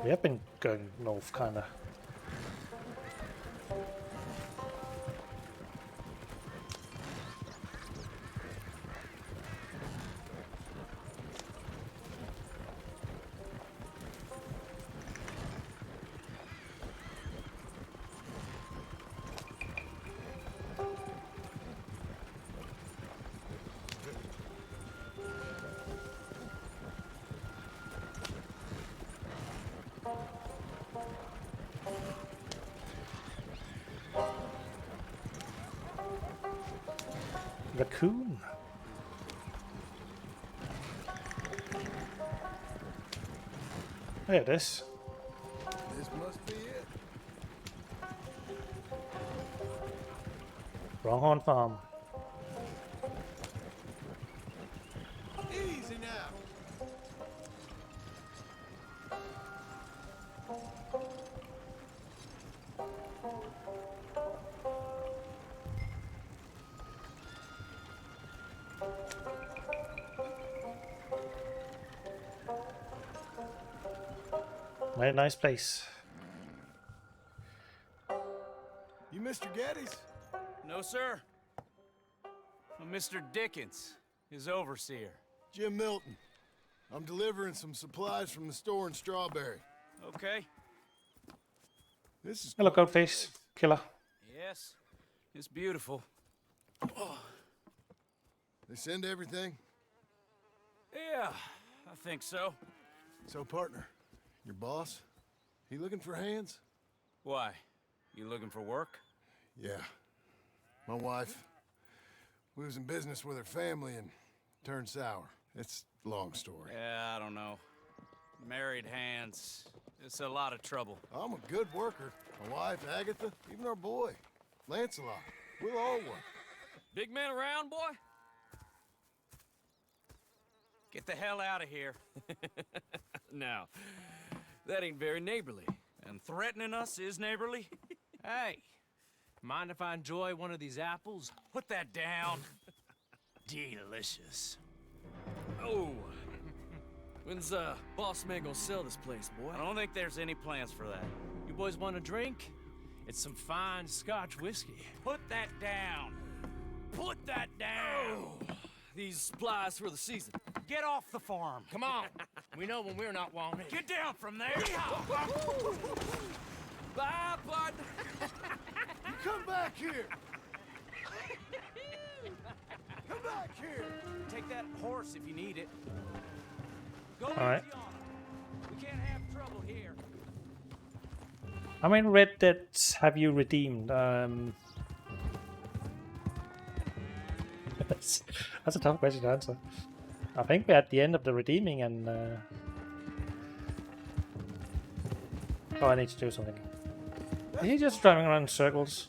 We have been going north, kinda. Raccoon. There it is. This must be it. Pronghorn Farm. Easy now. Very nice place. You Mr. Geddes? No, sir. I'm Mr. Dickens, his overseer. Jim Milton. I'm delivering some supplies from the store in Strawberry. Okay. This is Hello, Goldface. Killer. Yes, it's beautiful. They send everything? Yeah, I think so. So, partner, your boss, he looking for hands? Why? You looking for work? Yeah. My wife, we was in business with her family and turned sour. It's a long story. Yeah, I don't know. Married hands. It's a lot of trouble. I'm a good worker. My wife, Agatha, even our boy, Lancelot. We'll all work. Big man around, boy? Get the hell out of here. Now, that ain't very neighborly. And threatening us is neighborly? Hey, mind if I enjoy one of these apples? Put that down. Delicious. Oh. When's boss man gonna sell this place, boy? I don't think there's any plans for that. You boys want a drink? It's some fine Scotch whiskey. Put that down. Put that down. Oh. These supplies for the season. Get off the farm. Come on. We know when we're not wanted. Get down from there. Bye, bud. You come back here. Come back here. Take that horse if you need it. Go All right. easy on him. We can't have trouble here. How many Red Deads have you redeemed? That's a tough question to answer. I think we're at the end of the redeeming and... Oh, I need to do something. Is he just driving around in circles?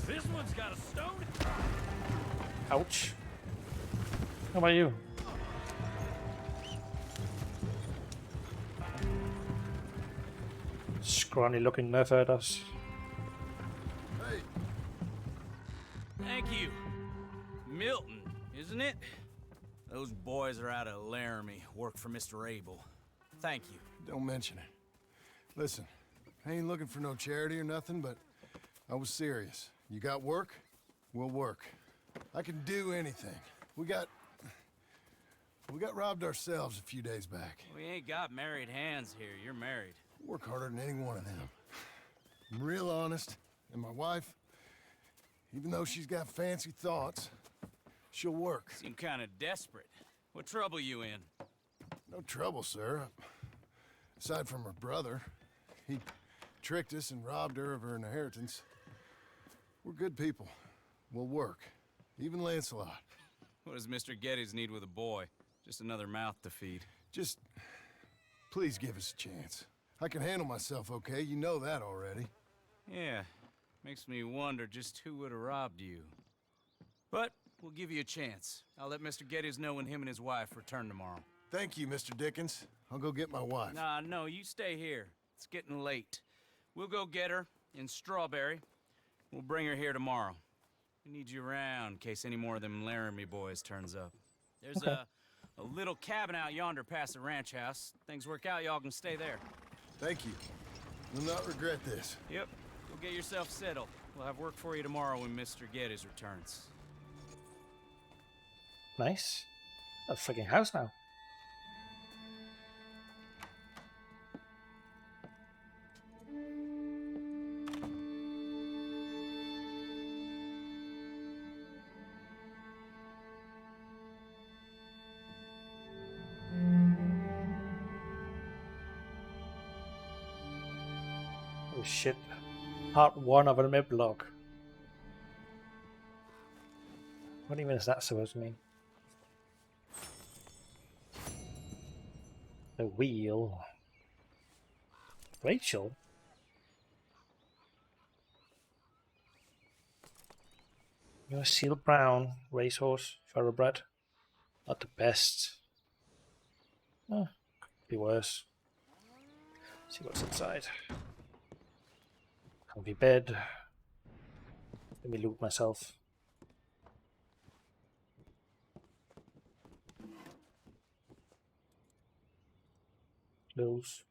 This one's got a stone. Ouch. How about you? Scrawny looking nerf at us. Hey. Thank you. Milton, isn't it? Those boys are out of Laramie, work for Mr. Abel. Thank you. Don't mention it. Listen, I ain't looking for no charity or nothing, but I was serious. You got work? We'll work. I can do anything. We got robbed ourselves a few days back. We ain't got married hands here. You're married. Work harder than any one of them. I'm real honest, and my wife, even though she's got fancy thoughts, she'll work. Seem kind of desperate. What trouble you in? No trouble, sir. Aside from her brother, he tricked us and robbed her of her inheritance. We're good people. will work. Even Lancelot. What does Mr. Geddes need with a boy? Just another mouth to feed. Just... please give us a chance. I can handle myself okay, you know that already. Yeah, makes me wonder just who would have robbed you. But we'll give you a chance. I'll let Mr. Geddes know when him and his wife return tomorrow. Thank you, Mr. Dickens. I'll go get my wife. Nah, no, you stay here. It's getting late. We'll go get her in Strawberry. We'll bring her here tomorrow. We need you around in case any more of them Laramie boys turns up. There's a little cabin out yonder past the ranch house. Things work out, y'all can stay there. Thank you. You'll not regret this. Yep. Go get yourself settled. We'll have work for you tomorrow when Mr. Geddes returns. Nice. A freaking house now. Oh shit. Part 1 of an epilogue. What even is that supposed to mean? The wheel. Rachel? You're a seal brown racehorse, thoroughbred. Not the best. Oh, could be worse. See what's inside. Comfy bed. Let me loot myself. Those.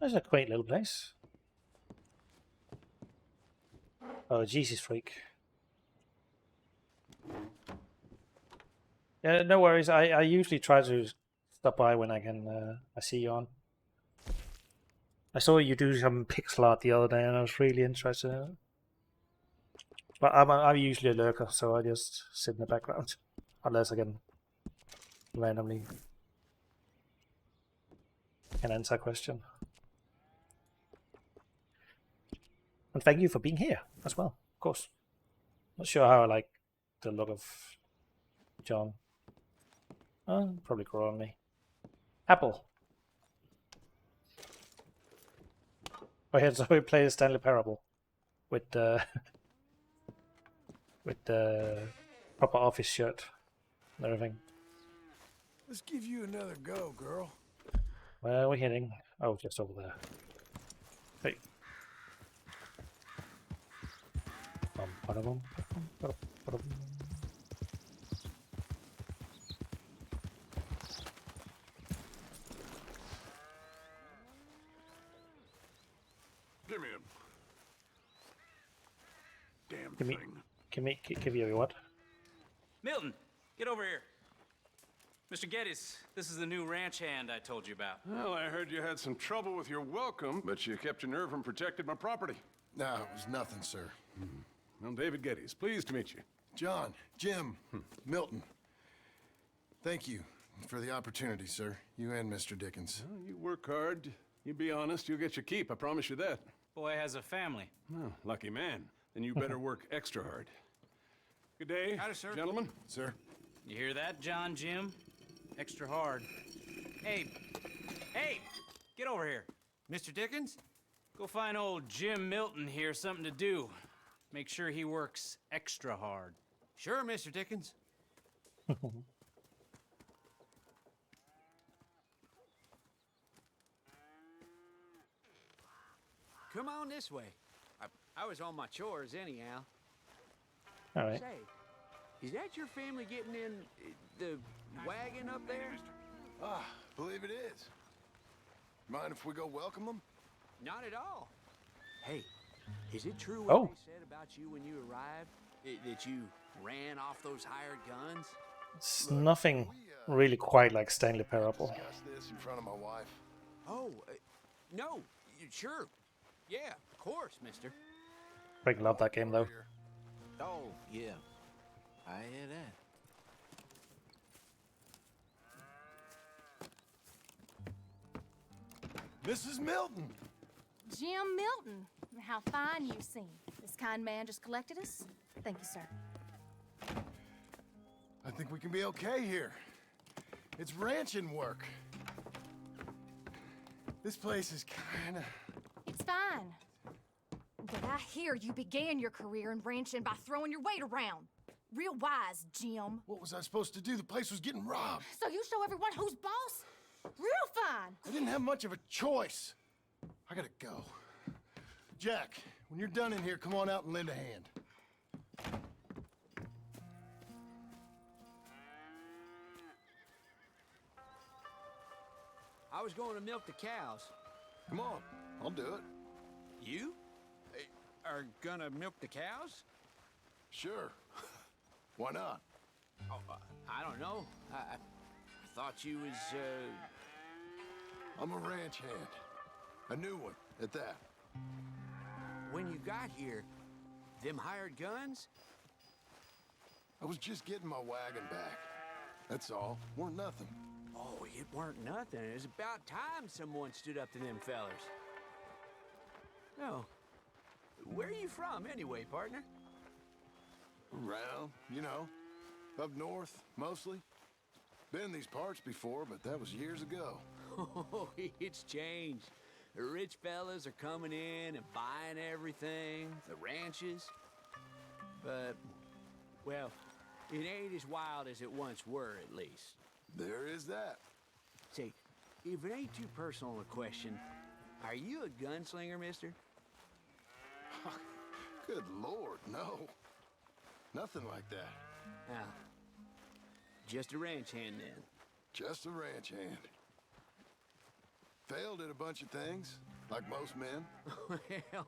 That's a quaint little place. Oh, Jesus freak. Yeah, no worries. I usually try to stop by when I can. I see you on. I saw you do some pixel art the other day, and I was really interested in it. But I'm usually a lurker, so I just sit in the background, unless I can randomly can answer a question. And thank you for being here as well, of course. Not sure how I like the look of John. Probably grow on me. Apple. Oh, yeah, so we play Stanley Parable with the proper office shirt and everything. Let's give you another go, girl. Where are we heading? Oh, just over there. Hey. Give me him. Damn thing. Give you what? Milton, get over here. Mr. Geddes, this is the new ranch hand I told you about. Well, I heard you had some trouble with your welcome, but you kept your nerve and protected my property. No, it was nothing, sir. I'm David Geddes. Pleased to meet you. John, Jim, Milton. Thank you for the opportunity, sir. You and Mr. Dickens. Well, you work hard. You be honest, you'll get your keep. I promise you that. Boy has a family. Oh, lucky man. Then you better work extra hard. Good day, Howdy, sir. gentlemen. Sir. You hear that, John, Jim? Extra hard. Hey, get over here. Mr. Dickens? Go find old Jim Milton here something to do. Make sure he works extra hard. Sure, Mr. Dickens. Come on this way. I was on my chores anyhow. All right. Say, is that your family getting in the wagon up there? Believe it is. Mind if we go welcome them? Not at all. Hey, is it true Oh. what they said about you when you arrived? That you ran off those hired guns? It's nothing really quite like Stanley Parable. Discuss this in front of my wife. Oh, no, sure. Yeah, of course, mister. Freaking love that game though. Oh, yeah. I hear that. Mrs. Milton! Jim Milton. How fine you seem. This kind man just collected us. Thank you, sir. I think we can be okay here. It's ranching work. This place is kinda... It's fine. But I hear you began your career in ranching by throwing your weight around. Real wise, Jim. What was I supposed to do? The place was getting robbed. So you show everyone who's boss? Real fine. I didn't have much of a choice. I gotta go. Jack, when you're done in here, come on out and lend a hand. I was going to milk the cows. Come on, I'll do it. You? Are gonna milk the cows? Sure. Why not? Oh, I don't know. I thought you was, I'm a ranch hand. A new one, at that. When you got here, them hired guns? I was just getting my wagon back. That's all. Weren't nothing. Oh, it weren't nothing. It was about time someone stood up to them fellers. No. Where are you from, anyway, partner? Around, you know. Up north, mostly. Been in these parts before, but that was years ago. Oh, it's changed. The rich fellas are coming in and buying everything, the ranches. But, well, it ain't as wild as it once were, at least. There is that. Say, if it ain't too personal a question, are you a gunslinger, mister? Good Lord, no. Nothing like that. Now, just a ranch hand, then. Just a ranch hand. Failed at a bunch of things, like most men. Well,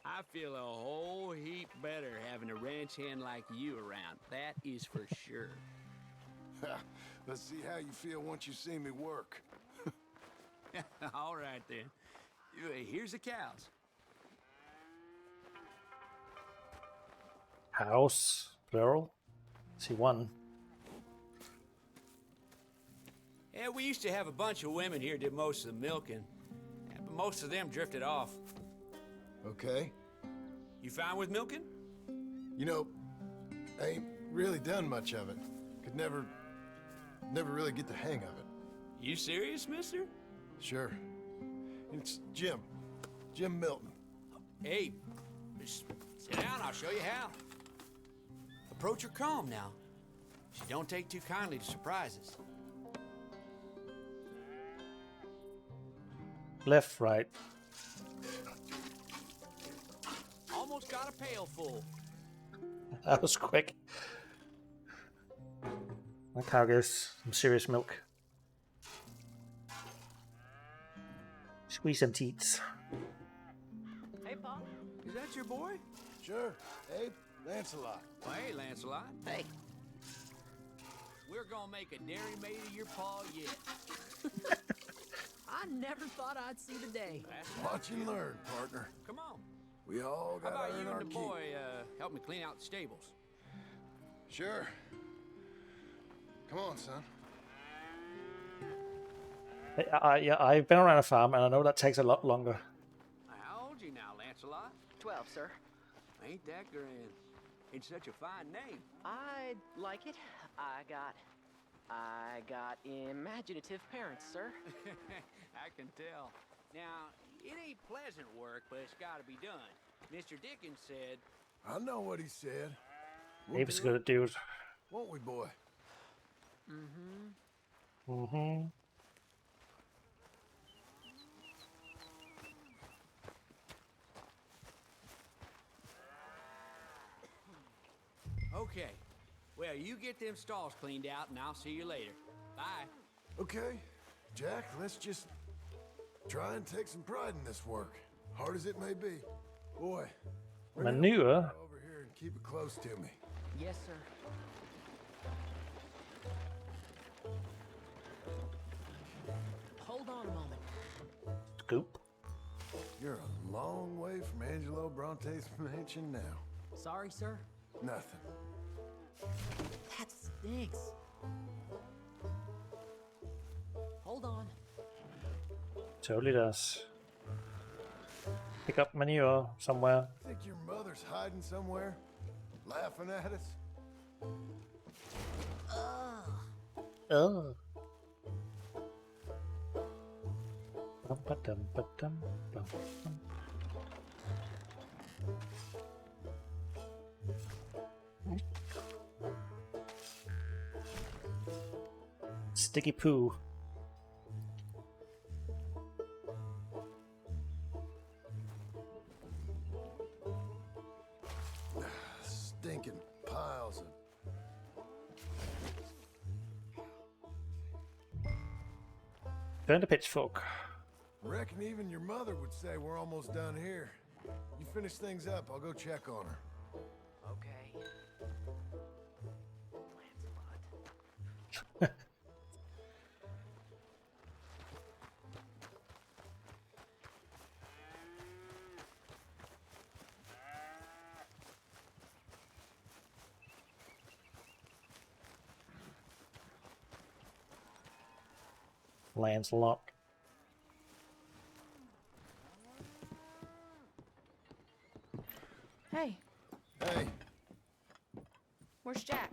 I feel a whole heap better having a ranch hand like you around. That is for sure. Let's see how you feel once you see me work. All right, then. Here's the cows. House, plural. See one. Yeah, we used to have a bunch of women here did most of the milking. Yeah, but most of them drifted off. Okay. You fine with milking? You know, I ain't really done much of it. Could never really get the hang of it. You serious, mister? Sure. It's Jim. Jim Milton. Hey, just sit down, I'll show you how. Approach her calm now. She don't take too kindly to surprises. Left, right. Almost got a pail full. That was quick. That cow gives some serious milk. Squeeze some teats. Hey, Paul. Is that your boy? Sure. Abe, Lancelot. Oh, hey, Lancelot. Hey. We're gonna make a dairy maid of your paw yet. I never thought I'd see the day. Watch and learn, partner. Come on. We all How got about to earn you our and the keep. boy help me clean out the stables? Sure. Come on, son. Yeah, I've been around a farm, and I know that takes a lot longer. How old you now, Lancelot? 12, sir. Ain't that grand? It's such a fine name. I like it. I got imaginative parents, sir. I can tell. Now, it ain't pleasant work, but it's got to be done. Mr. Dickens said... I know what he said. Abe's a good dude. Won't we, boy? Mm-hmm. Mm-hmm. Okay. Well, you get them stalls cleaned out, and I'll see you later. Bye. Okay. Jack, let's just try and take some pride in this work. Hard as it may be. Boy, bring that Manure? over here and keep it close to me. Yes, sir. Hold on a moment. Scoop. You're a long way from Angelo Bronte's mansion now. Sorry, sir. Nothing. That stinks. Hold on. Totally does. Pick up manure somewhere. Think your mother's hiding somewhere? Laughing at us? Oh. Bum-ba-dum-ba-dum-bum-bum. Sticky poo. Stinking piles of... Burn the pitchfork. Reckon even your mother would say we're almost done here. You finish things up, I'll go check on her. Okay. Lancelot. Hey, Hey, where's Jack?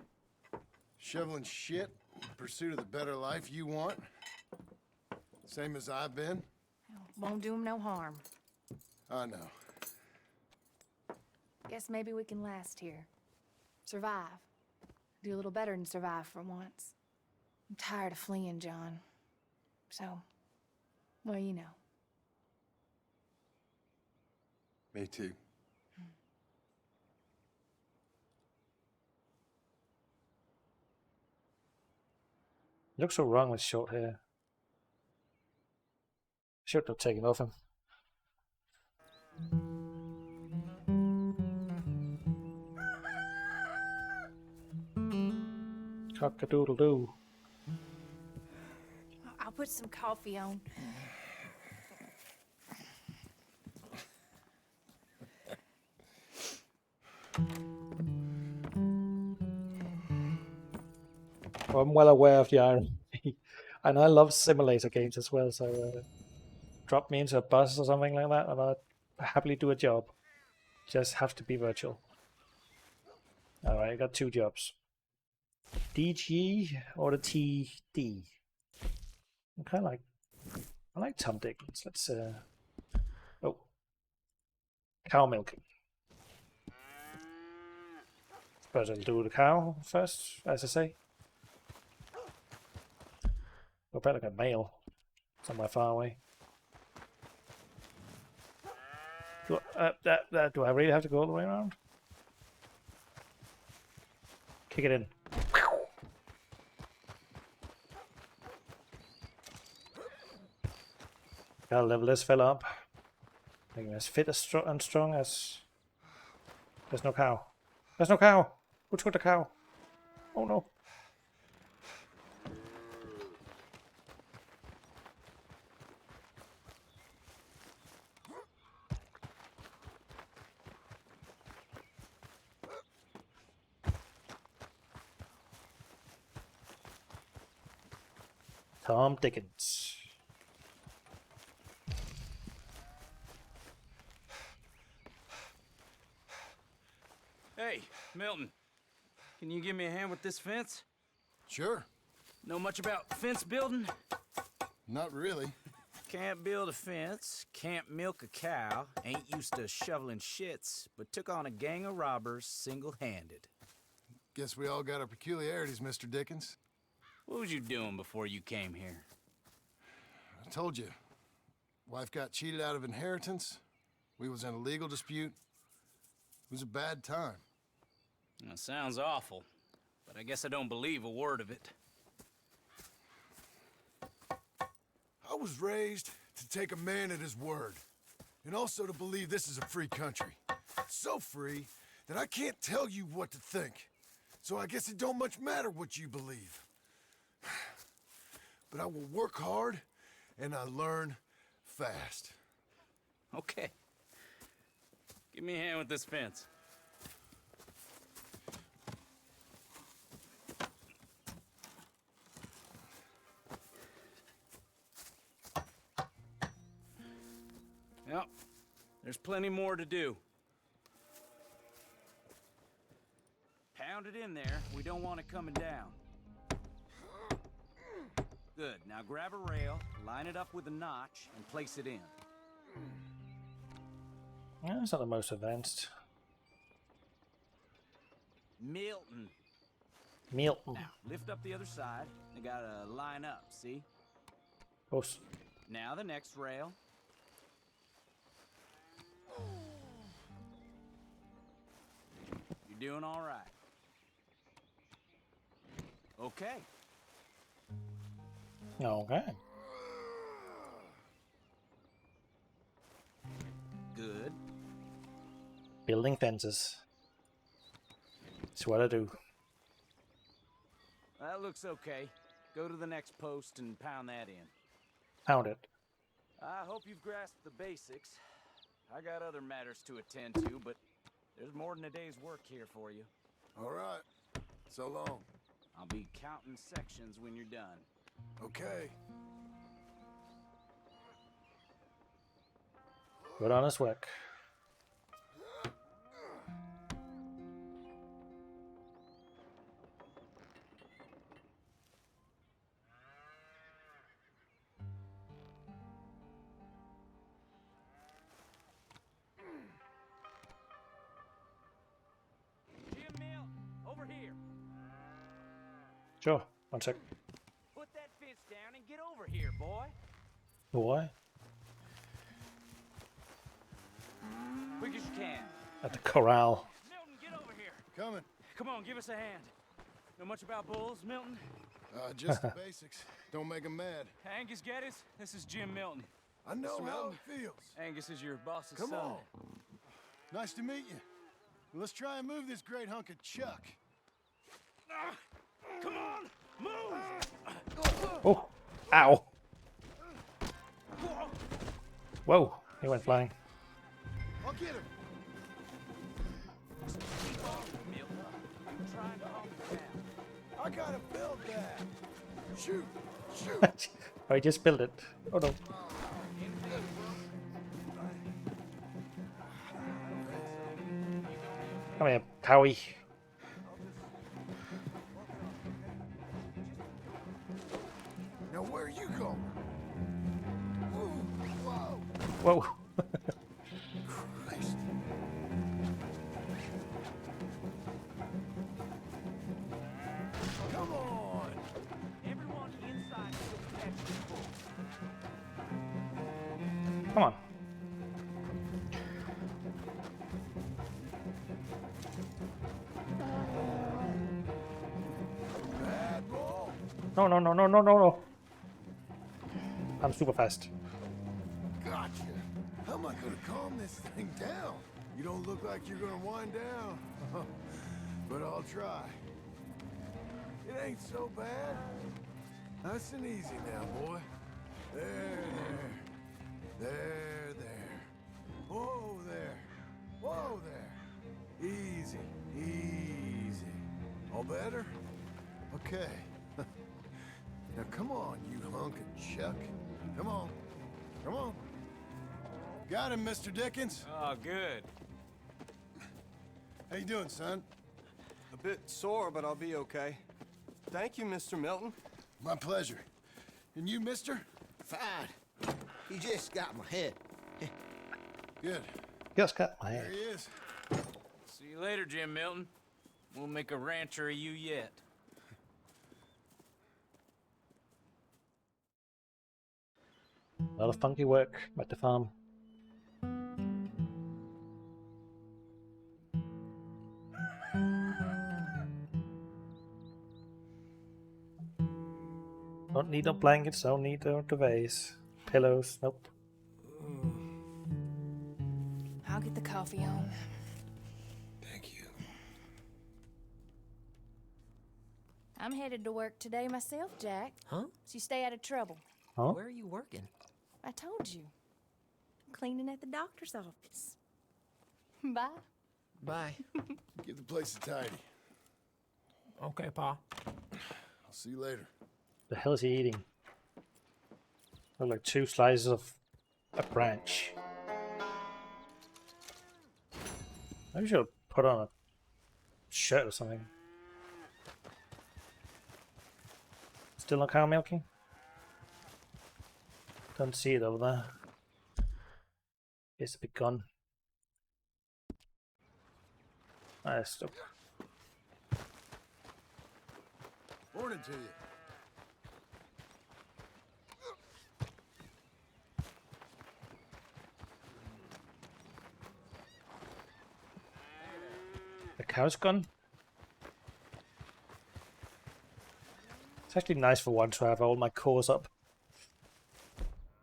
shoveling shit in pursuit of the better life you want? Same as I've been? Won't do him no harm. I know. Guess maybe we can last here. Survive. Do a little better than survive for once. I'm tired of fleeing, John. So, well, you know. Me too. He looks so wrong with short hair. Should have taken off him. Cock-a-doodle-doo. I'll put some coffee on. Well, I'm well aware of the irony. And I love simulator games as well, so drop me into a bus or something like that and I'd happily do a job. Just have to be virtual. Alright, I got 2 jobs. DG or the TD? I'm kind of like... I like Tom Dickens. Let's... Oh. Cow milking. Suppose I'll do the cow first, as I say. I bet like a mail somewhere far away. Do I really have to go all the way around? Kick it in. Gotta level this fella up. Make him as fit as and strong as... There's no cow. There's no cow! Who took the cow? Oh no. Tom Dickens. Hey, Milton. Can you give me a hand with this fence? Sure. Know much about fence building? Not really. Can't build a fence, can't milk a cow, ain't used to shoveling shits, but took on a gang of robbers single-handed. Guess we all got our peculiarities, Mr. Dickens. What was you doing before you came here? I told you. Wife got cheated out of inheritance. We was in a legal dispute. It was a bad time. That sounds awful, but I guess I don't believe a word of it. I was raised to take a man at his word, and also to believe this is a free country. So free that I can't tell you what to think. So I guess it don't much matter what you believe. But I will work hard, and I learn fast. Okay. Give me a hand with this fence. Yep. There's plenty more to do. Pound it in there. We don't want it coming down. Good. Now grab a rail, line it up with a notch, and place it in. Yeah, it's not the most advanced. Milton. Milton. Now, lift up the other side. They gotta line up, see? Of course. Now the next rail. You're doing all right. Okay. Okay. Good. Building fences. That's what I do. That looks okay. Go to the next post and pound that in. Pound it. I hope you've grasped the basics. I got other matters to attend to, but there's more than a day's work here for you. All right. So long. I'll be counting sections when you're done. Okay. Good honest work. Jim Mill, over here. Sure. One sec. Put that fence down and get over here, boy. Boy. Quick as you can. At the corral. Milton, get over here. Coming. Come on, give us a hand. Know much about bulls, Milton? Just the basics. Don't make them mad. Angus Geddes, this is Jim Milton. I know Mr. how Milton. it feels. Angus is your boss's Come son. on. Nice to meet you. Let's try and move this great hunk of chuck. Come on, move! Oh. Ow. Whoa. He went flying. I'll get him. I gotta build that. Shoot. Shoot. I just built it. Oh no. Come here, Cowie. Now where you going? Whoa. Whoa. Christ. Come on. Everyone inside will catch the bull. Come on. Bad ball. No, no, no, no, no, no, no. I'm super fast. Gotcha. How am I gonna calm this thing down? You don't look like you're gonna wind down. But I'll try. It ain't so bad. Nice and easy now, boy. There. Whoa, there. Whoa, there. Easy. All better? Okay. Now come on, you hunk of chuck. Come on. Got him, Mr. Dickens. Oh, good. How you doing, son? A bit sore, but I'll be okay. Thank you, Mr. Milton. My pleasure. And you, mister? Fine. He just got my head. Good. Just got my There head. he is. See you later, Jim Milton. We'll make a rancher of you yet. A lot of funky work at the farm. Don't need no blankets, don't need no duvets. Pillows, nope. I'll get the coffee on. Thank you. I'm headed to work today myself, Jack. Huh? So you stay out of trouble. Huh? Where are you working? I told you. cleaning at the doctor's office. Bye. Bye. Give the place a tidy. Okay, Pa. I'll see you later. The hell is he eating? Look like 2 slices of a branch. Maybe I should put on a shirt or something. Still not cow milking? Don't see it over there. It's a big gun. Stop. Morning to you. The cow's gun? It's actually nice for one to have all my cores up.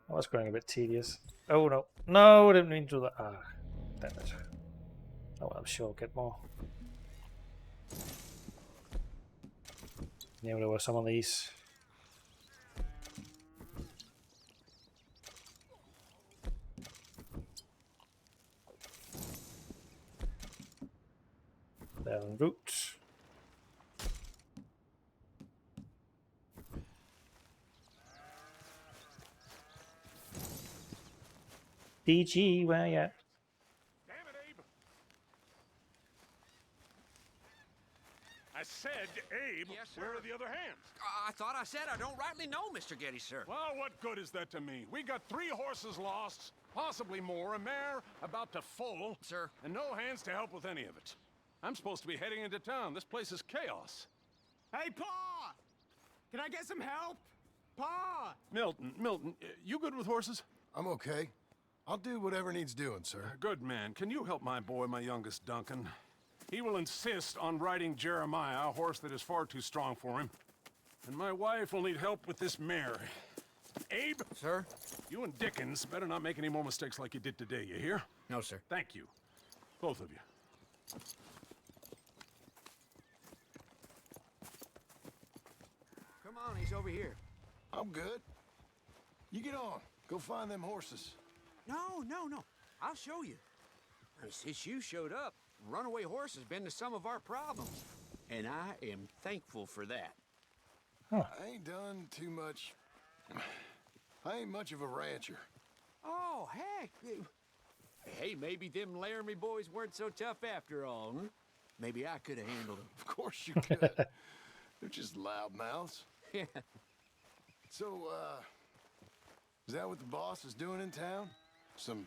I was growing a bit tedious. Oh no. No, I didn't mean to do that. Ah, damn it. Oh, I'm sure I'll get more. Knew there were some of these. They're en route. DG, where you at? I said, Abe, Yes, sir. where are the other hands? I thought I said I don't rightly know, Mr. Getty, sir. Well, what good is that to me? We got 3 horses lost, possibly more, a mare about to foal, sir, and no hands to help with any of it. I'm supposed to be heading into town. This place is chaos. Hey, Pa! Can I get some help? Pa! Milton, you good with horses? I'm okay. I'll do whatever needs doing, sir. Good man. Can you help my boy, my youngest Duncan? He will insist on riding Jeremiah, a horse that is far too strong for him. And my wife will need help with this mare. Abe? Sir? You and Dickens better not make any more mistakes like you did today, you hear? No, sir. Thank you. Both of you. Come on, he's over here. I'm good. You get on. Go find them horses. No. I'll show you. Since you showed up, runaway horse has been to some of our problems. And I am thankful for that. I ain't done too much. I ain't much of a rancher. Oh, heck. Hey, maybe them Laramie boys weren't so tough after all, huh? Maybe I could have handled them. Of course you could. They're just loudmouths. Yeah. So, is that what the boss is doing in town? Some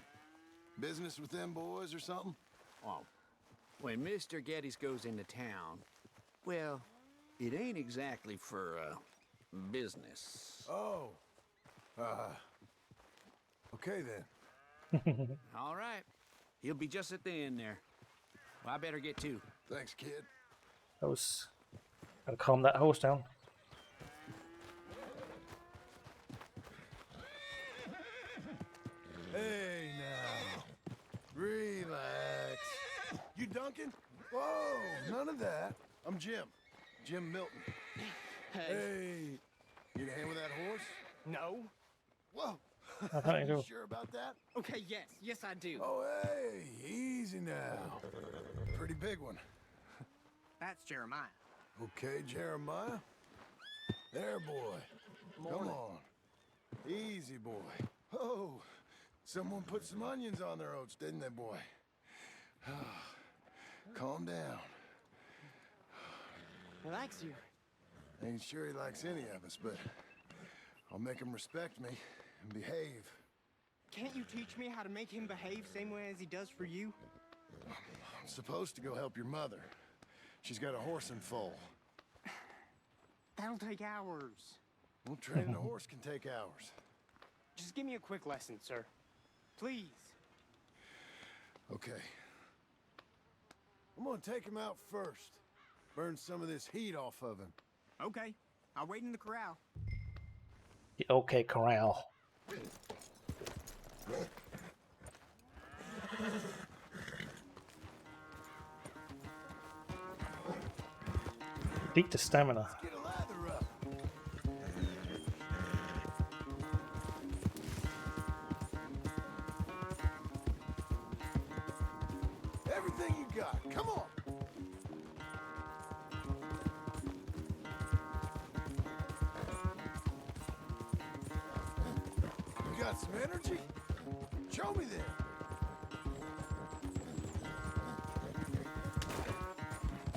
business with them boys or something? Oh, when Mr. Geddes goes into town, well, it ain't exactly for, business. Oh. Okay then. All right. He'll be just at the end there. Well, I better get to. Thanks, kid. Gotta calm that horse down. Hey now. Relax. You Duncan? Whoa, none of that. I'm Jim. Jim Milton. Hey. You hand with that horse? No. Whoa. I thought you You do. sure about that? Okay, yes, I do. Oh, hey, easy now. Pretty big one. That's Jeremiah. Okay, Jeremiah. There, boy. Come on. Easy, boy. Oh, someone put some onions on their oats, didn't they, boy? Calm down. He likes you. Ain't sure he likes any of us, but I'll make him respect me and behave. Can't you teach me how to make him behave same way as he does for you? I'm supposed to go help your mother. She's got a horse in foal. That'll take hours. Well, training a horse can take hours. Just give me a quick lesson, sir. Please. Okay. I'm gonna take him out first. Burn some of this heat off of him. Okay. I'll wait in the corral. The OK Corral. Beat the stamina. Get a lather up. got? Come on. You got some energy? Show me then.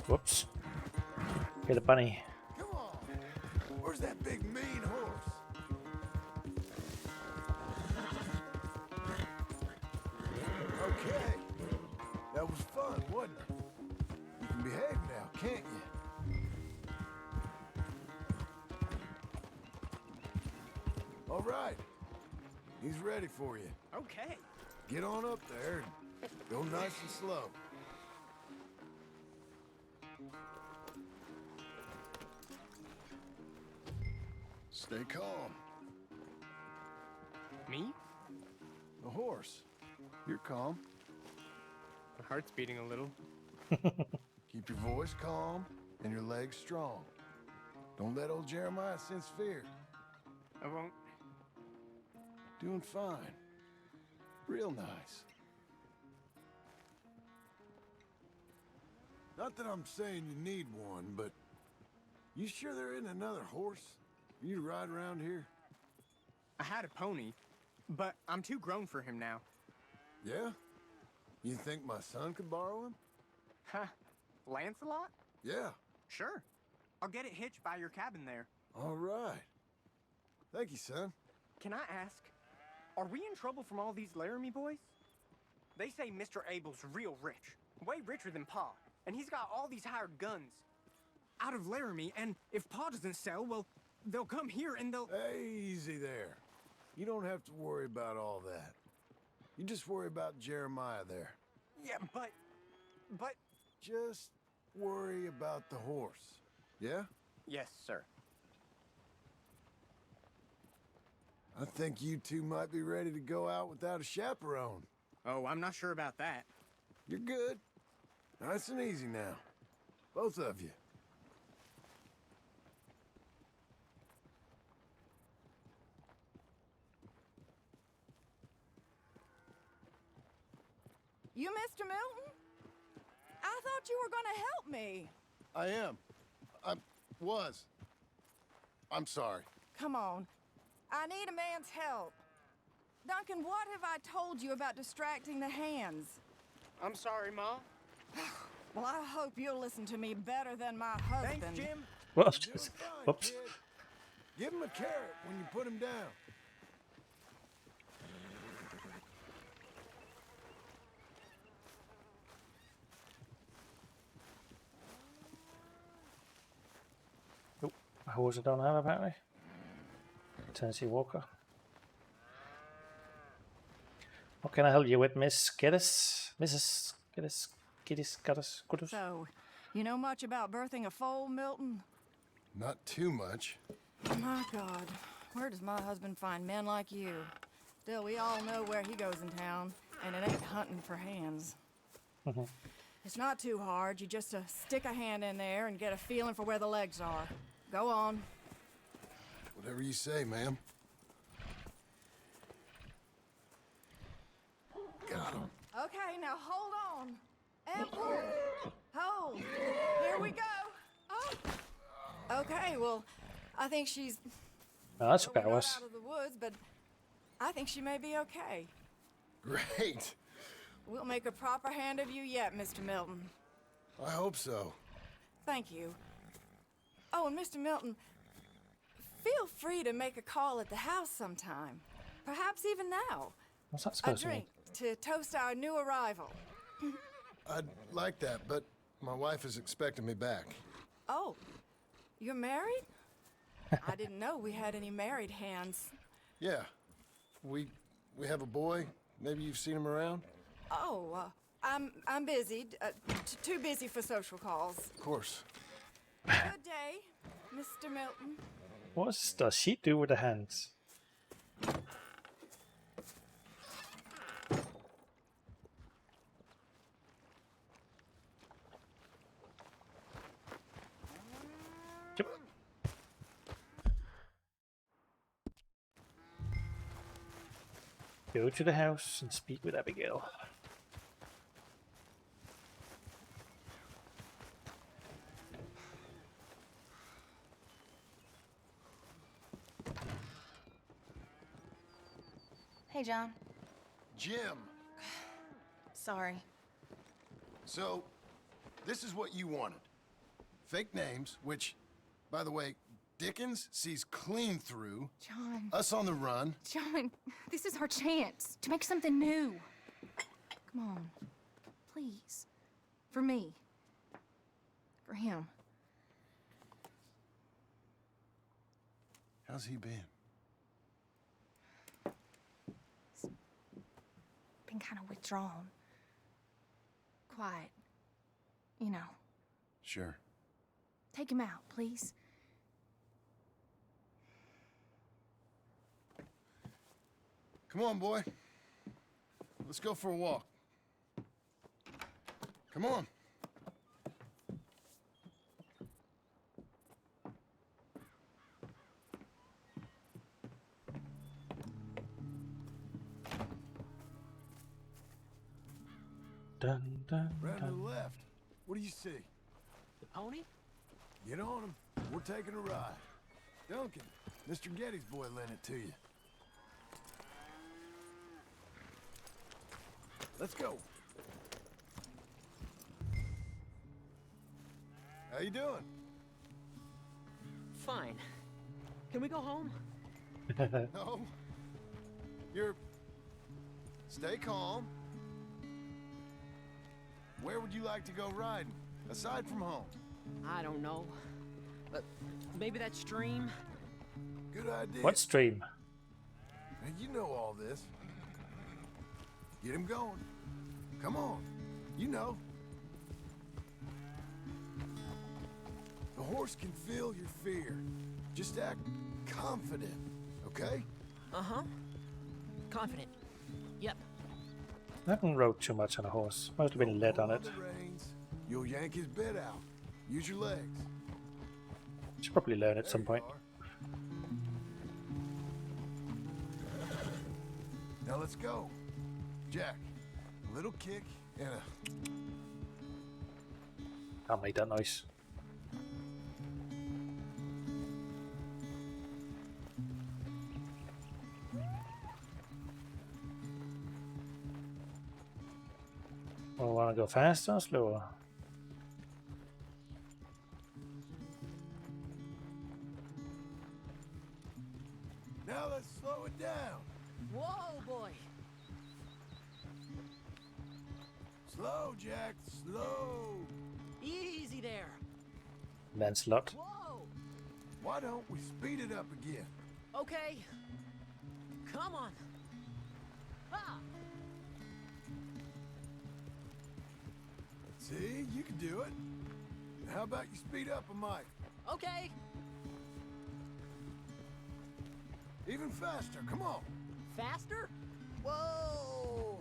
Whoops. Get a bunny. Come on. Where's that big mean horse? Okay. That was fun, wasn't it? You can behave now, can't you? All right. He's ready for you. Okay. Get on up there and go nice and slow. Stay calm. Me? The horse. You're calm. My heart's beating a little. Keep your voice calm and your legs strong. Don't let old Jeremiah sense fear. I won't. Doing fine. Real nice. Not that I'm saying you need one, but you sure there isn't another horse for you to ride around here? I had a pony, but I'm too grown for him now. Yeah? You think my son could borrow him? Huh. Lancelot? Yeah. Sure. I'll get it hitched by your cabin there. All right. Thank you, son. Can I ask, are we in trouble from all these Laramie boys? They say Mr. Abel's real rich. Way richer than Pa. And he's got all these hired guns. Out of Laramie, and if Pa doesn't sell, well, they'll come here and they'll... Hey, easy there. You don't have to worry about all that. You just worry about Jeremiah there. Yeah, but... Just worry about the horse. Yeah? Yes, sir. I think you two might be ready to go out without a chaperone. Oh, I'm not sure about that. You're good. Nice and easy now. Both of you. You Mr. Milton? I thought you were gonna help me. I am. I'm sorry. Come on. I need a man's help. Duncan, what have I told you about distracting the hands? I'm sorry, Ma. Well, I hope you'll listen to me better than my husband. Thanks, Jim. Whoops. Whoops. Give him a carrot when you put him down. Nope. A horse I don't have apparently. Tennessee Walker. What can I help you with, Miss Geddes? Mrs. Geddes? So, you know much about birthing a foal, Milton? Not too much. My God, where does my husband find men like you? Still, we all know where he goes in town, and it ain't hunting for hands. It's not too hard. You just stick a hand in there and get a feeling for where the legs are. Go on. Whatever you say, ma'am. Got him. Okay, now hold on. And pull. Hold. Here we go. Oh. Okay, well, I think she's... Oh, that's okay. We're not out of the woods, but I think she may be okay. Great. We'll make a proper hand of you yet, Mr. Milton. I hope so. Thank you. Oh, and Mr. Milton, feel free to make a call at the house sometime. Perhaps even now. What's that A supposed to mean? drink to toast our new arrival. I'd like that, but my wife is expecting me back. Oh, you're married? I didn't know we had any married hands. Yeah. We have a boy. Maybe you've seen him around? Oh, I'm busy. Too busy for social calls. Of course. Good day, Mr. Milton. What does she do with the hands? Yep. Go to the house and speak with Abigail. Hey, John. Jim. Sorry. So, this is what you wanted. Fake names, which, by the way, Dickens sees clean through. John. Us on the run. John, this is our chance to make something new. Come on. Please. For me. For him. How's he been? Been kind of withdrawn. Quiet. You know. Sure. Take him out, please. Come on, boy. Let's go for a walk. Come on. Dun, dun, Round to dun. the left. What do you see? The pony? Get on him. We're taking a ride. Duncan, Mr. Getty's boy lent it to you. Let's go. How you doing? Fine. Can we go home? No. You're... Stay calm. Where would you like to go riding, aside from home? I don't know. But maybe that stream? Good idea. What stream? Hey, you know all this. Get him going. Come on. You know. The horse can feel your fear. Just act confident, okay? Uh-huh. Confident. Yep. I haven't rode too much on a horse. Must have been led on it. The reins. You'll yank his bit out. Use your legs. Should probably learn at some point. Now let's go. Jack, a little kick and a... Can't make that noise. Well, want to go faster or slower? Now let's slow it down. Whoa, boy. Slow, Jack, slow. Easy there. Lancelot. Whoa. Why don't we speed it up again? Okay. Come on. Ha! See, you can do it. How about you speed up a mite? Okay. Even faster, come on. Faster? Whoa!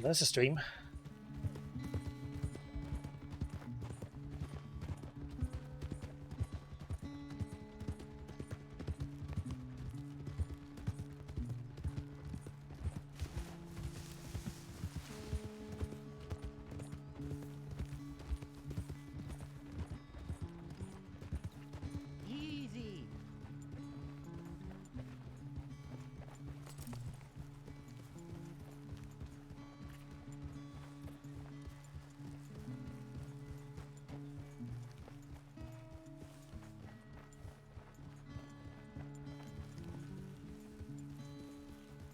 There's a stream. Easy.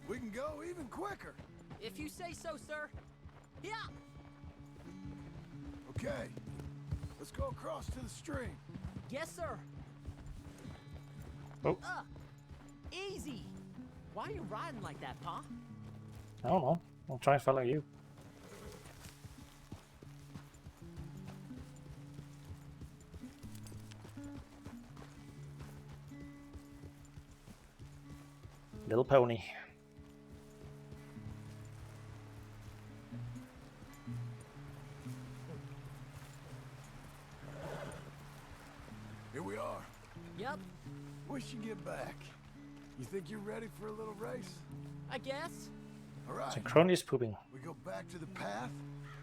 We can go even quicker. If you say so, sir. Yeah. Okay, let's go across to the stream. Yes, sir. Oh. Easy. Why are you riding like that, Pa? I don't know. I'll try and follow you. Little pony. Here we are. Yep. Wish you get back. You think you're ready for a little race? I guess. All right. Synchronous pooping. We go back to the path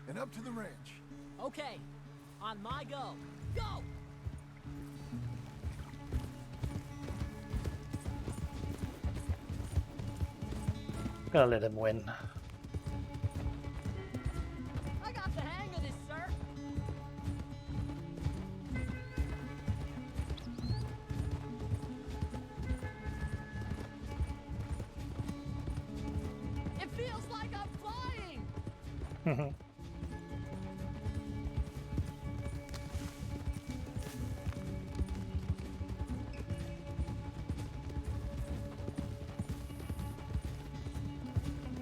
and up to the ranch. Okay, on my go. Go! Gotta let him win. I got the hang of this, sir. It feels like I'm flying.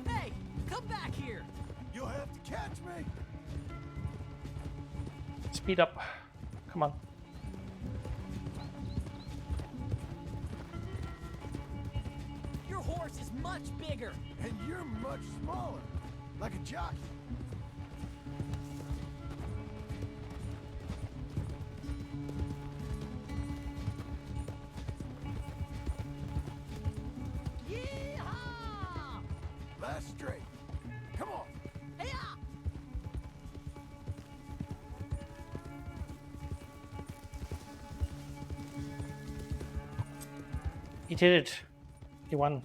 Hey, come back here. You'll have to catch me. Speed up. Come on. Your horse is much bigger. And you're much smaller. Like a jockey. Yeehaw! Last straight. Come on. Hey-ya! He did it. He won.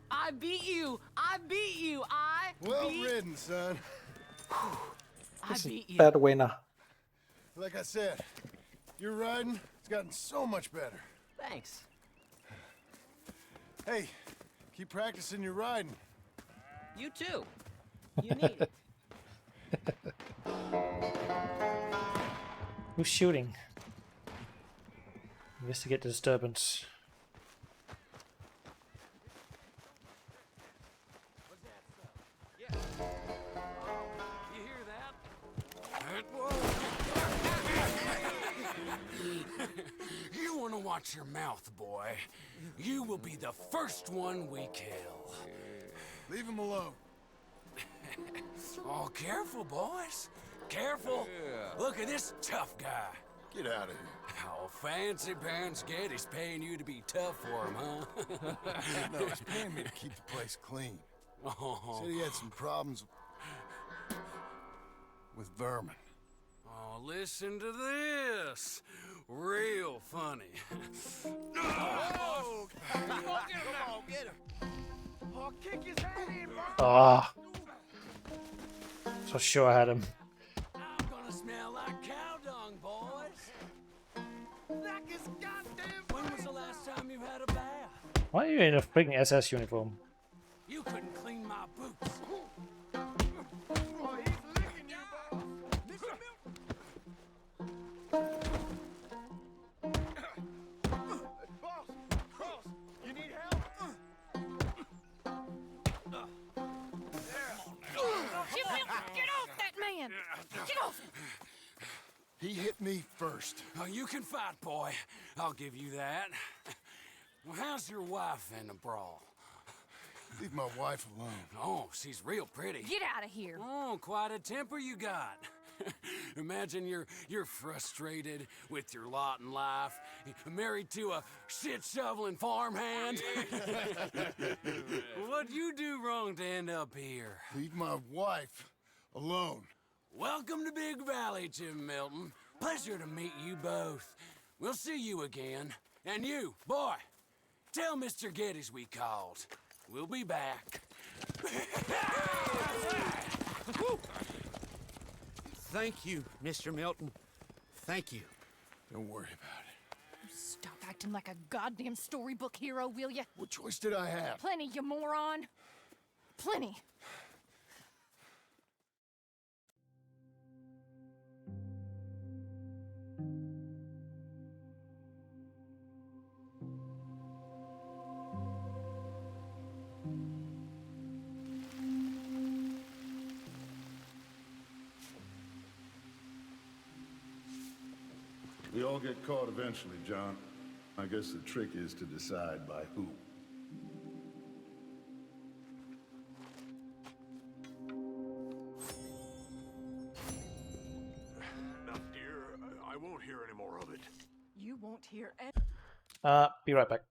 I beat you! I beat you! Well ridden, son. I beat you. Bad winner. Like I said, your riding has gotten so much better. Thanks. Hey, keep practicing your riding. You too. You need it. Who's shooting? Investigate the disturbance. You hear that? You want to watch your mouth, boy. You will be the first one we kill. Leave him alone. Oh, careful, boys. Careful. Look at this tough guy. Get out of here. Oh, Fancy Pants Getty's paying you to be tough for him, huh? No, he's paying me to keep the place clean. Oh. Said he had some problems with vermin. Oh, listen to this. Real funny. Oh, come on, get him. Oh, kick his head in, bro. Ah. So sure I had him. I'm gonna smell like cow dung, boys. Like his goddamn When was the last time you had a bath? Why are you in a freaking SS uniform? You couldn't clean my boots. Oh, he's licking you, boss. Mr. Boss, you need help? Get off that man! Get off! He hit me first. Oh, you can fight, boy. I'll give you that. Well, how's your wife in the brawl? Leave my wife alone. Oh, she's real pretty. Get out of here! Oh, quite a temper you got. Imagine you're frustrated with your lot in life, married to a shit-shoveling farmhand. What'd you do wrong to end up here? Leave my wife alone. Welcome to Big Valley, Jim Milton. Pleasure to meet you both. We'll see you again. And you, boy, tell Mr. Geddes we called. We'll be back. Thank you, Mr. Milton. Thank you. Don't worry about it. Stop acting like a goddamn storybook hero, will ya? What choice did I have? Plenty, you moron. Plenty. We all get caught eventually, John. I guess the trick is to decide by who. Now, dear, I won't hear any more of it. You won't hear any. Be right back.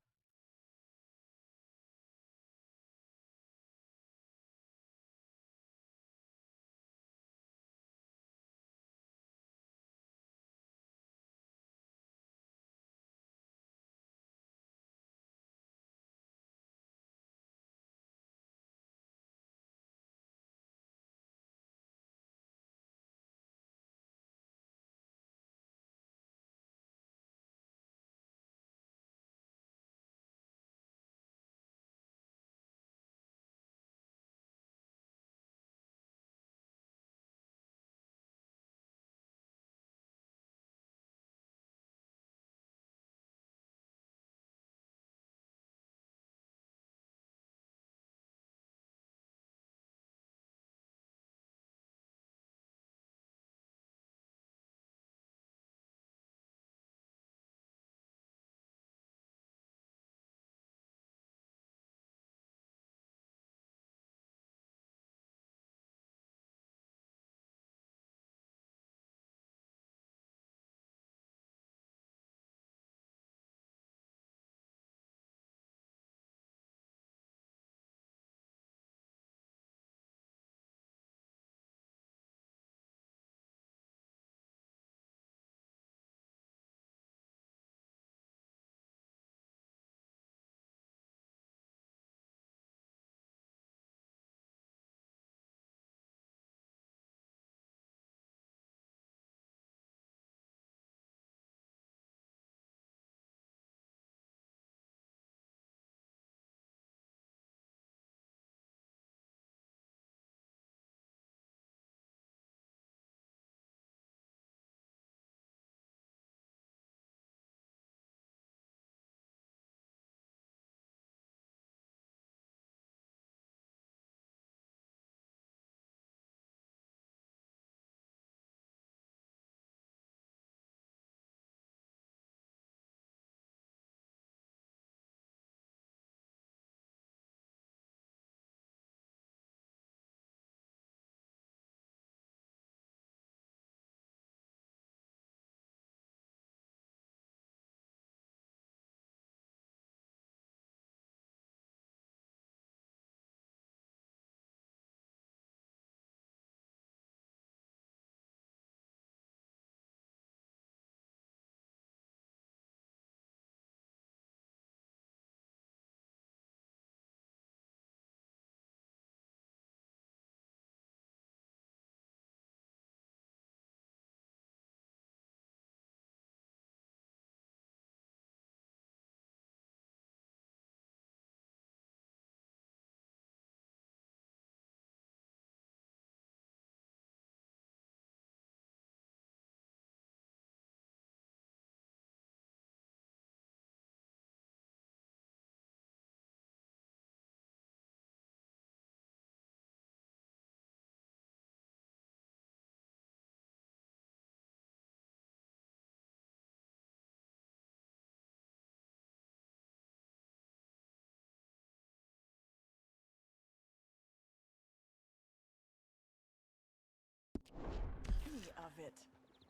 of it.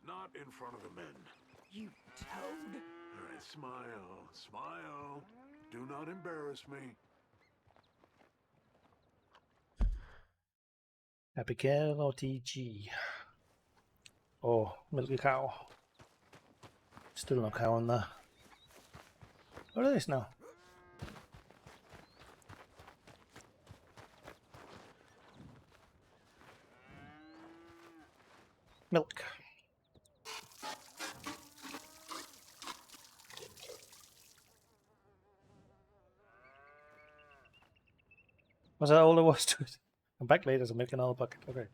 Not in front of the men. You toad. All right, smile, smile. Do not embarrass me. Abigail or DG? Oh, milky cow. Still no cow in there. What is this now? Milk. Was that all there was to it? I'm back later, so milk in all bucket. Okay.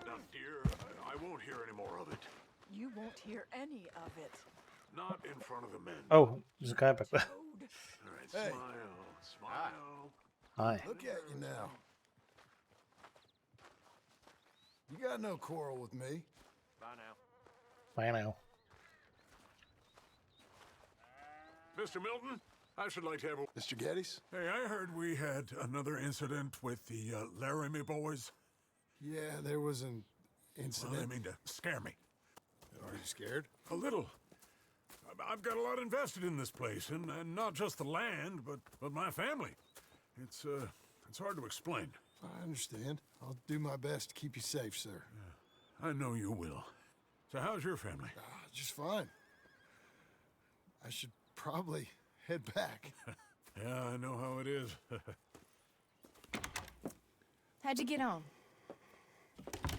Now, dear, I won't hear any more of it. You won't hear any of it. Not in front of the men. Oh, there's a guy back there. All right, Hey. smile, smile. Hi. Look at you now. You got no quarrel with me. Bye now. Bye now. Mr. Milton, I should like to have a... Mr. Geddes? Hey, I heard we had another incident with the Laramie boys. Yeah, there was an incident. Well, I mean to scare me. Are you scared? A little. I've got a lot invested in this place, and not just the land, but my family. It's hard to explain. I understand. I'll do my best to keep you safe, sir. I know you will. So how's your family? Just fine. I should probably head back. Yeah, I know how it is. How'd you get on?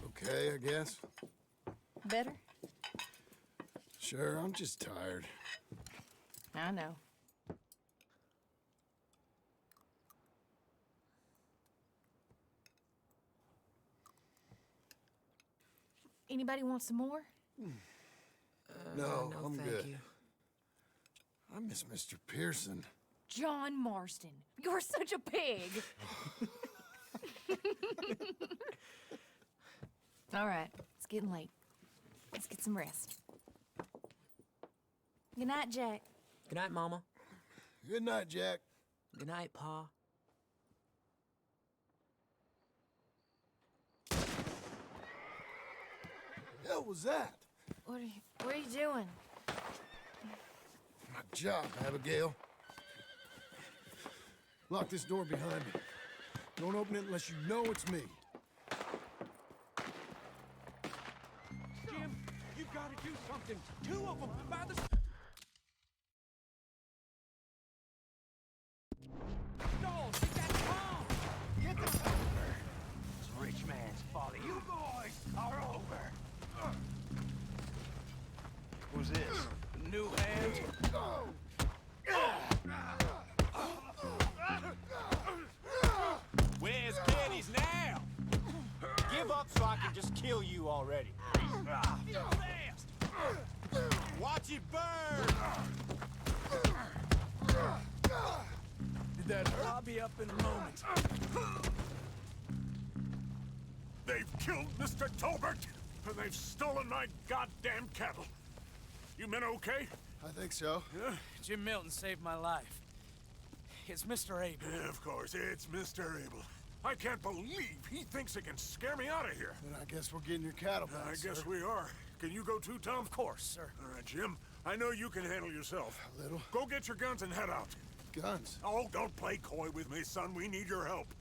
Okay, I guess. Better? Sure, I'm just tired. I know. Anybody want some more? No, no, I'm thank good. you. I miss Mr. Pearson. John Marston, you're such a pig. All right, it's getting late. Let's get some rest. Good night, Jack. Good night, Mama. Good night, Jack. Good night, Pa. Hell was that? What are you doing? My job, Abigail. Lock this door behind me. Don't open it unless you know it's me. Jim, you've got to do something. Two of them by the... Dawes, get that bomb! Get the... It's rich man's folly. You boys are over. Who's this? New hand? Where's Geddes now? Give up so I can just kill you already. Fast! Watch it burn! Did that hurt? I'll be up in a moment. They've killed Mr. Tolbert, and they've stolen my goddamn cattle. You men okay? I think so. Yeah? Jim Milton saved my life. It's Mr. Abel. Yeah, of course, it's Mr. Abel. I can't believe he thinks he can scare me out of here. Then I guess we're getting your cattle back, I guess sir. we are. Can you go too, Tom? Of course, sir. All right, Jim. I know you can handle yourself. A little. Go get your guns and head out. Guns? Oh, don't play coy with me, son. We need your help.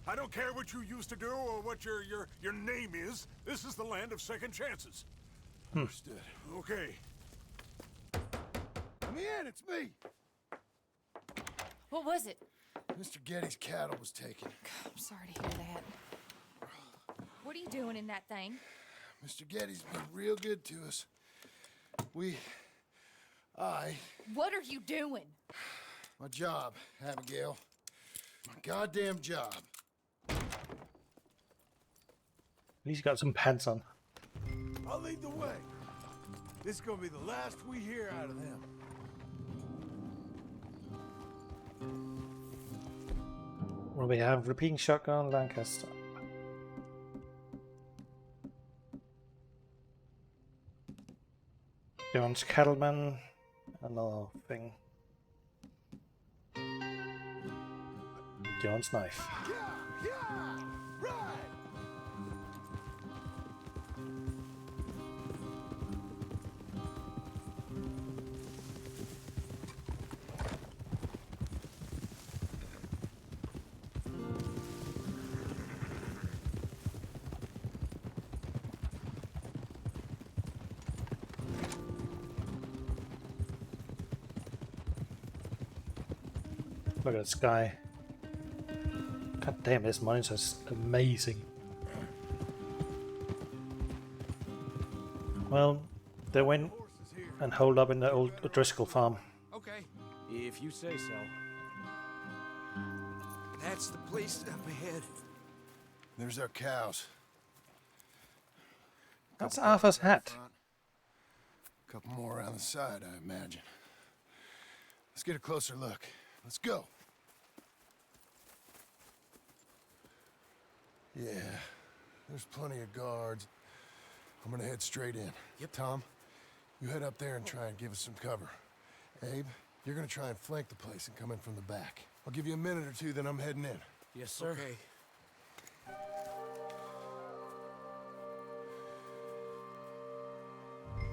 I don't care what you used to do or what your name is. This is the land of second chances. Understood. Okay. Let me in, it's me. What was it? Mr. Geddes' cattle was taken. I'm sorry to hear that. What are you doing in that thing? Mr. Geddes been real good to us. What are you doing? My job, Abigail. My goddamn job. At least you got some pants on. I'll lead the way. This is gonna be the last we hear out of them. What do we have? Repeating shotgun, Lancaster. John's Cattleman. Another thing. John's knife. Look at the sky. God damn, this monitor's amazing. Well, they went and holed up in the old O'Driscoll farm. Okay, if you say so. That's the place up ahead. There's our cows. That's Arthur's hat. Couple more around the side, I imagine. Let's get a closer look. Let's go. Yeah, there's plenty of guards. I'm gonna head straight in. Yep. Tom, you head up there and try and give us some cover. Abe, you're gonna try and flank the place and come in from the back. I'll give you a minute or two, then I'm heading in. Yes, sir. Okay.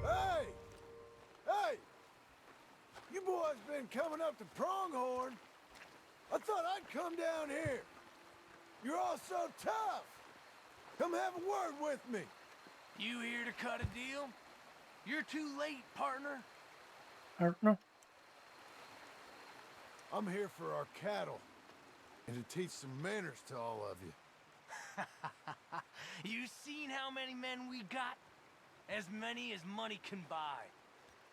Hey! Hey! You boys been coming up to Pronghorn? I thought I'd come down here. You're all so tough. Come have a word with me. You here to cut a deal? You're too late, partner. Partner? I'm here for our cattle. And to teach some manners to all of you. You seen how many men we got? As many as money can buy.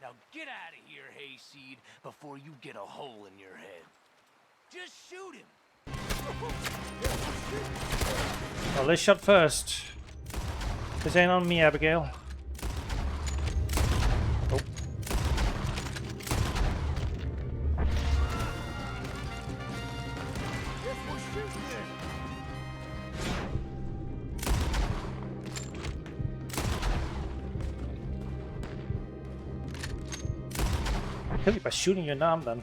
Now get out of here, Hayseed, before you get a hole in your head. Just shoot him. Well, let's shot first. This ain't on me, Abigail. Oh. Guess we're shooting then. Kill you by shooting your arm then.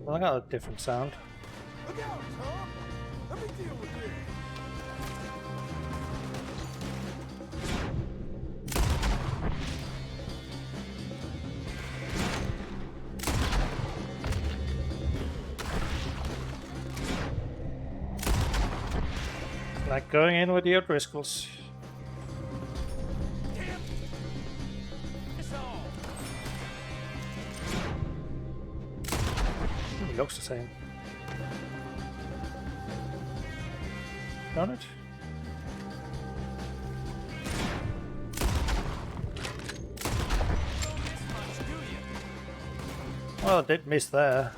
Well, I got a different sound. Look out, Tom! Let me deal with this. Like going in with the O'Driscolls. He looks the same. Got it? Well, I did miss there.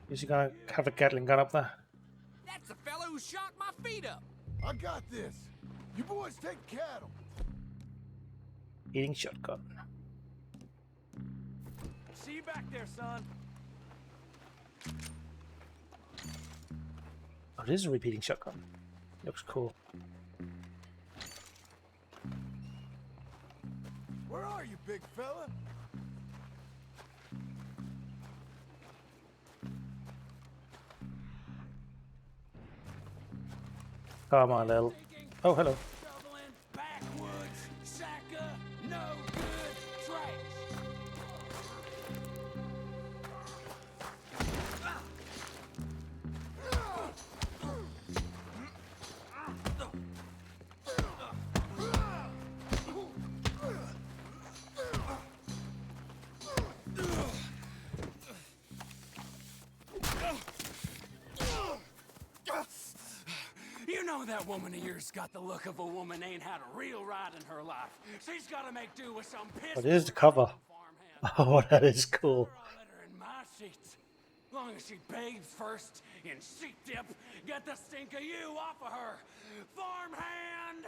Is he gonna have a Gatling gun up there? That's the fellow who shot my feet up. I got this. You boys take cattle. Eating shotgun. See you back there, son. Oh, this is a repeating shotgun. Looks cool. Where are you, big fella? Come on, little. Oh, hello. Backwoods, sacker, no good trash. You know that woman of yours got the look of a woman ain't had a real ride in her life. She's got to make do with some piss. What is the cover? Oh, that is cool. I'll let her in my seats. Long as she bathes first in sheep dip, get the stink of you off of her. Farmhand!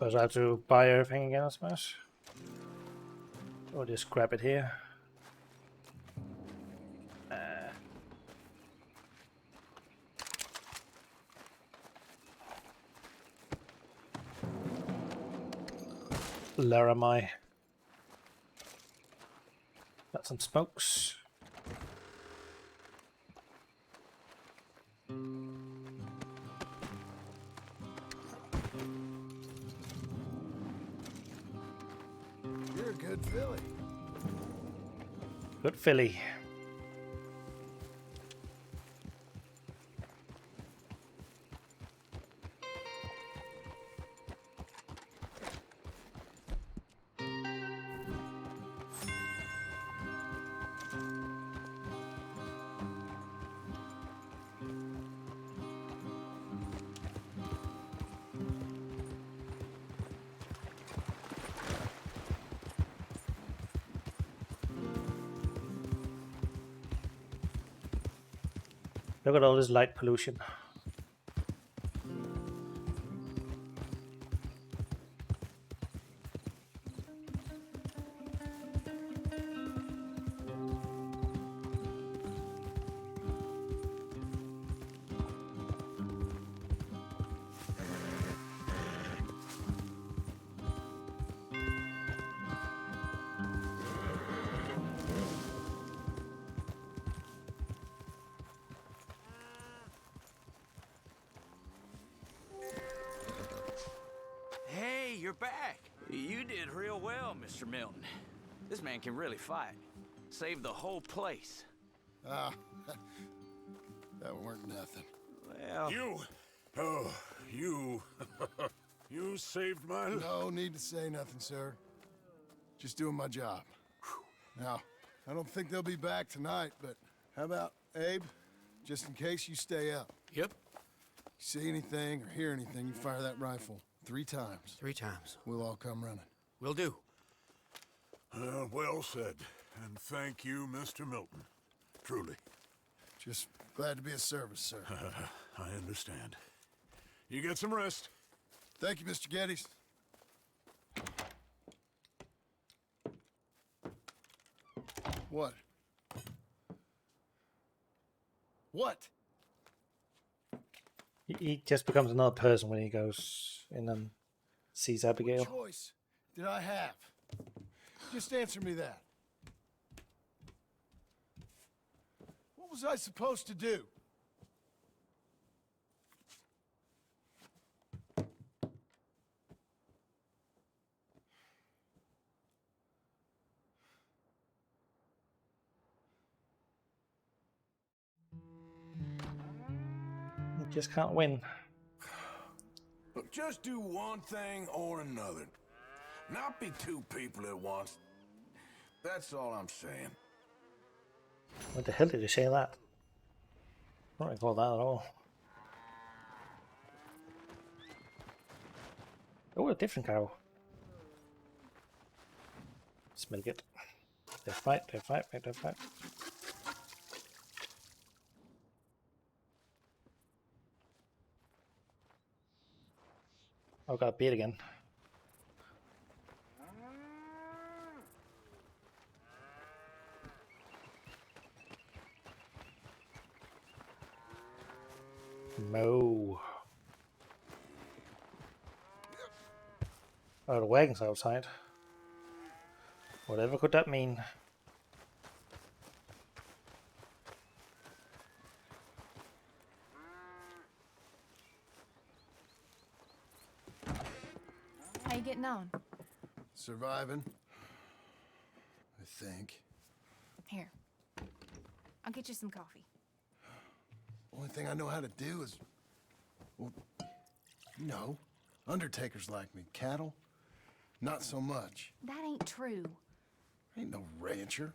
Suppose I have to buy everything again, I suppose. Or just grab it here. Laramie. Got some smokes. You're a good filly. Good filly. Look at all this light pollution. Hey, you're back. You did real well, Mr. Milton. This man can really fight. Saved the whole place. Ah, that weren't nothing. Well... You you saved my life. No need to say nothing, sir. Just doing my job. Now, I don't think they'll be back tonight, but how about Abe? Just in case you stay up. Yep. See anything or hear anything, you fire that rifle 3 times. 3 times. We'll all come running. Will do. Well said. And thank you, Mr. Milton. Truly. Just glad to be of service, sir. I understand. You get some rest. Thank you, Mr. Geddes. What? What? He just becomes another person when he goes in and sees Abigail. What choice did I have? Just answer me that. What was I supposed to do? He just can't win. Look, just do one thing or another. Not be 2 people at once. That's all I'm saying. What the hell did you say that? I don't recall that at all. Oh, a different cow. Smell good. They fight, they fight, they fight. Oh, got beat again. Moo. Oh, the wagon's outside. Whatever could that mean? How you getting on? Surviving. I think. Here. I'll get you some coffee. Only thing I know how to do is... Well, you know, undertakers like me. Cattle, not so much. That ain't true. Ain't no rancher.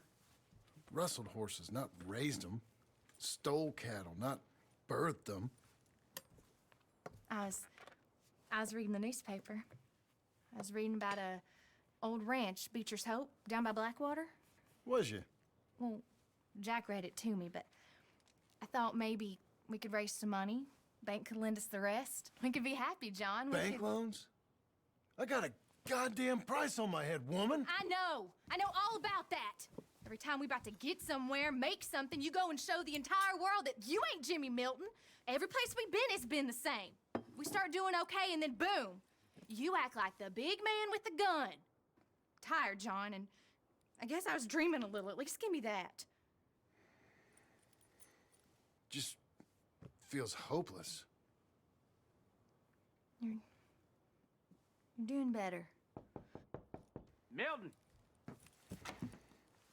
Rustled horses, not raised them. Stole cattle, not birthed them. I was reading the newspaper. I was reading about a old ranch, Beecher's Hope, down by Blackwater. Was you? Well, Jack read it to me, but I thought maybe we could raise some money. Bank could lend us the rest. We could be happy, John. Bank loans? I got a goddamn price on my head, woman. I know all about that. Every time we about to get somewhere, make something, you go and show the entire world that you ain't Jimmy Milton. Every place we've been, it's been the same. We start doing okay, and then boom, you act like the big man with the gun. Tired, John, and I guess I was dreaming a little. At least give me that. Just feels hopeless. You're doing better. Milton!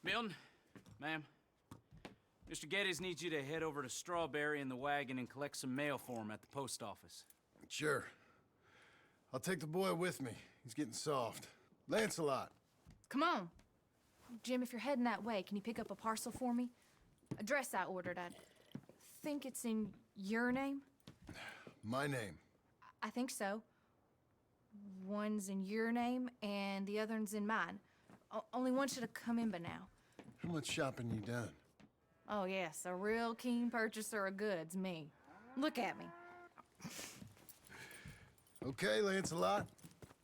Milton, ma'am. Mr. Geddes needs you to head over to Strawberry in the wagon and collect some mail for him at the post office. Sure. I'll take the boy with me. He's getting soft. Lancelot. Come on. Jim, if you're heading that way, can you pick up a parcel for me? A dress I ordered. I think it's in your name? My name. I think so. One's in your name, and the other's in mine. Only one should have come in by now. How much shopping you done? Oh, yes, a real keen purchaser of goods, me. Look at me. Okay, Lancelot.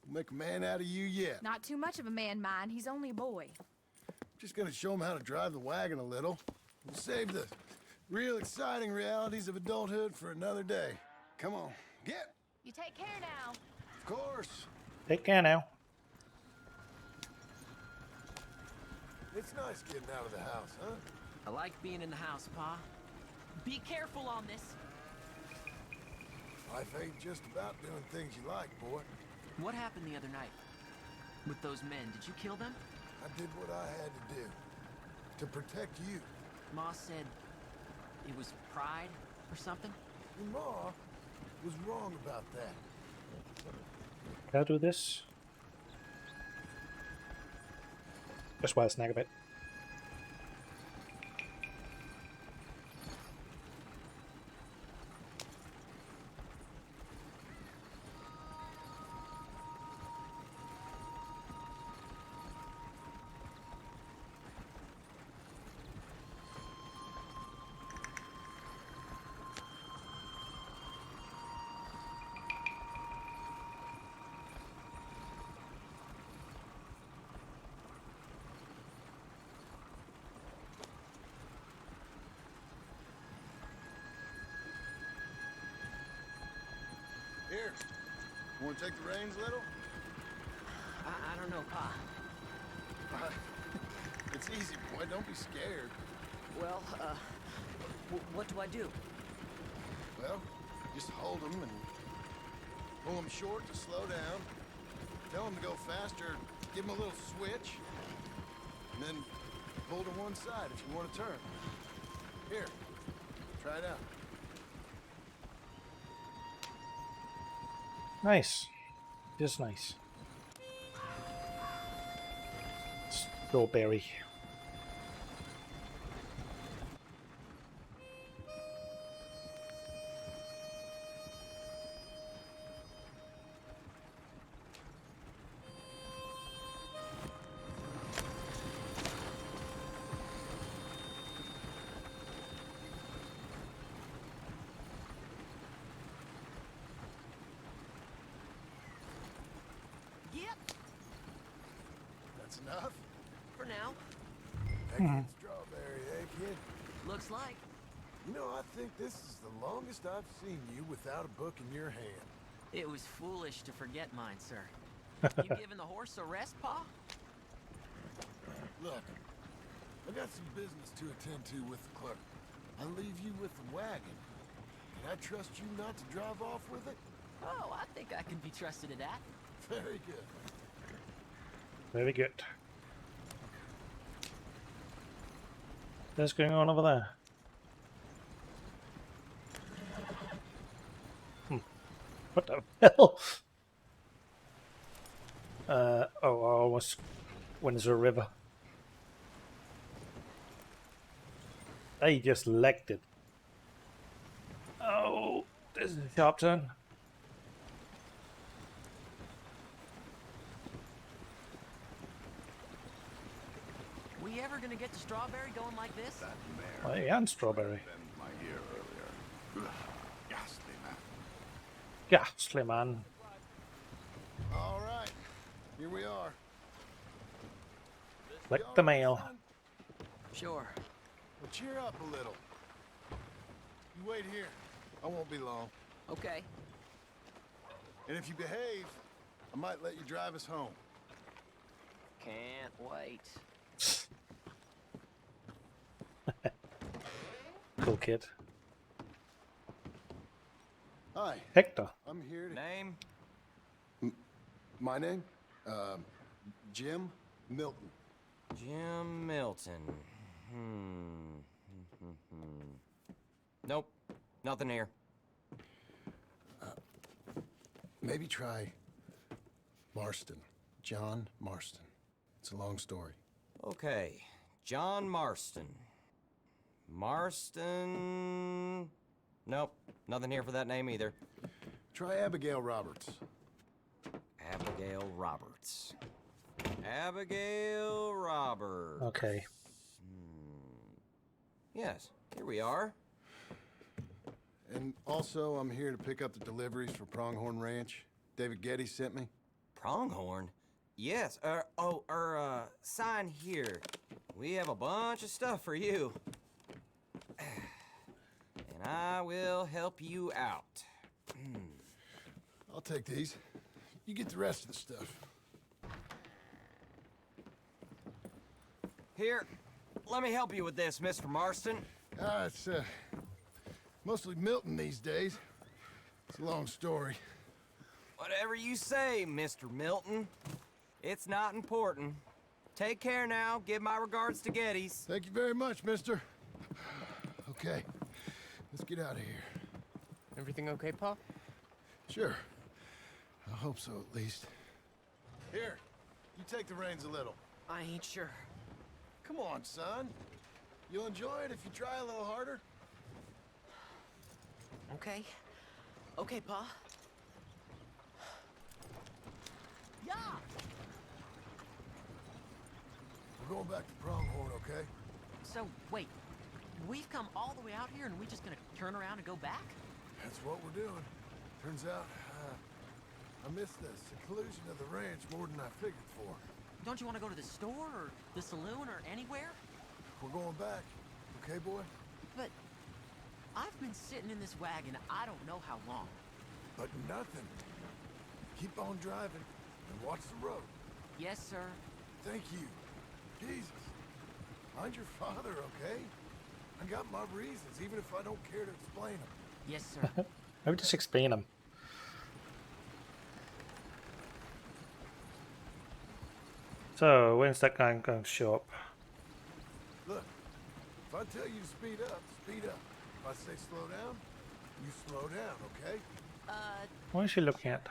We'll make a man out of you yet. Not too much of a man, mine. He's only a boy. Just gonna show him how to drive the wagon a little. We'll save the real exciting realities of adulthood for another day. Come on, get! You take care now. Of course. Take care now. It's nice getting out of the house, huh? I like being in the house, Pa. Be careful on this. Life ain't just about doing things you like, boy. What happened the other night? With those men, did you kill them? I did what I had to do. To protect you. Ma said it was pride or something? Your Ma was wrong about that. Can I do this? Just while I snag a bit. Here, you want to take the reins, little? I don't know, Pa. It's easy, boy. Don't be scared. Well, what do I do? Well, just hold them and pull them short to slow down. Tell them to go faster. Give them a little switch. And then pull to one side if you want to turn. Here, try it out. Nice. Just nice. Strawberry. That's enough? For now. That kid's Strawberry, eh, kid? Looks like. You know, I think this is the longest I've seen you without a book in your hand. It was foolish to forget mine, sir. You giving the horse a rest, Pa? Look, I got some business to attend to with the clerk. I'll leave you with the wagon. Can I trust you not to drive off with it? Oh, I think I can be trusted to that. Very good. Very good. What's going on over there? What the hell? Oh, I almost went into a river. They just legged it. Oh, this is a sharp turn. We ever gonna get to Strawberry going like this? Oh, yeah, and Strawberry. My ear earlier. Ghastly man. Ghastly man. All right. Here we are. Collect the mail. Sure. Well, cheer up a little. You wait here. I won't be long. Okay. And if you behave, I might let you drive us home. Can't wait. Cool kid. Hi. Hector. I'm here to... Name? My name? Jim Milton. Jim Milton. Nope. Nothing here. Maybe try Marston. John Marston. It's a long story. Okay. John Marston. Marston... Nope. Nothing here for that name either. Try Abigail Roberts. Abigail Roberts. Abigail Roberts. Okay. Yes, here we are. And also, I'm here to pick up the deliveries for Pronghorn Ranch. David Getty sent me. Pronghorn? Yes, sign here. We have a bunch of stuff for you. And I will help you out. I'll take these. You get the rest of the stuff. Here, let me help you with this, Mr. Marston. It's, mostly Milton these days. It's a long story. Whatever you say, Mr. Milton. It's not important. Take care now. Give my regards to Geddes. Thank you very much, mister. Okay, let's get out of here. Everything okay, Pa? Sure. I hope so, at least. Here, you take the reins a little. I ain't sure. Come on, son. You'll enjoy it if you try a little harder. Okay. Okay, Pa. Yeah! We're going back to Pronghorn, okay? So, wait. We've come all the way out here and we just gonna turn around and go back? That's what we're doing. Turns out, I missed the seclusion of the ranch more than I figured for. Don't you want to go to the store or the saloon or anywhere? We're going back, okay, boy? But I've been sitting in this wagon I don't know how long. But nothing. Keep on driving and watch the road. Yes, sir. Thank you. Jesus. Mind your father, okay? I got my reasons, even if I don't care to explain them. Yes, sir. Maybe just explain them. So, when's that guy going to show up? Look, if I tell you to speed up, speed up. If I say slow down, you slow down, okay? What is she looking at?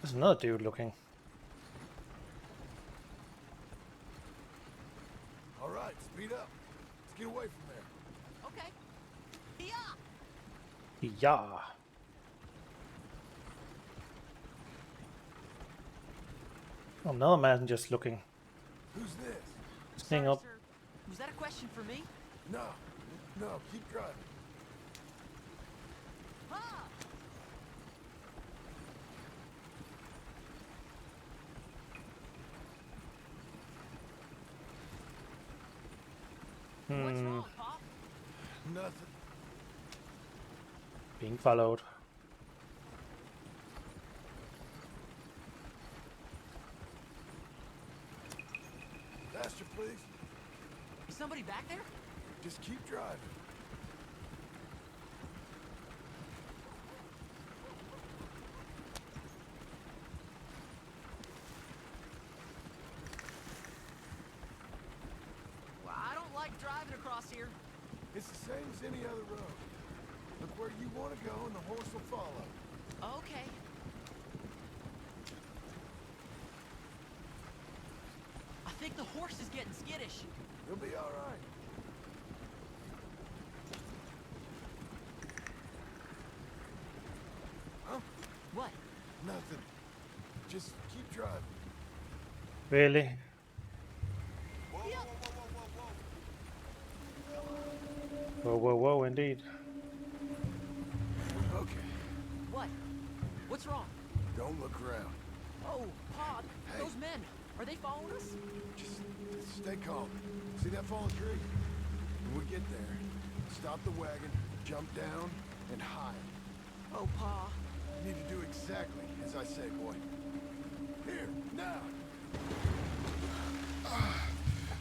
There's another dude looking. All right, speed up. Let's get away from there. Okay. Yeah. Yeah. Oh, another man just looking. Who's this? Staying up. Sir. Was that a question for me? No, keep driving. Ah! What's wrong, Pop? Nothing. Being followed. Faster, please. Is somebody back there? Just keep driving. Well, I don't like driving across here. It's the same as any other road. Look where you want to go and the horse will follow. Okay. I think the horse is getting skittish. You'll be all right. Huh? What? Nothing. Just keep driving. Really? Whoa, whoa, whoa, indeed. Okay. What? What's wrong? Don't look around. Oh, Pa, Hey. those men. Are they following us? Just stay calm. See that fallen tree? When we get there, stop the wagon, jump down, and hide. Oh, Pa. You need to do exactly as I say, boy. Here, now!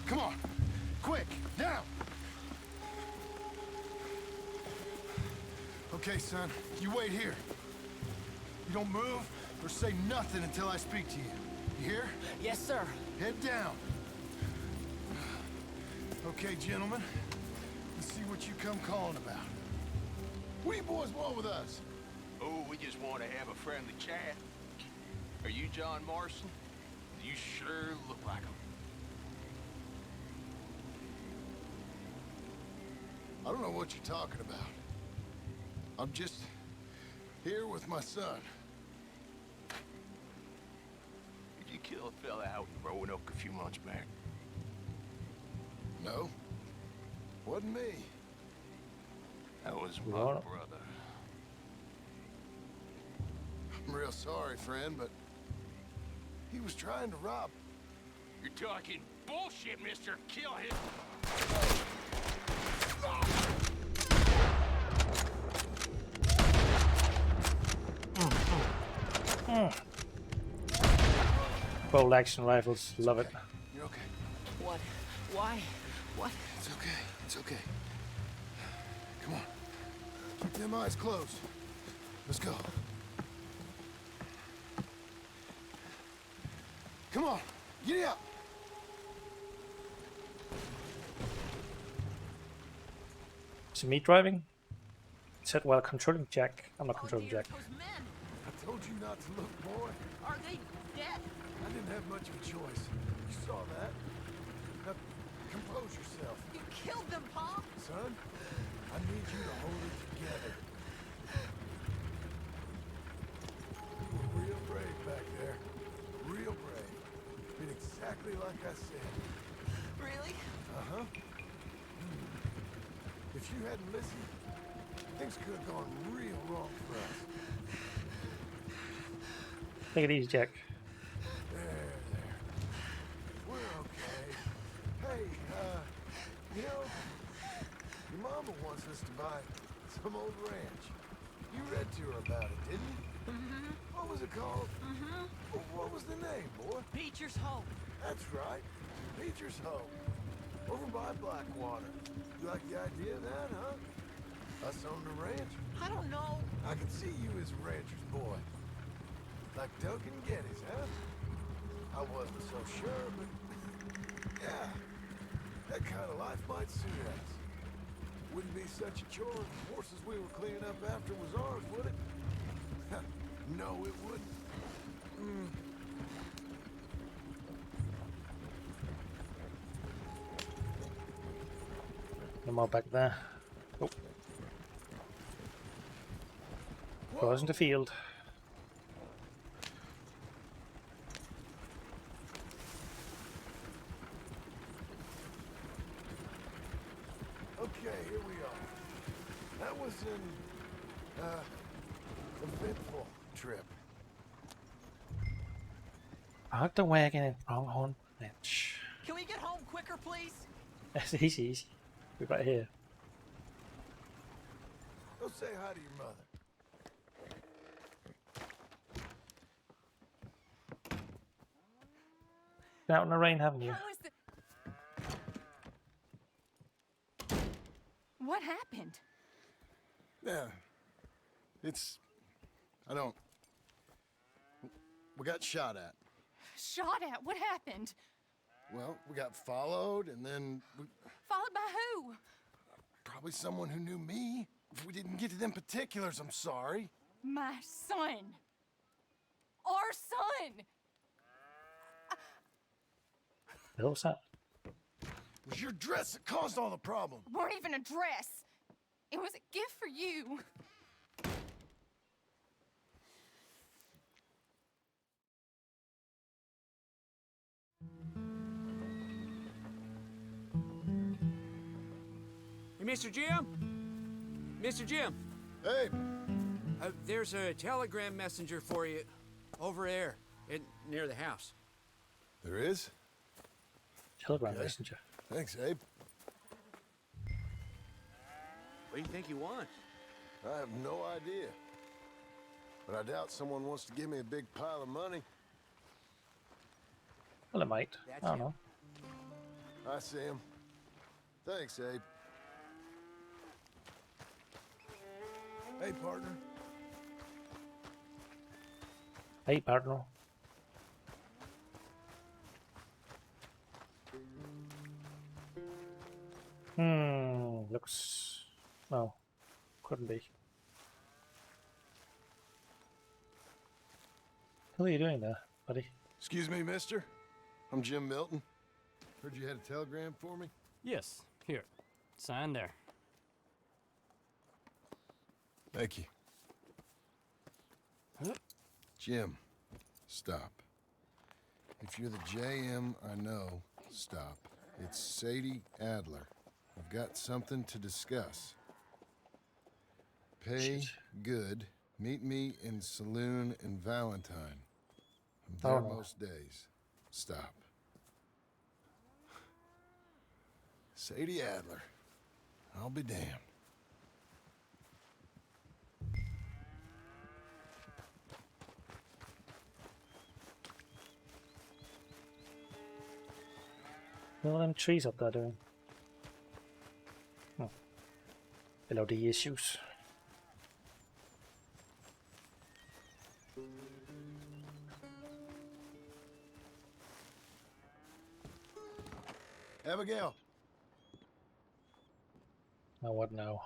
Come on! Quick, now! Okay, son, you wait here. You don't move or say nothing until I speak to you. You hear? Yes, sir. Head down. Okay, gentlemen. Let's see what you come calling about. What do you boys want with us? Oh, we just want to have a friendly chat. Are you John Marston? You sure look like him. I don't know what you're talking about. I'm just here with my son. Did you kill a fella out in Roanoke a few months back? No. Wasn't me. That was my What? brother. I'm real sorry, friend, but he was trying to rob. You're talking bullshit, mister. Kill him. Bolt action rifles, love it. You're okay. What? Why? What? It's okay. It's okay. Come on. Keep them eyes closed. Let's go. Come on. Giddy up. Is it me driving? It said while controlling Jack. I'm not controlling Jack. I told you not to look, boy. Are they dead? I didn't have much of a choice. You saw that. Now, compose yourself. You killed them, Pa. Son, I need you to hold it together. You were real brave back there. Real brave. Did exactly like I said. Really? Uh-huh. If you hadn't listened, things could have gone real wrong for us. Take it easy, Jack. There. We're okay. Hey, you know, your mama wants us to buy some old ranch. You read to her about it, didn't you? Mm-hmm. What was it called? Mm-hmm. What was the name, boy? Beecher's Hope. That's right. Beecher's Hope. Over by Blackwater. You like the idea of that, huh? Us on the ranch? I don't know. I can see you as a rancher's boy. Like Duncan Geddes, huh? I wasn't so sure, but yeah, that kind of life might suit us. Wouldn't be such a chore if the horses we were cleaning up after was ours, would it? No, it wouldn't. No more back there. Oh. Crossing the field. Okay, here we are. That was an, eventful trip. Park the wagon in Pronghorn Ranch. Can we get home quicker, please? That's easy. We're right here. Go say hi to your mother. Been out in the rain, haven't you? How is the... What happened? Yeah. We got shot at. Shot at? What happened? Well, we got followed, and then Followed by who? probably someone who knew me. If we didn't get to them particulars, I'm sorry. My son. Our son. What's that? It was your dress that caused all the problem. Weren't even a dress. It was a gift for you. Hey, Mr. Jim? Mr. Jim? Hey, There's a telegram messenger for you over there, near the house. There is? Telegram messenger. Thanks, Abe. What do you think he wants? I have no idea. But I doubt someone wants to give me a big pile of money. Well, it might. I don't know. I see him. Thanks, Abe. Hey, partner. Hey, partner. Looks... No. Couldn't be. What are you doing there, buddy? Excuse me, mister. I'm Jim Milton. Heard you had a telegram for me? Yes. Here. Sign there. Thank you. Jim, stop. If you're the JM I know, stop. It's Sadie Adler. I've got something to discuss. Pay good. Meet me in saloon in Valentine. I'm there most days. Stop. Sadie Adler. I'll be damned. What are them trees up there doing? Oh. LOD issues. Abigail. Now what now?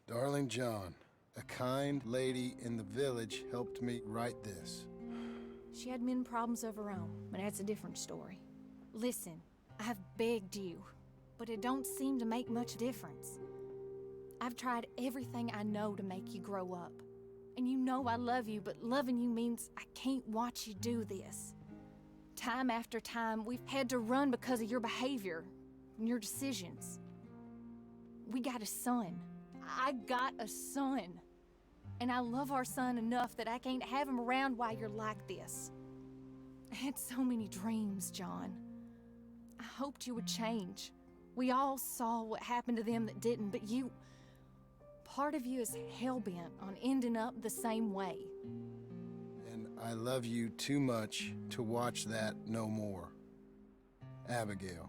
Darling John, a kind lady in the village helped me write this. She had men problems of her own, but that's a different story. Listen, I've begged you, but it don't seem to make much difference. I've tried everything I know to make you grow up. And you know I love you, but loving you means I can't watch you do this. Time after time, we've had to run because of your behavior and your decisions. We got a son. I got a son. And I love our son enough that I can't have him around while you're like this. I had so many dreams, John. I hoped you would change. We all saw what happened to them that didn't, but you... Part of you is hell-bent on ending up the same way. And I love you too much to watch that no more. Abigail.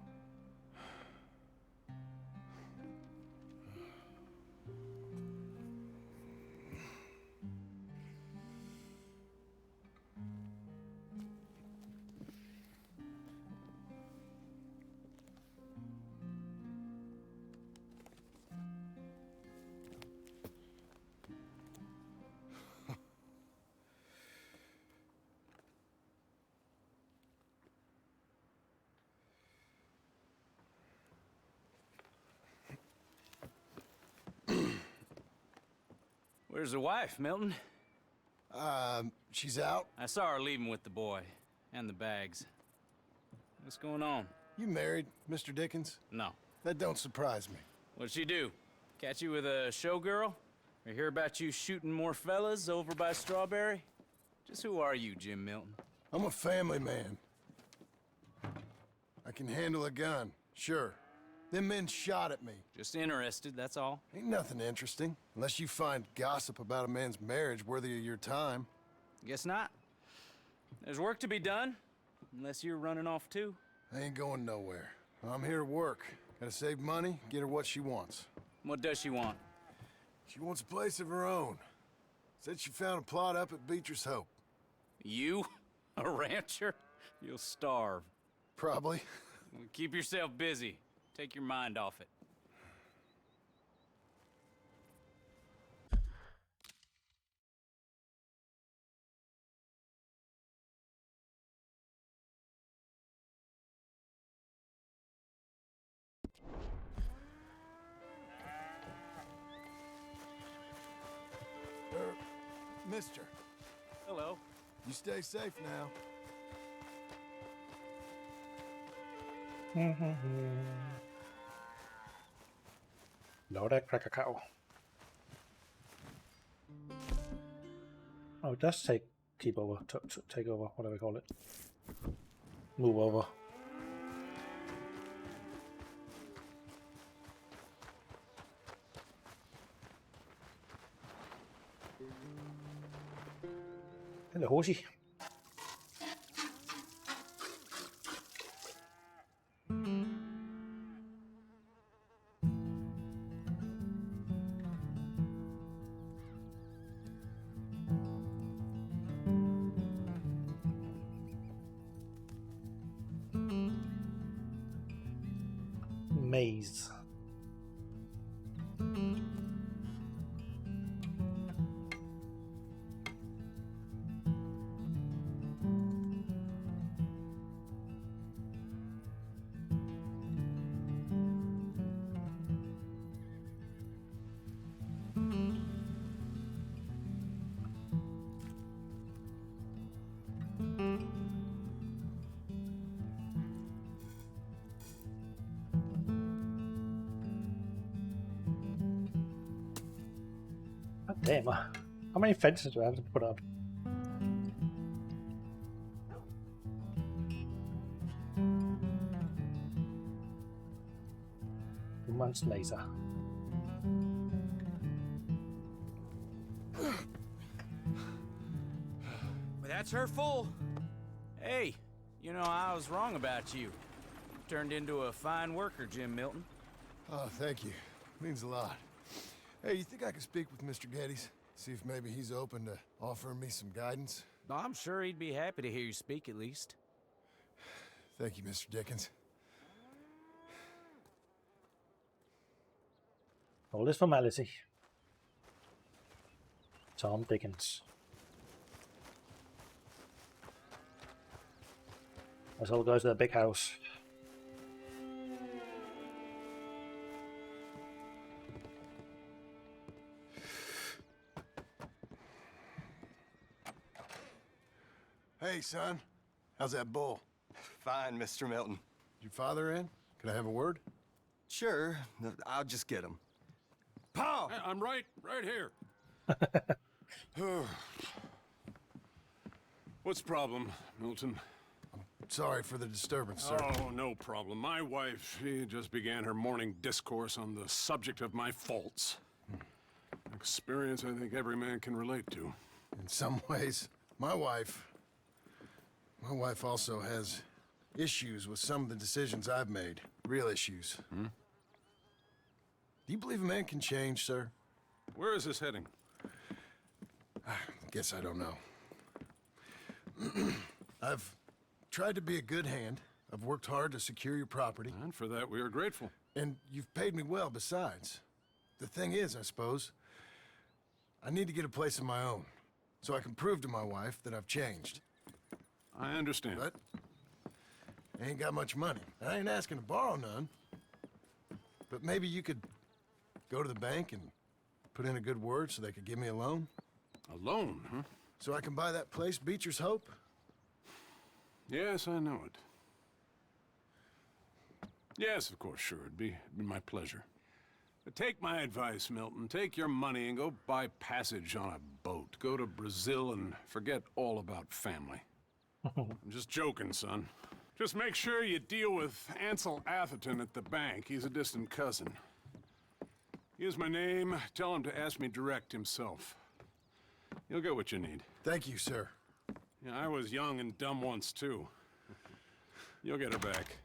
Where's the wife, Milton? She's out. I saw her leaving with the boy. And the bags. What's going on? You married, Mr. Dickens? No. That don't surprise me. What'd she do? Catch you with a showgirl? Or hear about you shooting more fellas over by Strawberry? Just who are you, Jim Milton? I'm a family man. I can handle a gun, sure. Them men shot at me. Just interested, that's all. Ain't nothing interesting, unless you find gossip about a man's marriage worthy of your time. Guess not. There's work to be done, unless you're running off too. I ain't going nowhere. I'm here to work. Gotta save money, get her what she wants. What does she want? She wants a place of her own. Said she found a plot up at Beecher's Hope. You? A rancher? You'll starve. Probably. Keep yourself busy. Take your mind off it. Mister. Hello. You stay safe now. Lorda cracker cow. Oh, it does keep over, take over, whatever we call it. Move over. Hello, horsey. Maze. Damn, how many fences do I have to put up? Two months later. Well, that's her full. Hey, you know, I was wrong about you. Turned into a fine worker, Jim Milton. Oh, thank you. Means a lot. Hey, you think I could speak with Mr. Geddes? See if maybe he's open to offering me some guidance? I'm sure he'd be happy to hear you speak, at least. Thank you, Mr. Dickens. All this formality. Tom Dickens. Let's all go to the big house. Hey, son. How's that bull? Fine, Mr. Milton. Your father in? Can I have a word? Sure. I'll just get him. Pa! Hey, I'm right here. What's the problem, Milton? Sorry for the disturbance, sir. Oh, no problem. My wife, she just began her morning discourse on the subject of my faults. Experience I think every man can relate to. In some ways, my wife also has issues with some of the decisions I've made. Real issues. Hmm? Do you believe a man can change, sir? Where is this heading? I guess I don't know. I've tried to be a good hand. I've worked hard to secure your property. And for that, we are grateful. And you've paid me well besides. The thing is, I suppose, I need to get a place of my own, so I can prove to my wife that I've changed. I understand. But I ain't got much money. I ain't asking to borrow none. But maybe you could go to the bank and put in a good word so they could give me a loan? A loan, huh? So I can buy that place, Beecher's Hope? Yes, I know it. Yes, of course, sure. It'd be my pleasure. But take my advice, Milton. Take your money and go buy passage on a boat. Go to Brazil and forget all about family. I'm just joking, son. Just make sure you deal with Ansel Atherton at the bank. He's a distant cousin. Here's my name. Tell him to ask me direct himself. You'll get what you need. Thank you, sir. Yeah, I was young and dumb once, too. You'll get her back.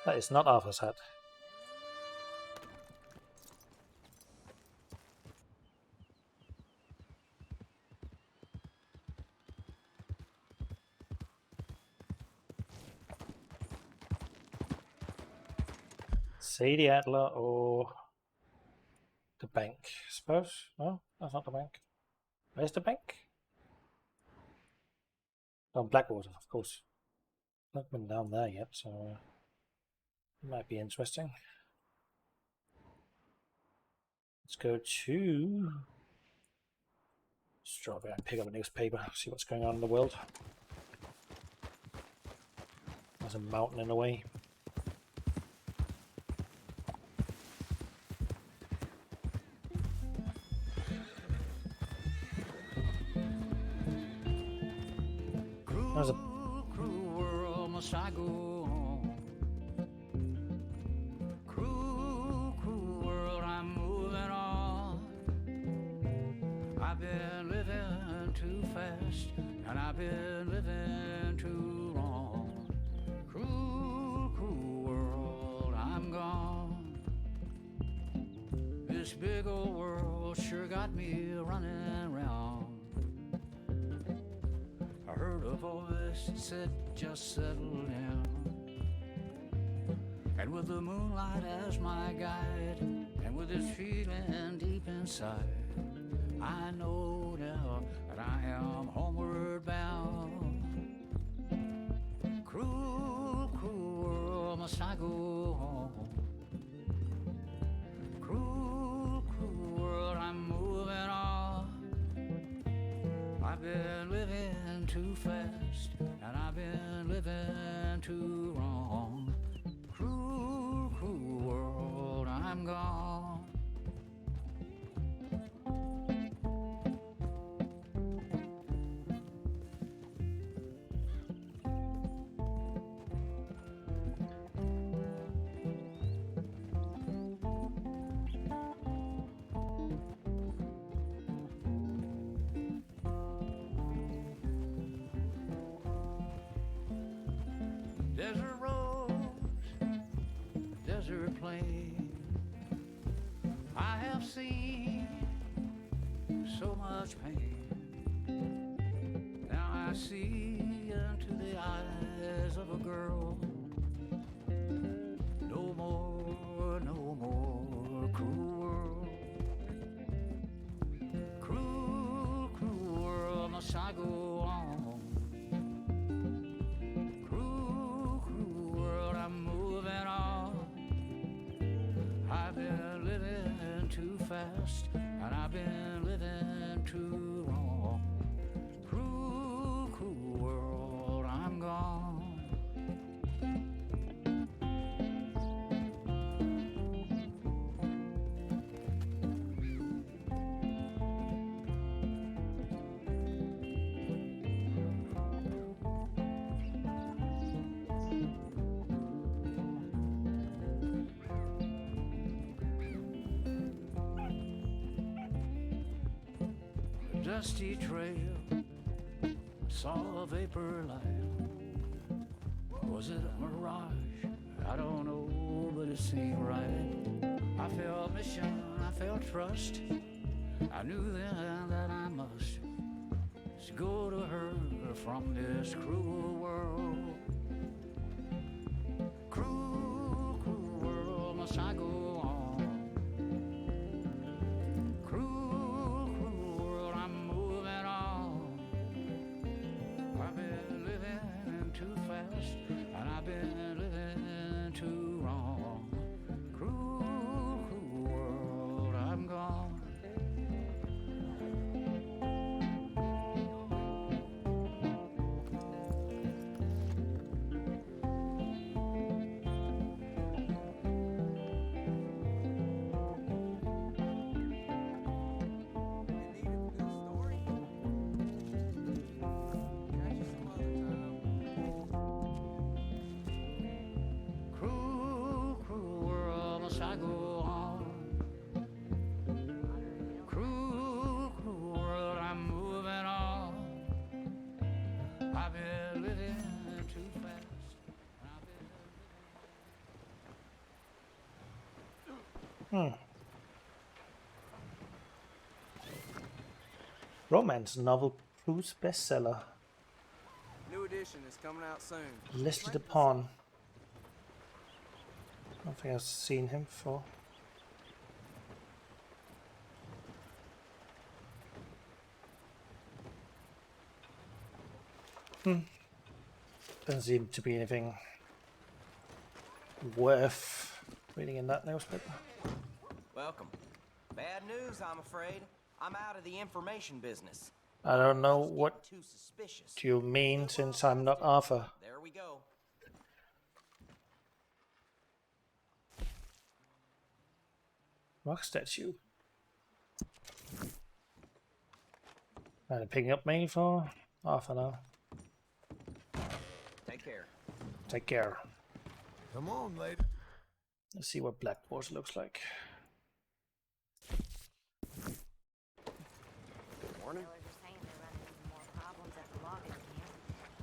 That is not Arthur's hat. Sadie Adler or the bank, I suppose. No, that's not the bank. Where's the bank? Oh, Blackwater, of course. Not been down there yet, so it might be interesting. Let's go to Strawberry and pick up a newspaper, see what's going on in the world. There's a mountain in the way. There's a cruel world must I go on. Cruel, cruel world, I'm moving on. I've been living too fast, and I've been living too long. Cruel, cruel world, I'm gone. This big old world sure got me running round. I heard a voice that said, just settle down. And with the moonlight as my guide, and with this feeling deep inside, I know now that I am homeward bound. Cruel, cruel world, must I go home? Cruel, cruel world, I'm moving on. I've been living too fast, and I've been living too wrong. Cruel, cruel world, I'm gone. Desert roads, desert plain, I have seen so much pain. Now I see into the eyes of a girl. No more, no more cruel world. Cruel, cruel world, must I go on? I've been living too fast, and I've been living too wrong. Cruel, cruel world, I'm gone. Dusty trail, saw a vapor light. Was it a mirage? I don't know, but it seemed right. I felt mission, I felt trust. I knew then that I must go to her from this cruel world. Cruel, cruel world, must I go on? And I've been living too wrong. Cruel, cruel world, I'm gone. I go on. Cruel, cruel world, I'm moving on. I've been living too fast. Romance novel proves bestseller. New edition is coming out soon. Listed upon. I don't think I've seen him before. Doesn't seem to be anything worth reading in that newspaper. Welcome. Bad news, I'm afraid. I'm out of the information business. I don't know what Too suspicious. do you mean, since I'm not Arthur. There we go. Rock statue. And picking up mainly for Arthur now. Take care. Take care. Come on, lady. Let's see what Blackwater looks like. Good morning.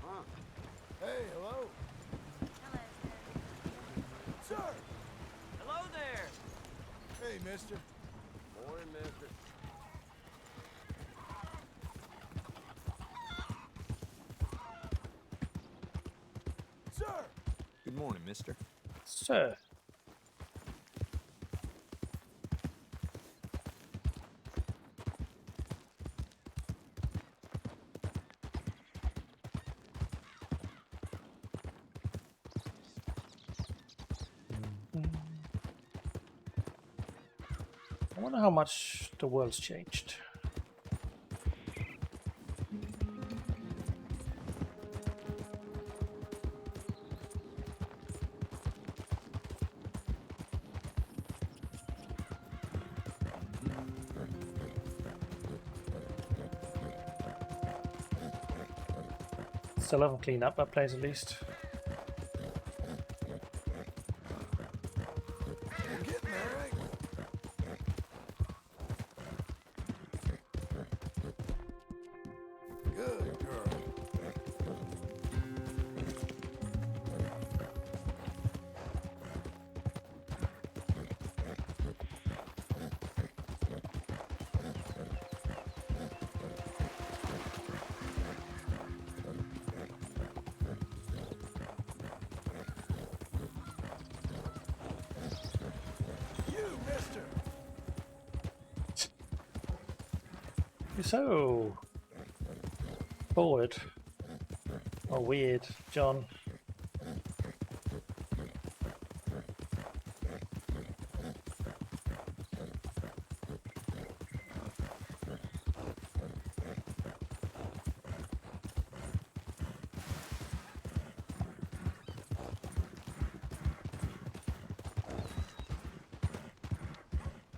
Huh. Hey, hello. Sir. Hello there. Hey, mister. Morning, mister. Sir. Good morning, mister. Sir. I wonder how much the world's changed. Still haven't cleaned up that place at least. We're getting there, ain't we? Good girl. You, mister. You're so forward or weird, John.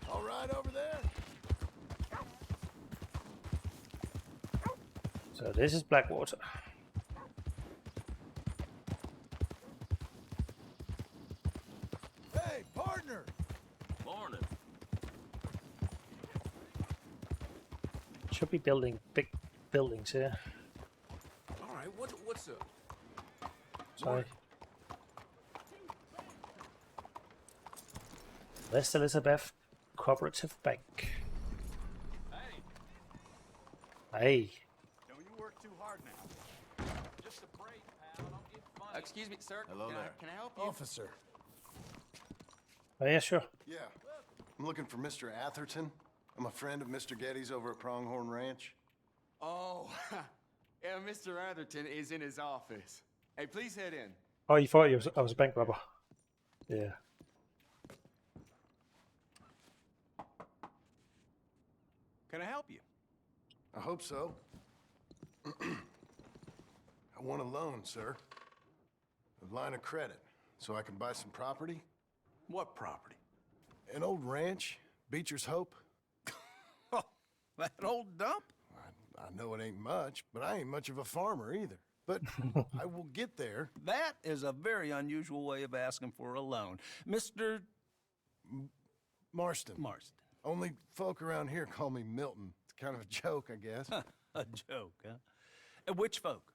All right over there? So this is Blackwater. Hey, partner! Morning. Should be building big buildings here. All right, what's up? Sorry. West Elizabeth Cooperative Bank. Hey. Don't you work too hard now. Just a break, pal. Don't get funny. Excuse me, sir. Hello can there. can I help you? Officer. Oh, yeah, sure. Yeah. I'm looking for Mr. Atherton. I'm a friend of Mr. Getty's over at Pronghorn Ranch. Oh, yeah, Mr. Atherton is in his office. Hey, please head in. Oh, you thought I was a bank robber. Yeah. Can I help you? I hope so. I want a loan, sir. A line of credit, so I can buy some property. What property? An old ranch, Beecher's Hope. That old dump? I know it ain't much, but I ain't much of a farmer either. But I will get there. That is a very unusual way of asking for a loan. Mr. Marston. Marston. Only folk around here call me Milton. It's kind of a joke, I guess. A joke, huh? And which folk?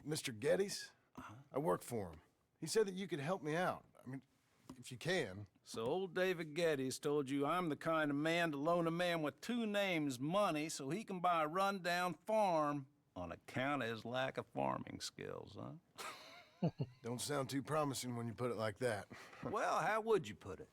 Mr. Getty's. I work for him. He said that you could help me out. I mean, if you can. So old David Getty's told you I'm the kind of man to loan a man with two names money so he can buy a rundown farm on account of his lack of farming skills, huh? Don't sound too promising when you put it like that. Well, how would you put it?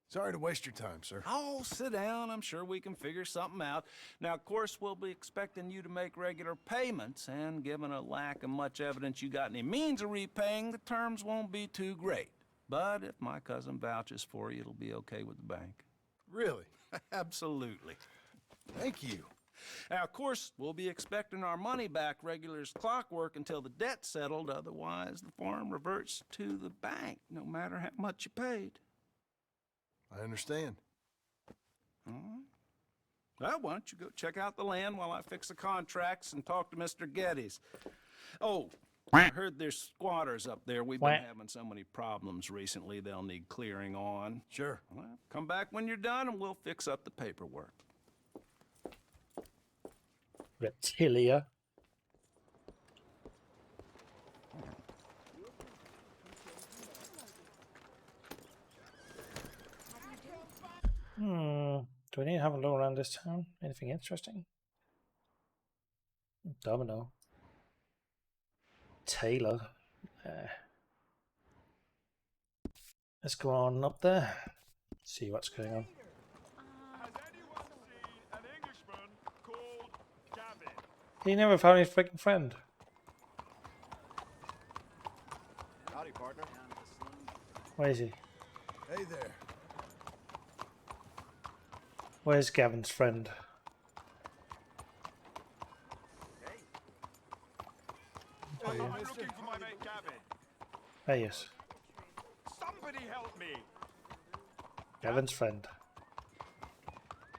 Sorry to waste your time, sir. Oh, sit down. I'm sure we can figure something out. Now, of course, we'll be expecting you to make regular payments, and given a lack of much evidence you got any means of repaying, the terms won't be too great. But if my cousin vouches for you, it'll be okay with the bank. Really? Absolutely. Thank you. Now, of course, we'll be expecting our money back regular as clockwork until the debt's settled. Otherwise, the farm reverts to the bank, no matter how much you paid. I understand. All right. Well, why don't you go check out the land while I fix the contracts and talk to Mr. Geddes. Oh, I heard there's squatters up there. We've been having so many problems recently, they'll need clearing on. Sure. Well, come back when you're done and we'll fix up the paperwork. Reptilia. Do we need to have a look around this town? Anything interesting? Domino. Taylor. Let's go on up there. See what's going on. He never found his freaking friend. Howdy, partner. Where is he? Hey there. Where's Gavin's friend? Hey, I'm looking for my mate Gavin. There he is. Somebody help me. Gavin's friend.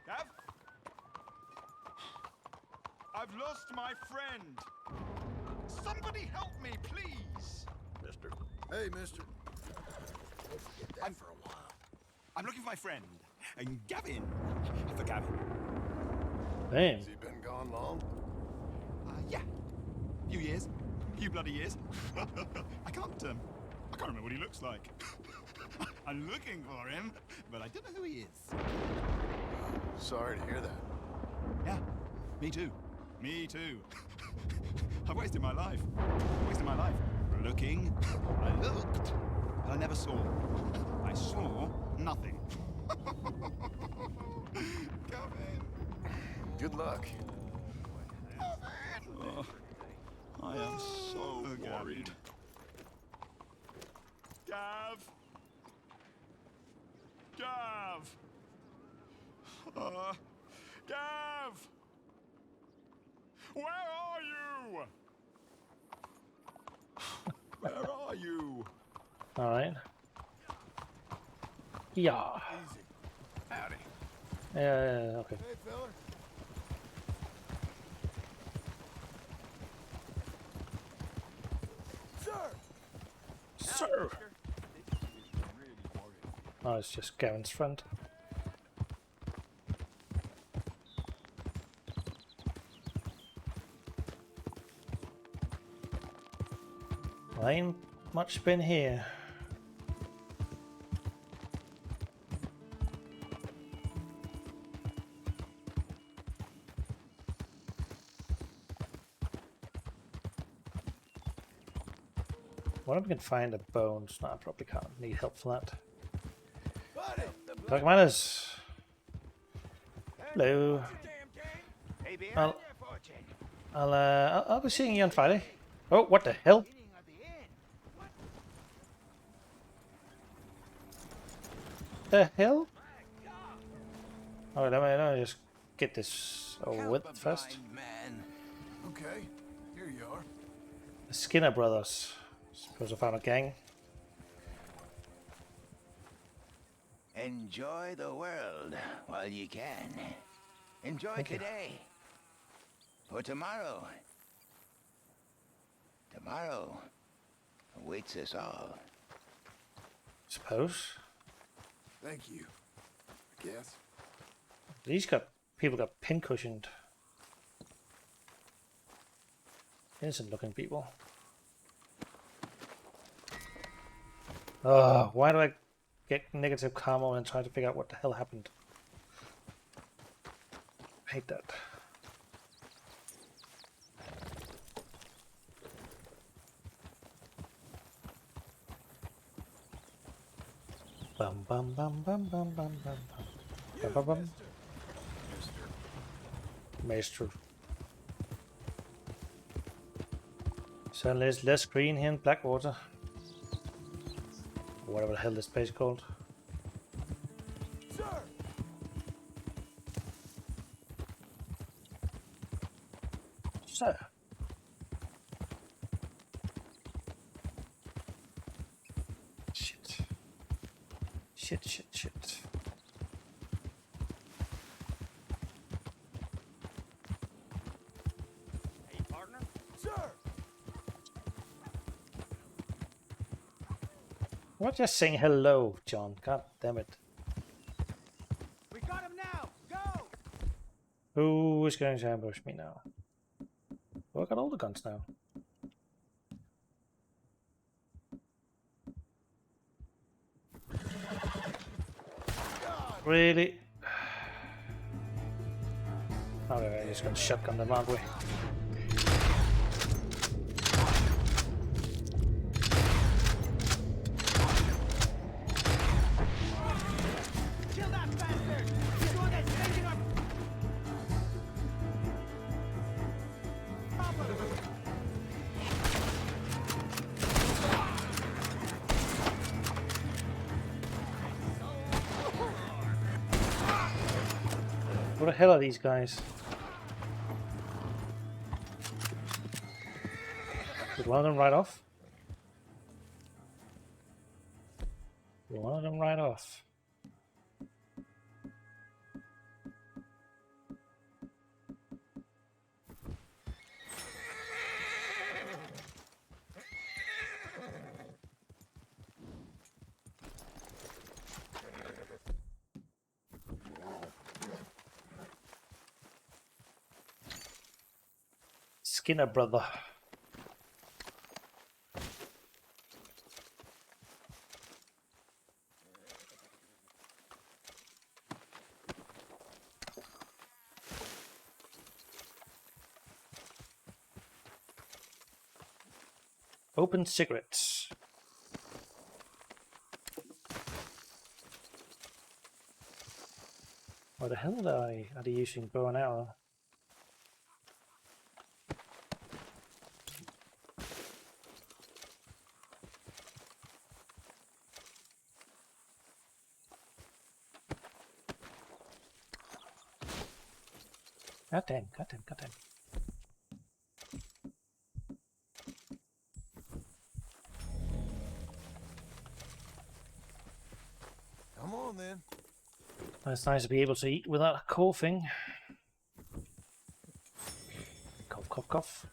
Gav? I've lost my friend. Somebody help me, please. Mister. Hey, mister. Don't forget that for a while. I'm looking for my friend. And Gavin. For Gavin. Damn. Has he been gone long? Yeah. Few years. Few bloody years. I can't remember what he looks like. I'm looking for him, but I don't know who he is. Sorry to hear that. Yeah, me too. Me too. I've wasted my life. Looking. I looked, but I never saw. I saw nothing. Come in. Good luck. Oh, I am so worried. Gav! Gav! Gav! Where are you? Where are you? Alright. Yeah. Easy. Howdy. Yeah, okay. Hey, fella. Sir! Oh, it's just Gavin's friend. Well, ain't much been here. What if we can find the bones? No, I probably can't. Need help for that. Dr. Manners. Hello. I'll be seeing you on Friday. Oh, what the hell? The hell? Oh, let me just get this over with first. Okay, here you are. The Skinner brothers. Suppose I found a gang. Enjoy the world while you can. Enjoy today. For tomorrow. Tomorrow awaits us all. Suppose. Thank you. I guess. These people got pincushioned. Innocent looking people. Why do I get negative karma and try to figure out what the hell happened? I hate that. Bum bum bum bum bum bum bum bum bum bum. Maestro. Suddenly it's less green here in Blackwater. Whatever the hell this place is called. Sir! Sir. Shit. Shit, shit, shit. Hey, partner? Sir! What, just saying hello, John? God damn it. We got him now! Go! Who is going to ambush me now? Oh, I got all the guns now. Really? Okay, I'm just gonna shotgun them, aren't we? Kill that bastard! He's the one that's saving our... What the hell are these guys? Did one of them ride off? Did one of them ride off? Skinner brother. Open cigarettes. Why the hell are they using bow and arrow? God damn, god damn, god damn. Come on then. It's nice to be able to eat without coughing. Cough, cough, cough.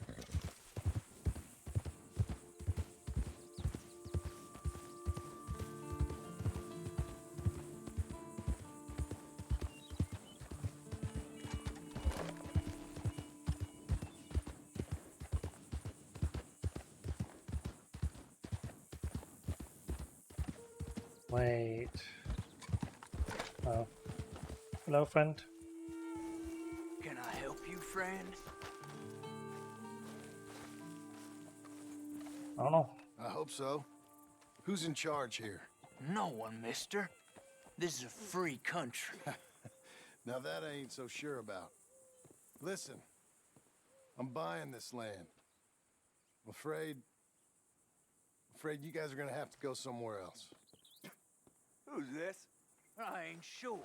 Wait. Oh. Hello, friend. Can I help you, friend? I don't know. I hope so. Who's in charge here? No one, mister. This is a free country. Now that I ain't so sure about. Listen, I'm buying this land. I'm afraid you guys are gonna have to go somewhere else. Who's this? I ain't sure.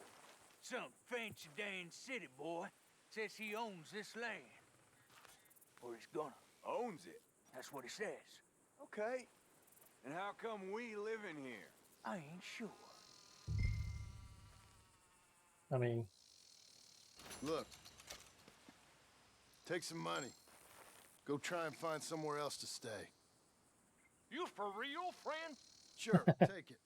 Some fancy Dan city boy says he owns this land. Or he's gonna. Owns it? That's what he says. Okay. And how come we live in here? I ain't sure. I mean... Look. Take some money. Go try and find somewhere else to stay. You for real, friend? Sure, take it.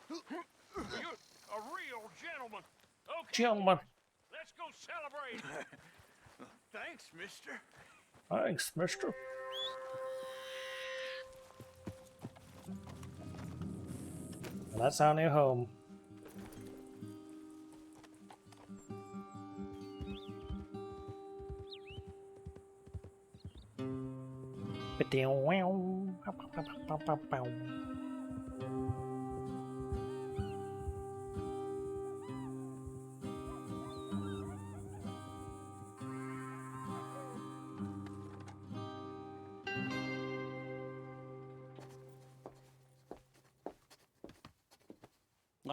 You're a real gentleman. Okay. Gentlemen. Let's go celebrate. Thanks, mister. Thanks, mister. And that's our new home.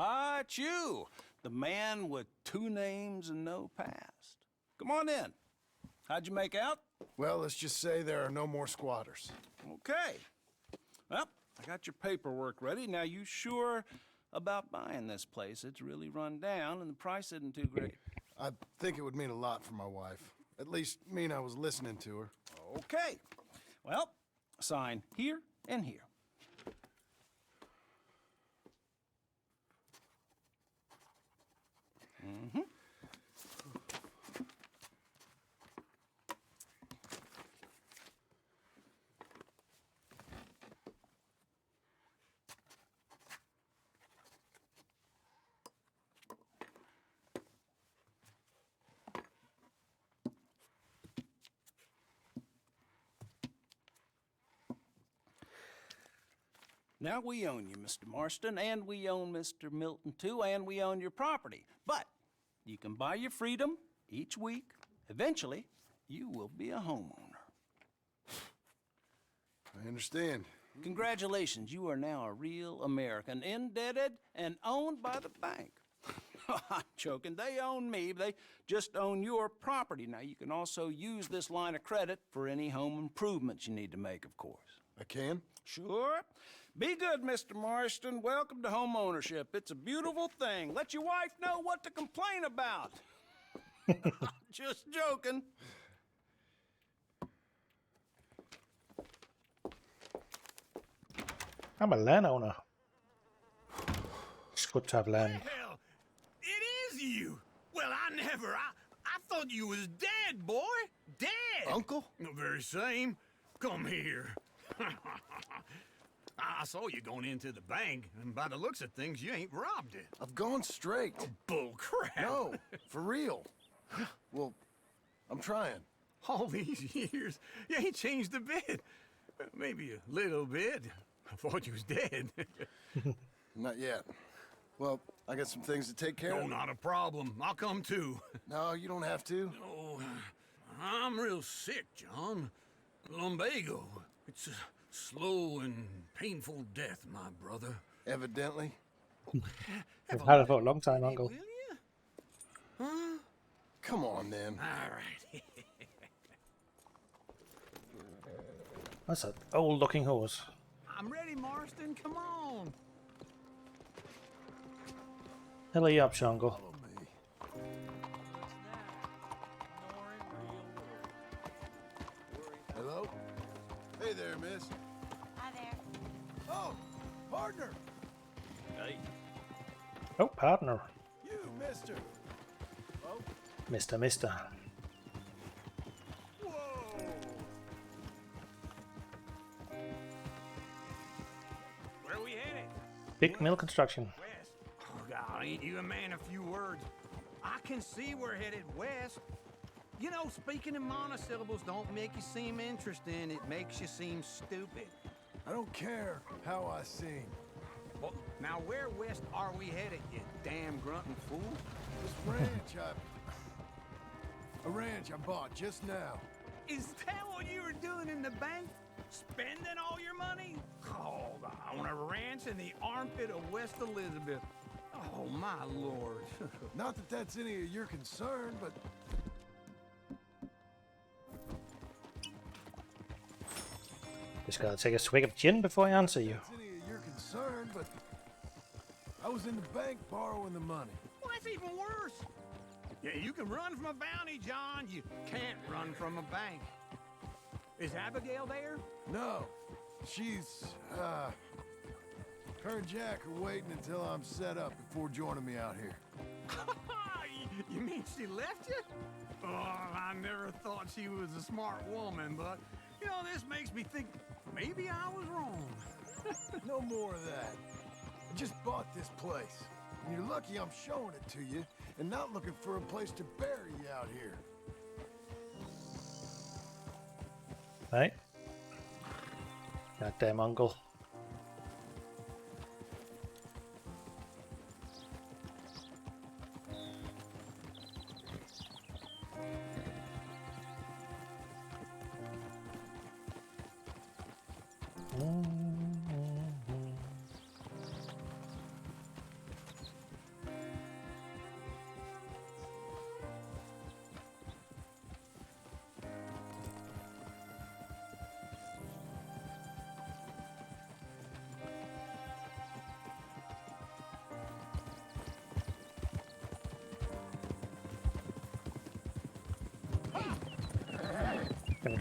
Right, you. The man with 2 names and no past. Come on in. How'd you make out? Well, let's just say there are no more squatters. Okay. Well, I got your paperwork ready. Now, you sure about buying this place? It's really run down, and the price isn't too great. I think it would mean a lot for my wife. At least mean I was listening to her. Okay. Well, sign here and here. Mm-hmm. Now we own you, Mr. Marston, and we own Mr. Milton too, and we own your property. But you can buy your freedom each week. Eventually, you will be a homeowner. I understand. Congratulations, you are now a real American, indebted and owned by the bank. I'm joking, they own me, they just own your property. Now, you can also use this line of credit for any home improvements you need to make, of course. I can? Sure. Be good, Mr. Marston. Welcome to home ownership. It's a beautiful thing. Let your wife know what to complain about. Just joking. I'm a landowner. It's good to have land. Hell, it is you. Well, I thought you was dead, boy. Dead. Uncle? The very same. Come here. I saw you going into the bank, and by the looks of things, you ain't robbed it. I've gone straight. Oh, bull crap. No, for real. Well, I'm trying. All these years, you ain't changed a bit. Maybe a little bit. I thought you was dead. Not yet. Well, I got some things to take care of. No, not a problem. I'll come too. No, you don't have to. No, I'm real sick, John. Lumbago. It's a slow and painful death, my brother. Evidently. We've had it for a long time, Uncle. Will you? Huh? Come on, then. All right. That's an old-looking horse. I'm ready, Marston. Come on. Hell are you up, Shangle? Hello? Hey there, miss. Hi there. Oh, partner. Hey. Oh, partner. You, mister. Oh, Mister. Where are we headed? Big mill construction. West. Oh, God, ain't you a man of few words? I can see we're headed west. You know, speaking in monosyllables don't make you seem interesting. It makes you seem stupid. I don't care how I sing. Well, now where west are we headed, you damn grunting fool? This ranch I bought just now. Is that what you were doing in the bank? Spending all your money? Oh, on a ranch in the armpit of West Elizabeth. Oh, my lord. Not that that's any of your concern, but... Just gotta take a swig of gin before I answer you. That's any of your concern, but... I was in the bank borrowing the money. Well, that's even worse. Yeah, you can run from a bounty, John. You can't run from a bank. Is Abigail there? No. She's, her and Jack are waiting until I'm set up before joining me out here. You mean she left you? Oh, I never thought she was a smart woman, but, you know, this makes me think maybe I was wrong. No more of that. I just bought this place. And you're lucky I'm showing it to you and not looking for a place to bury you out here. Right? Goddamn uncle.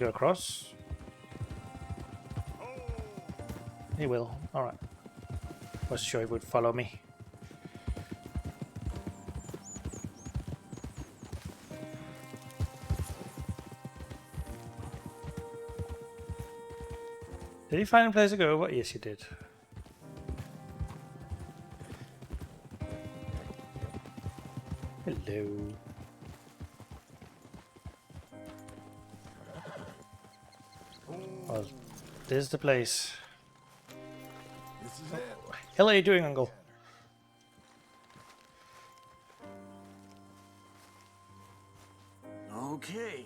go across? He will. Alright. Was sure he would follow me. Did he find a place to go over? Yes, he did. Hello. Well, this is the place. This is it. Hell are you doing, Uncle? Okay.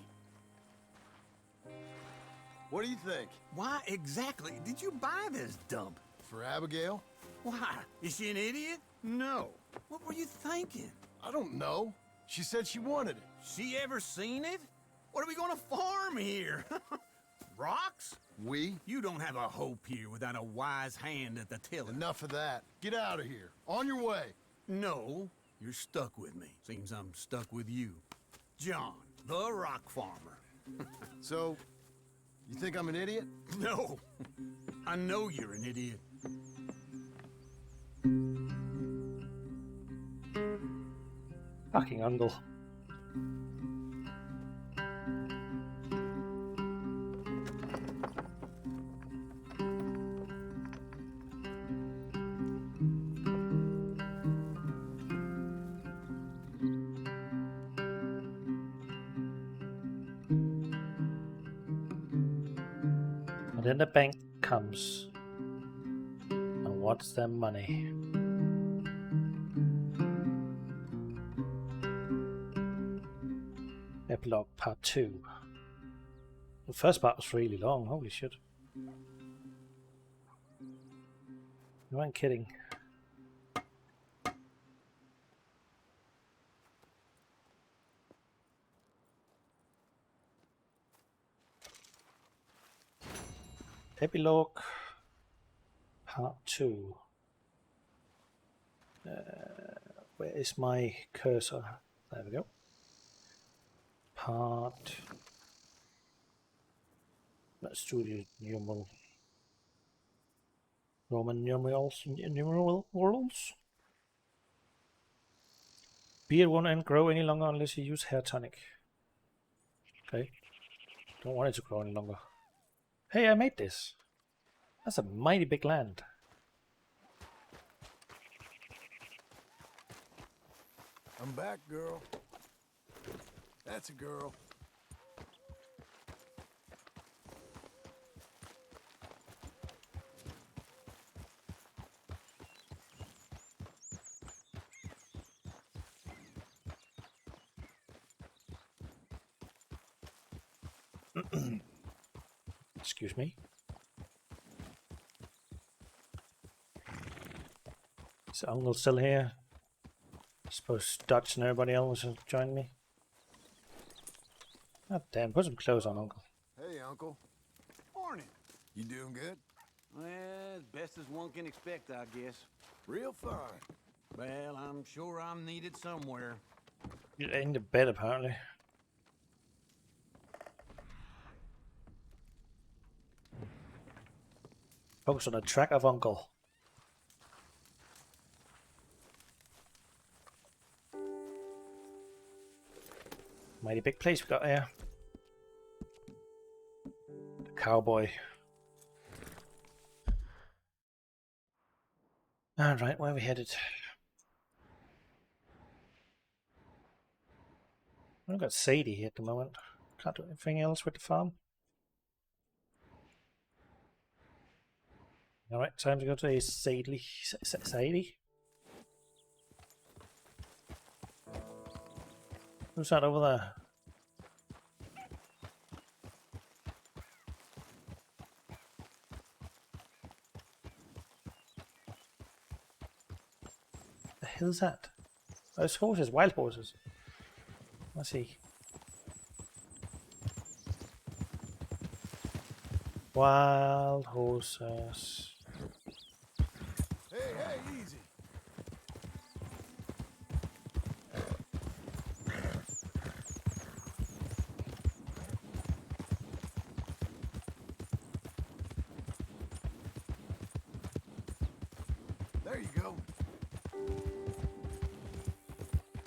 What do you think? Why exactly did you buy this dump? For Abigail? Why? Is she an idiot? No. What were you thinking? I don't know. She said she wanted it. She ever seen it? What are we gonna farm here? Rocks? We? You don't have a hope here without a wise hand at the tiller. Enough of that. Get out of here. On your way. No, you're stuck with me. Seems I'm stuck with you. John, the rock farmer. So, you think I'm an idiot? No. I know you're an idiot. Fucking Uncle. And then the bank comes and wants their money. Epilogue Part 2. The first part was really long, holy shit. You weren't kidding. Epilogue Part 2. Where is my cursor? There we go. Part. Let's do the numeral. Roman numerals. Beard won't end grow any longer unless you use hair tonic. Okay. Don't want it to grow any longer. Hey, I made this. That's a mighty big land. I'm back, girl. That's a girl. Excuse me. Is Uncle still here? I suppose Dutch and everybody else has joined me. God damn, put some clothes on, Uncle. Hey, Uncle. Morning. You doing good? Well, as best as one can expect, I guess. Real fine. Well, I'm sure I'm needed somewhere. You're in the bed, apparently. Focus on the track of Uncle. Mighty big place we got here. The cowboy. Alright, where are we headed? I've got Sadie here at the moment. Can't do anything else with the farm. Alright, time to go to Sadie. Sadie? Who's that over there? The hell's that? Those horses, wild horses. Let's see. Wild horses. Hey, easy.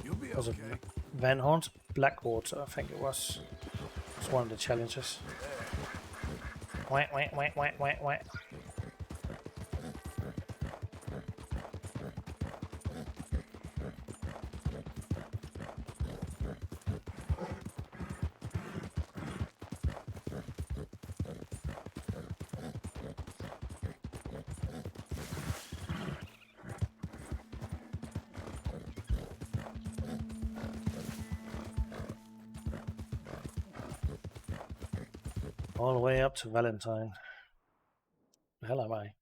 You'll be Was it okay. Van Horn's Blackwater? I think it was. It's one of the challenges. Wait. All the way up to Valentine. The hell am I?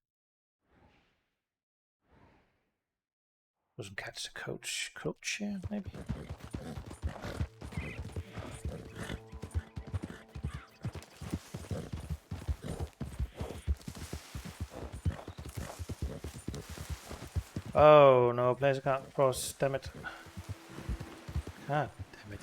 Doesn't catch the coach here, maybe? Oh no, player can't cross, damn it. God damn it.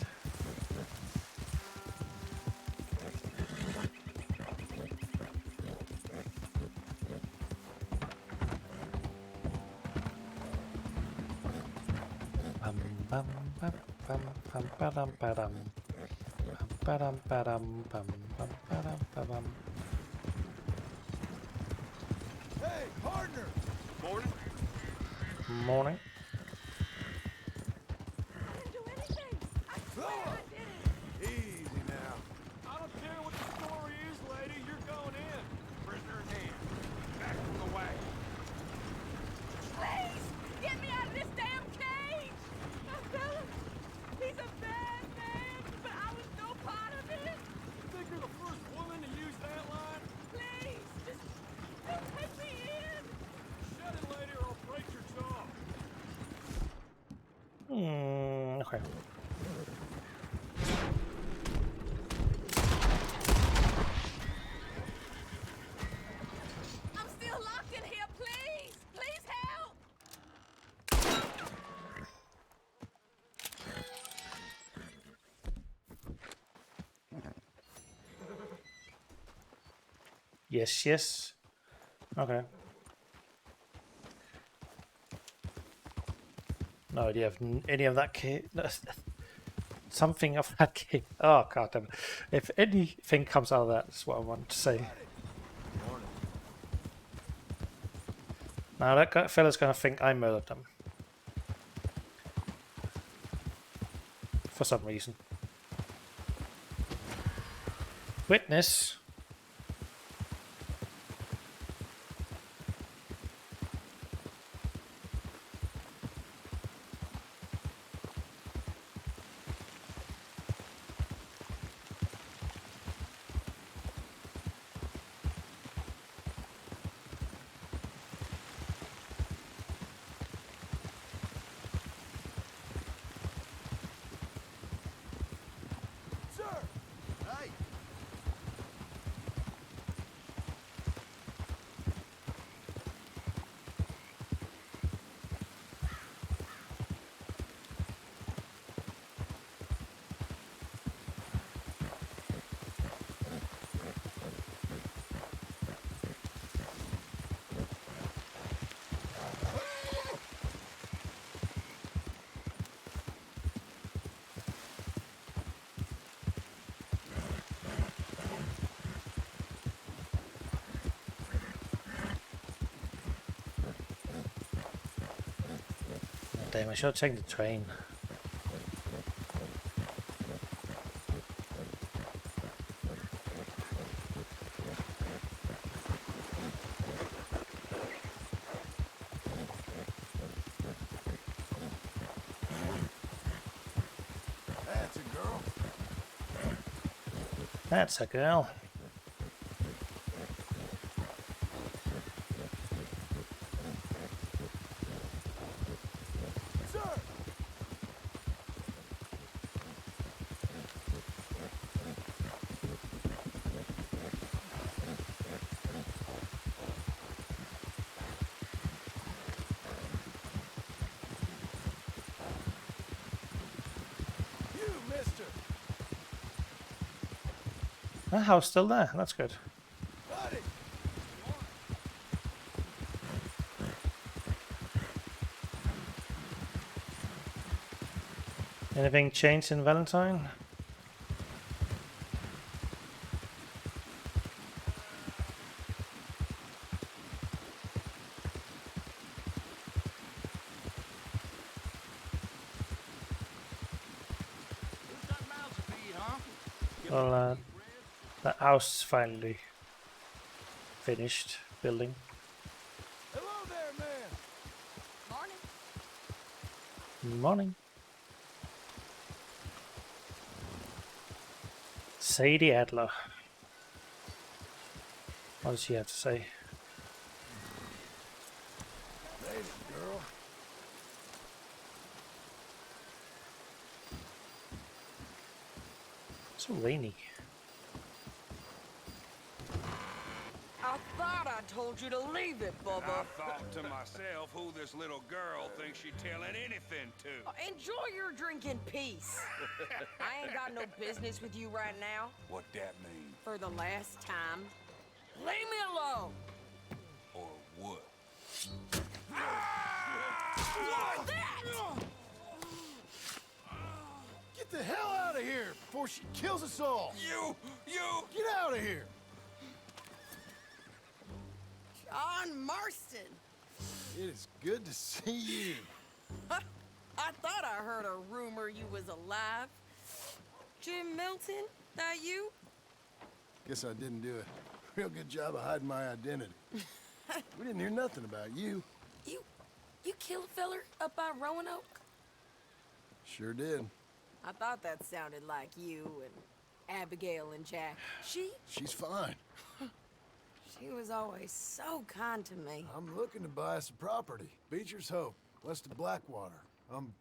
Hey, partner! Morning. Morning. Easy now. I don't care what the story is, lady. You're going in. Prisoner in hand. Back from the wagon. Please, get me out of this damn cage! My fella, he's a bad man, but I was no part of it. You think you're the first woman to use that line? Please, just don't take me in. Shut it, lady, or I'll break your jaw. Okay. I'm still locked in here, please! Please help! Yes. Okay. No idea of any of that key. Something of that key. Oh god damn it. If anything comes out of that, that's what I want to say. Now that fella's gonna think I murdered them. For some reason. Witness. Sir! Hey! Damn, I should have taken the train. That's a girl. That's a girl. Sir! You, mister! That house still there. That's good. Buddy! Anything changed in Valentine? Well, the house is finally finished building. Hello there, man. Morning. Morning. Sadie Adler. What does she have to say? Made it, girl. So rainy. I thought I told you to leave it, Bubba. I thought to myself who this little girl thinks she's telling anything to. Enjoy your drink in peace. I ain't got no business with you right now. What that mean? For the last time, leave me alone. Or what? What's that? Get the hell out of here before she kills us all. You! Get out of here. John Marston. It is good to see you. I thought I heard a rumor you was alive. Jim Milton, that you? Guess I didn't do a real good job of hiding my identity. We didn't hear nothing about you. You killed a feller up by Roanoke? Sure did. I thought that sounded like you and Abigail and Jack. She's fine. She was always so kind to me. I'm looking to buy us a property. Beecher's Hope, west of Blackwater. I'm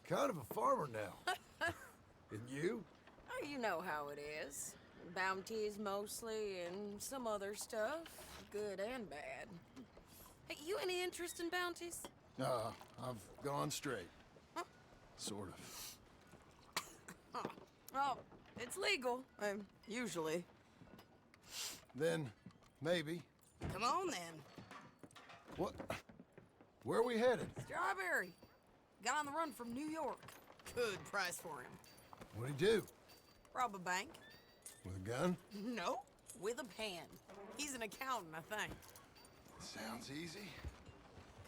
kind of a farmer now. And you? Oh, you know how it is. Bounties mostly, and some other stuff. Good and bad. Hey, you any interest in bounties? I've gone straight. Sort of. Oh, it's legal. Usually. Then, maybe. Come on, then. What? Where are we headed? Strawberry. Got on the run from New York. Good price for him. What'd he do? Rob a bank. With a gun? No, with a pen. He's an accountant, I think. Sounds easy.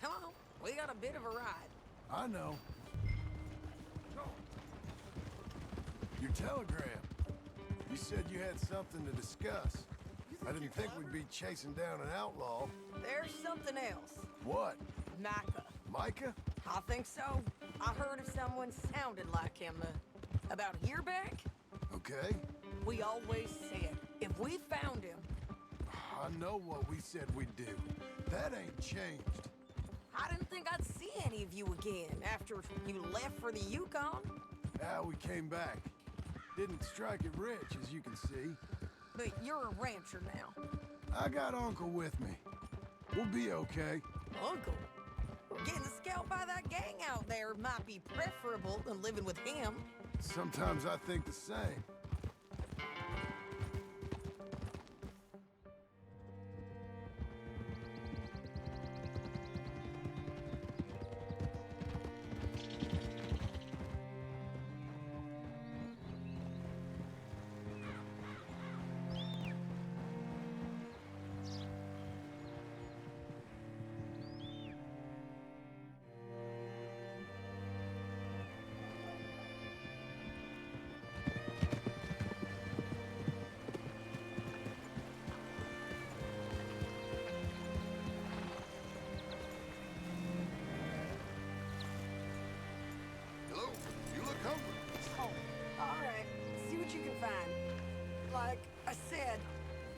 Come on, we got a bit of a ride. I know. Your telegram. You said you had something to discuss. I didn't think we'd be chasing down an outlaw. There's something else. What? Micah. Micah? I think so. I heard of someone sounded like him about a year back. Okay. We always said, if we found him... I know what we said we'd do. That ain't changed. I didn't think I'd see any of you again after you left for the Yukon. Now we came back. Didn't strike it rich, as you can see. But you're a rancher now. I got Uncle with me. We'll be okay. Uncle? Getting scalped by that gang out there might be preferable than living with him. Sometimes I think the same.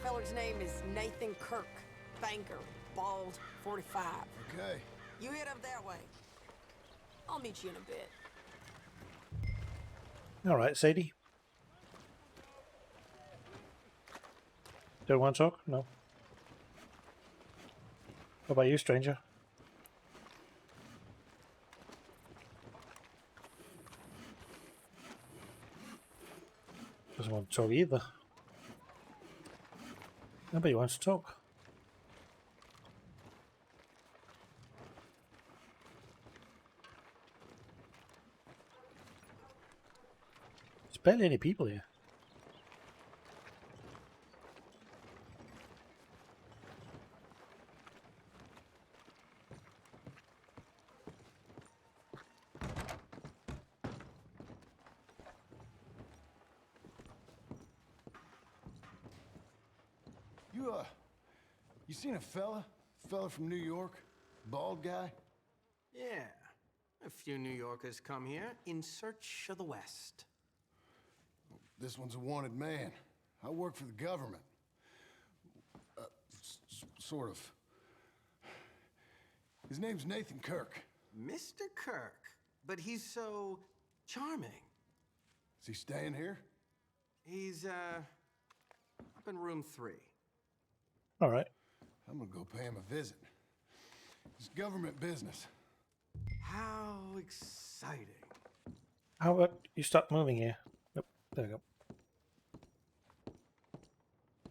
Feller's name is Nathan Kirk. Banker. Bald. 45. Okay. You head up that way. I'll meet you in a bit. All right, Sadie. Don't want to talk? No. What about you, stranger? Doesn't want to talk either. Nobody wants to talk. barely any people here. You seen a fella? Fella from New York? Bald guy? Yeah. A few New Yorkers come here in search of the West. This one's a wanted man. I work for the government. Sort of. His name's Nathan Kirk. Mr. Kirk? But he's so charming. Is he staying here? He's, up in room 3. All right. I'm gonna go pay him a visit. It's government business. How exciting. How about you start moving here? Yep, there we go.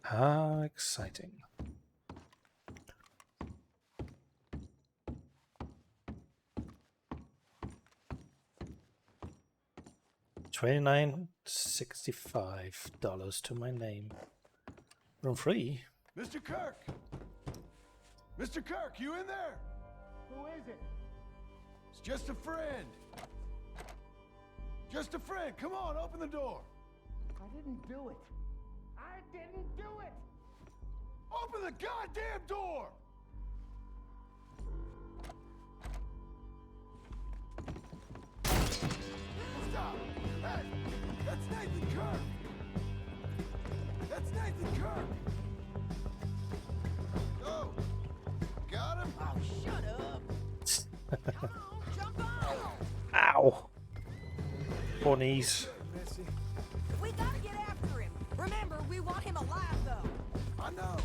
How exciting. $29.65 to my name. Room free. Mr. Kirk! Mr. Kirk, you in there? Who is it? It's just a friend. Just a friend. Come on, open the door. I didn't do it. I didn't do it! Open the goddamn door! Stop! Hey! That's Nathan Kirk! That's Nathan Kirk! Oh! Got him? Oh, shut up! Come on, jump on! Ow! Poor knees. We gotta get after him. Remember, we want him alive, though. I know.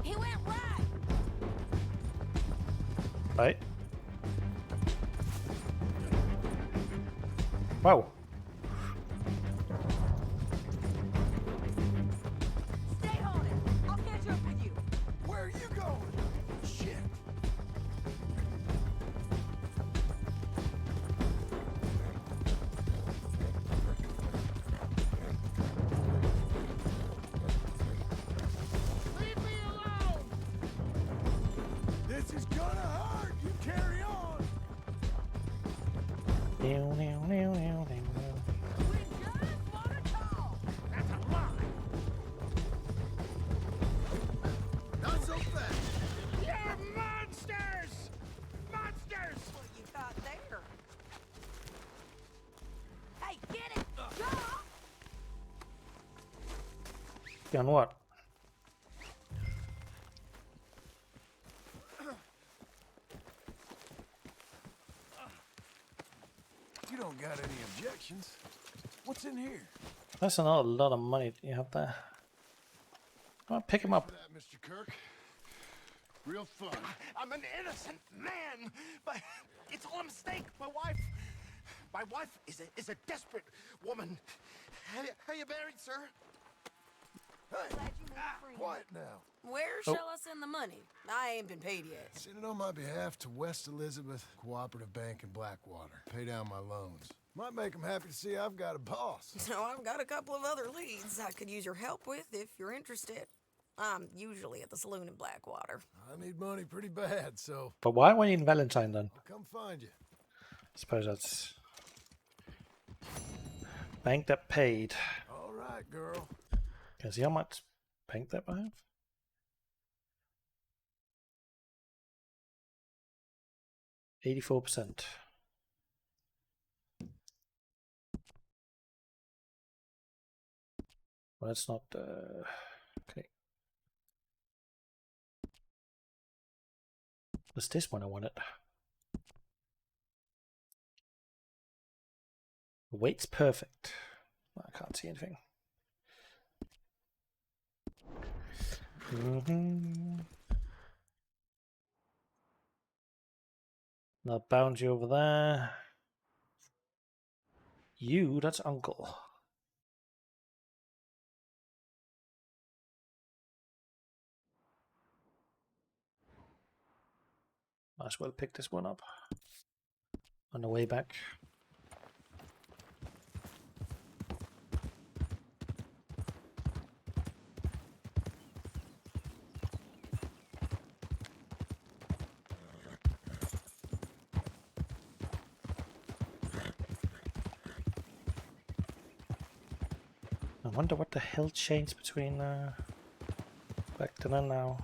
He went right. Right. Wow. Stay on it. I'll catch up with you. Where are you going? Shit. Leave me alone! This is gonna hurt. You carry on. Meow, meow, meow, meow, meow. We just want to talk. That's a lie! Not so fast. You're monsters! Monsters! What you thought there? Hey, get it! Go! On what? You don't got any objections. What's in here? That's not a lot of money you have there. Come on, pick him up. That, Mr. Kirk. Real fun. I'm an innocent man, but it's all a mistake. My wife is a desperate woman. How you married, sir? Hey, Glad you made friends. quiet now. Where shall I send the money? I ain't been paid yet. Send it on my behalf to West Elizabeth Cooperative Bank in Blackwater. Pay down my loans. Might make them happy to see I've got a boss. So I've got a couple of other leads I could use your help with if you're interested. I'm usually at the saloon in Blackwater. I need money pretty bad, so But why were you in Valentine then? I'll come find you. I suppose that's bank that paid. All right, girl. Can I see how much bank that I have? %84. Well, that's not okay. What's this one I wanted? The weight's perfect. I can't see anything. Now bounty over there. You, that's uncle. Might as well pick this one up on the way back. wonder what the hell changed between back then and now.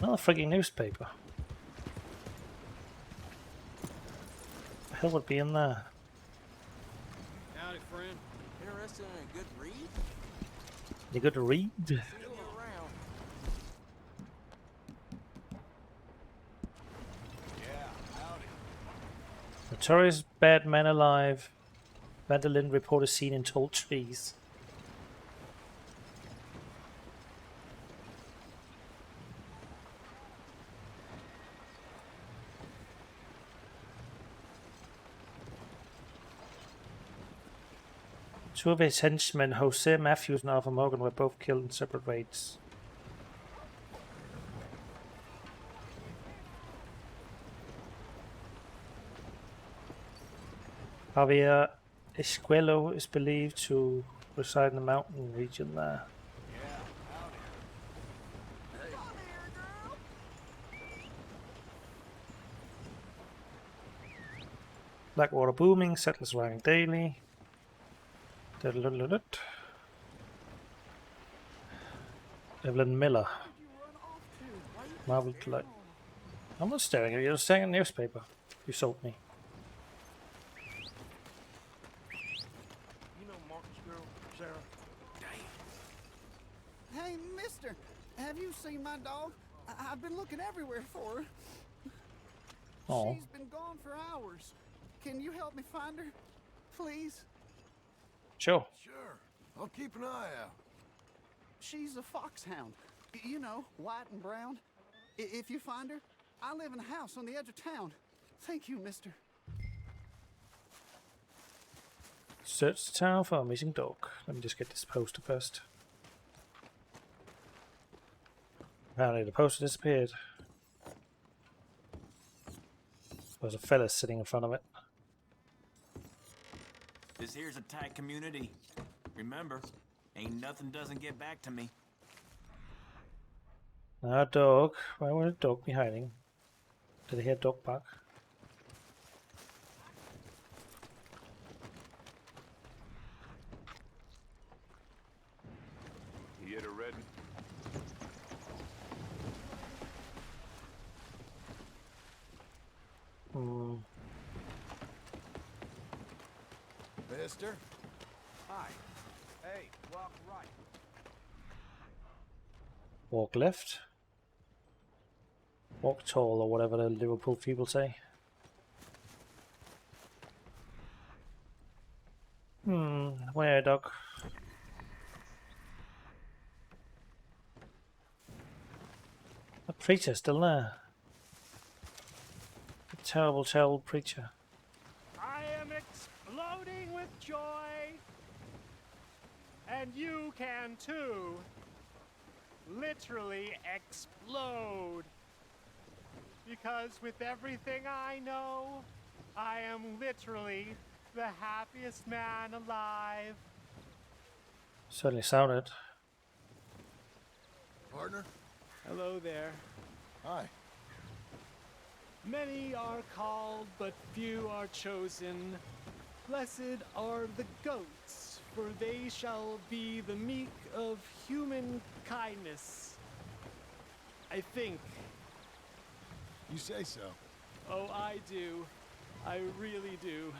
Another frigging newspaper. The hell would be in there? Howdy, friend. Interested in a good read? You good to read? See you around. Yeah, howdy. Notorious bad man alive. Vandalin reporter seen in tall trees. Two of his henchmen, Jose Matthews and Arthur Morgan, were both killed in separate raids. Javier Escuelo is believed to reside in the mountain region there. Blackwater booming, settlers arriving daily. Evelyn Miller. Marvel Delight. I'm not staring at you, you're staring at the newspaper. You sold me. You know Marcus' girl, Sarah? Hey, mister, have you seen my dog? I've been looking everywhere for her. Oh. She's been gone for hours. Can you help me find her? Please? Sure. Sure. I'll keep an eye out. She's a foxhound. You know, white and brown. If you find her, I live in a house on the edge of town. Thank you, mister. Search the town for a missing dog. Let me just get this poster first. Apparently the poster disappeared. There's a fella sitting in front of it. This here's a tight community. Remember, ain't nothing doesn't get back to me. Now a dog. Why would a dog be hiding? Did I hear a dog bark? You hit a red. Mister? Hi. Hey, walk right. Walk left. Walk tall, or whatever the Liverpool people say. Where, dog? The preacher's still there. The terrible, terrible preacher. I am exploding with joy, and you can too. Literally explode. Because with everything I know, I am literally the happiest man alive. Certainly sounded. Partner? Hello there. Hi. Many are called, but few are chosen. Blessed are the goats, for they shall be the meek of human kindness. I think. You say so. Oh, I do. I really do.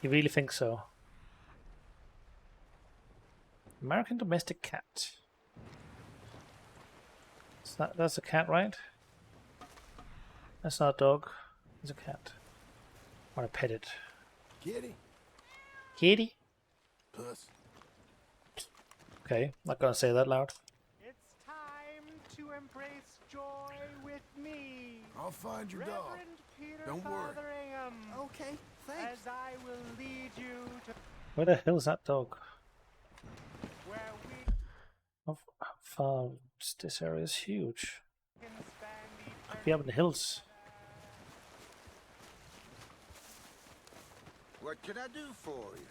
You really think so? American domestic cat. That's a cat, right? That's not a dog. It's a cat. I want to pet it. Kitty? Kitty? Puss. Okay, not gonna say that loud. It's time to embrace joy with me. I'll find your dog. Reverend Peter Don't worry. Fotheringham. Okay, thanks. As I will lead you to Where the hell is that dog? where we How far? This area is huge. can spend Could be up in the hills. What can I do for you?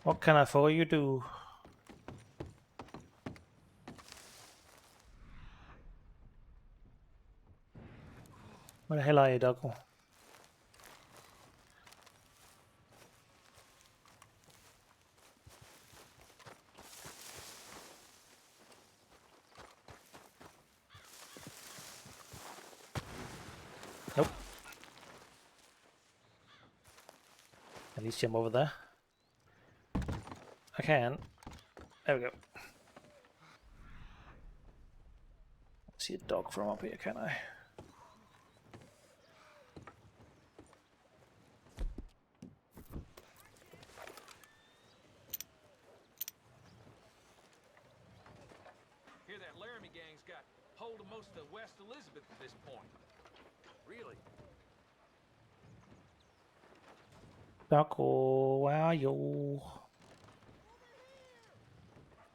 What can I for you do? Where the hell are you, doggo? Nope. At least jump over there. I can. There we go. See a dog from up here, can I? Hear that Laramie gang's got hold of most of West Elizabeth at this point. Really? Doggo, where are you?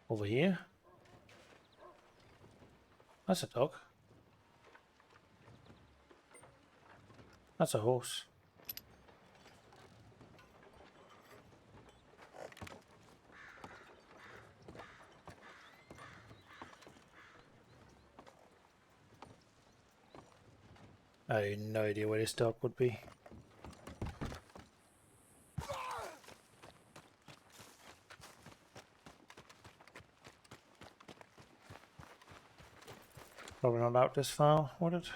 Over here? That's a dog. That's a horse. I have no idea where this dog would be. Probably not out this far, would it?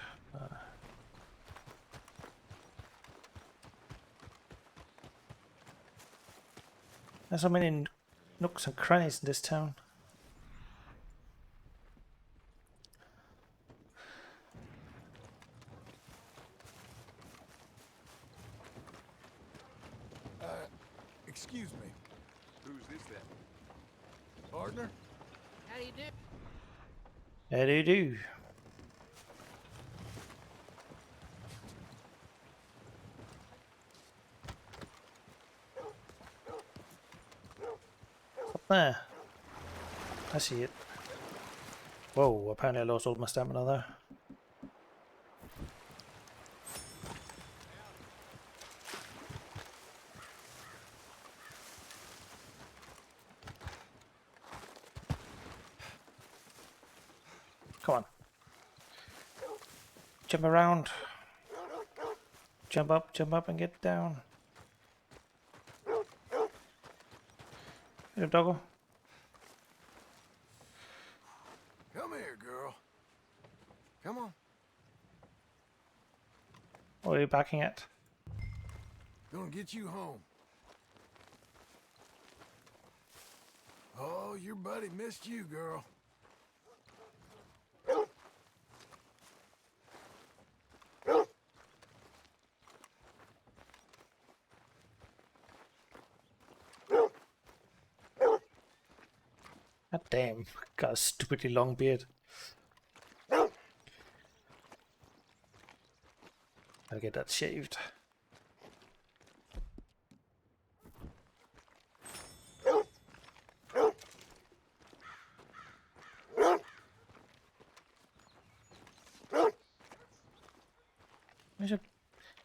There's so many nooks and crannies in this town. Excuse me. Who's this then? Partner? How do you do? How do you do? Up there. I see it. Whoa, apparently I lost all my stamina there. Come on. Jump around. Jump up and get down. Here, doggo. Come here, girl. Come on. What are you backing at? Gonna get you home. Oh, your buddy missed you, girl. God damn, got a stupidly long beard. Gotta get that shaved.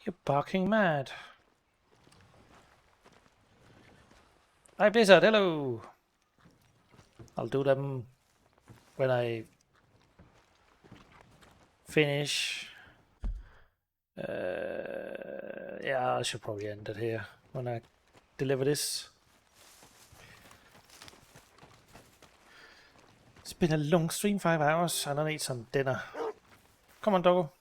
You're barking mad. Hi Blizzard, hello! I'll do them when I finish. Yeah, I should probably end it here when I deliver this. It's been a long stream, 5 hours, and I need some dinner. Come on, doggo.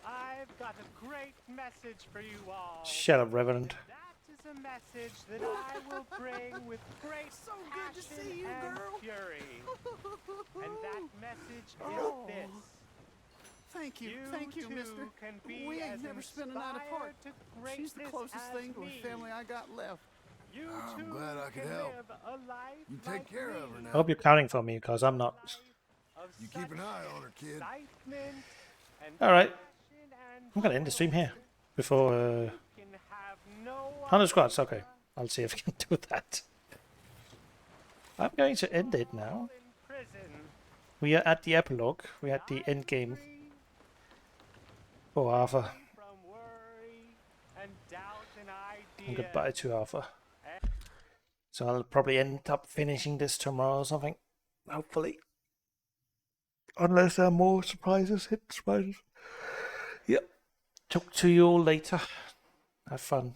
I've got a great message for you all. Shut up, Reverend. That is a message that I will bring with great So good to passion see you, and girl. fury. And that message Oh. is this. Thank you, too mister. Can be We as ain't never spent a night apart. inspired to She's the greatness closest as thing to a me. family I got left. You I'm too glad I could can help. live a life You take like care me. of her I now. hope you're counting for me, because I'm not. Of You keep an eye on her, kid. excitement and Alright. passion and I'm going to end the stream here. Before... can have no 100 squads, okay. I'll see if I can do that. I'm going to end it now. prison. We are at the epilogue. We're at the end game. For Arthur. From worry and doubt and And idea. goodbye to Arthur. So I'll probably end up finishing this tomorrow or something. Hopefully. Unless there are more surprises, hidden surprises. Yep. Talk to you all later. Have fun.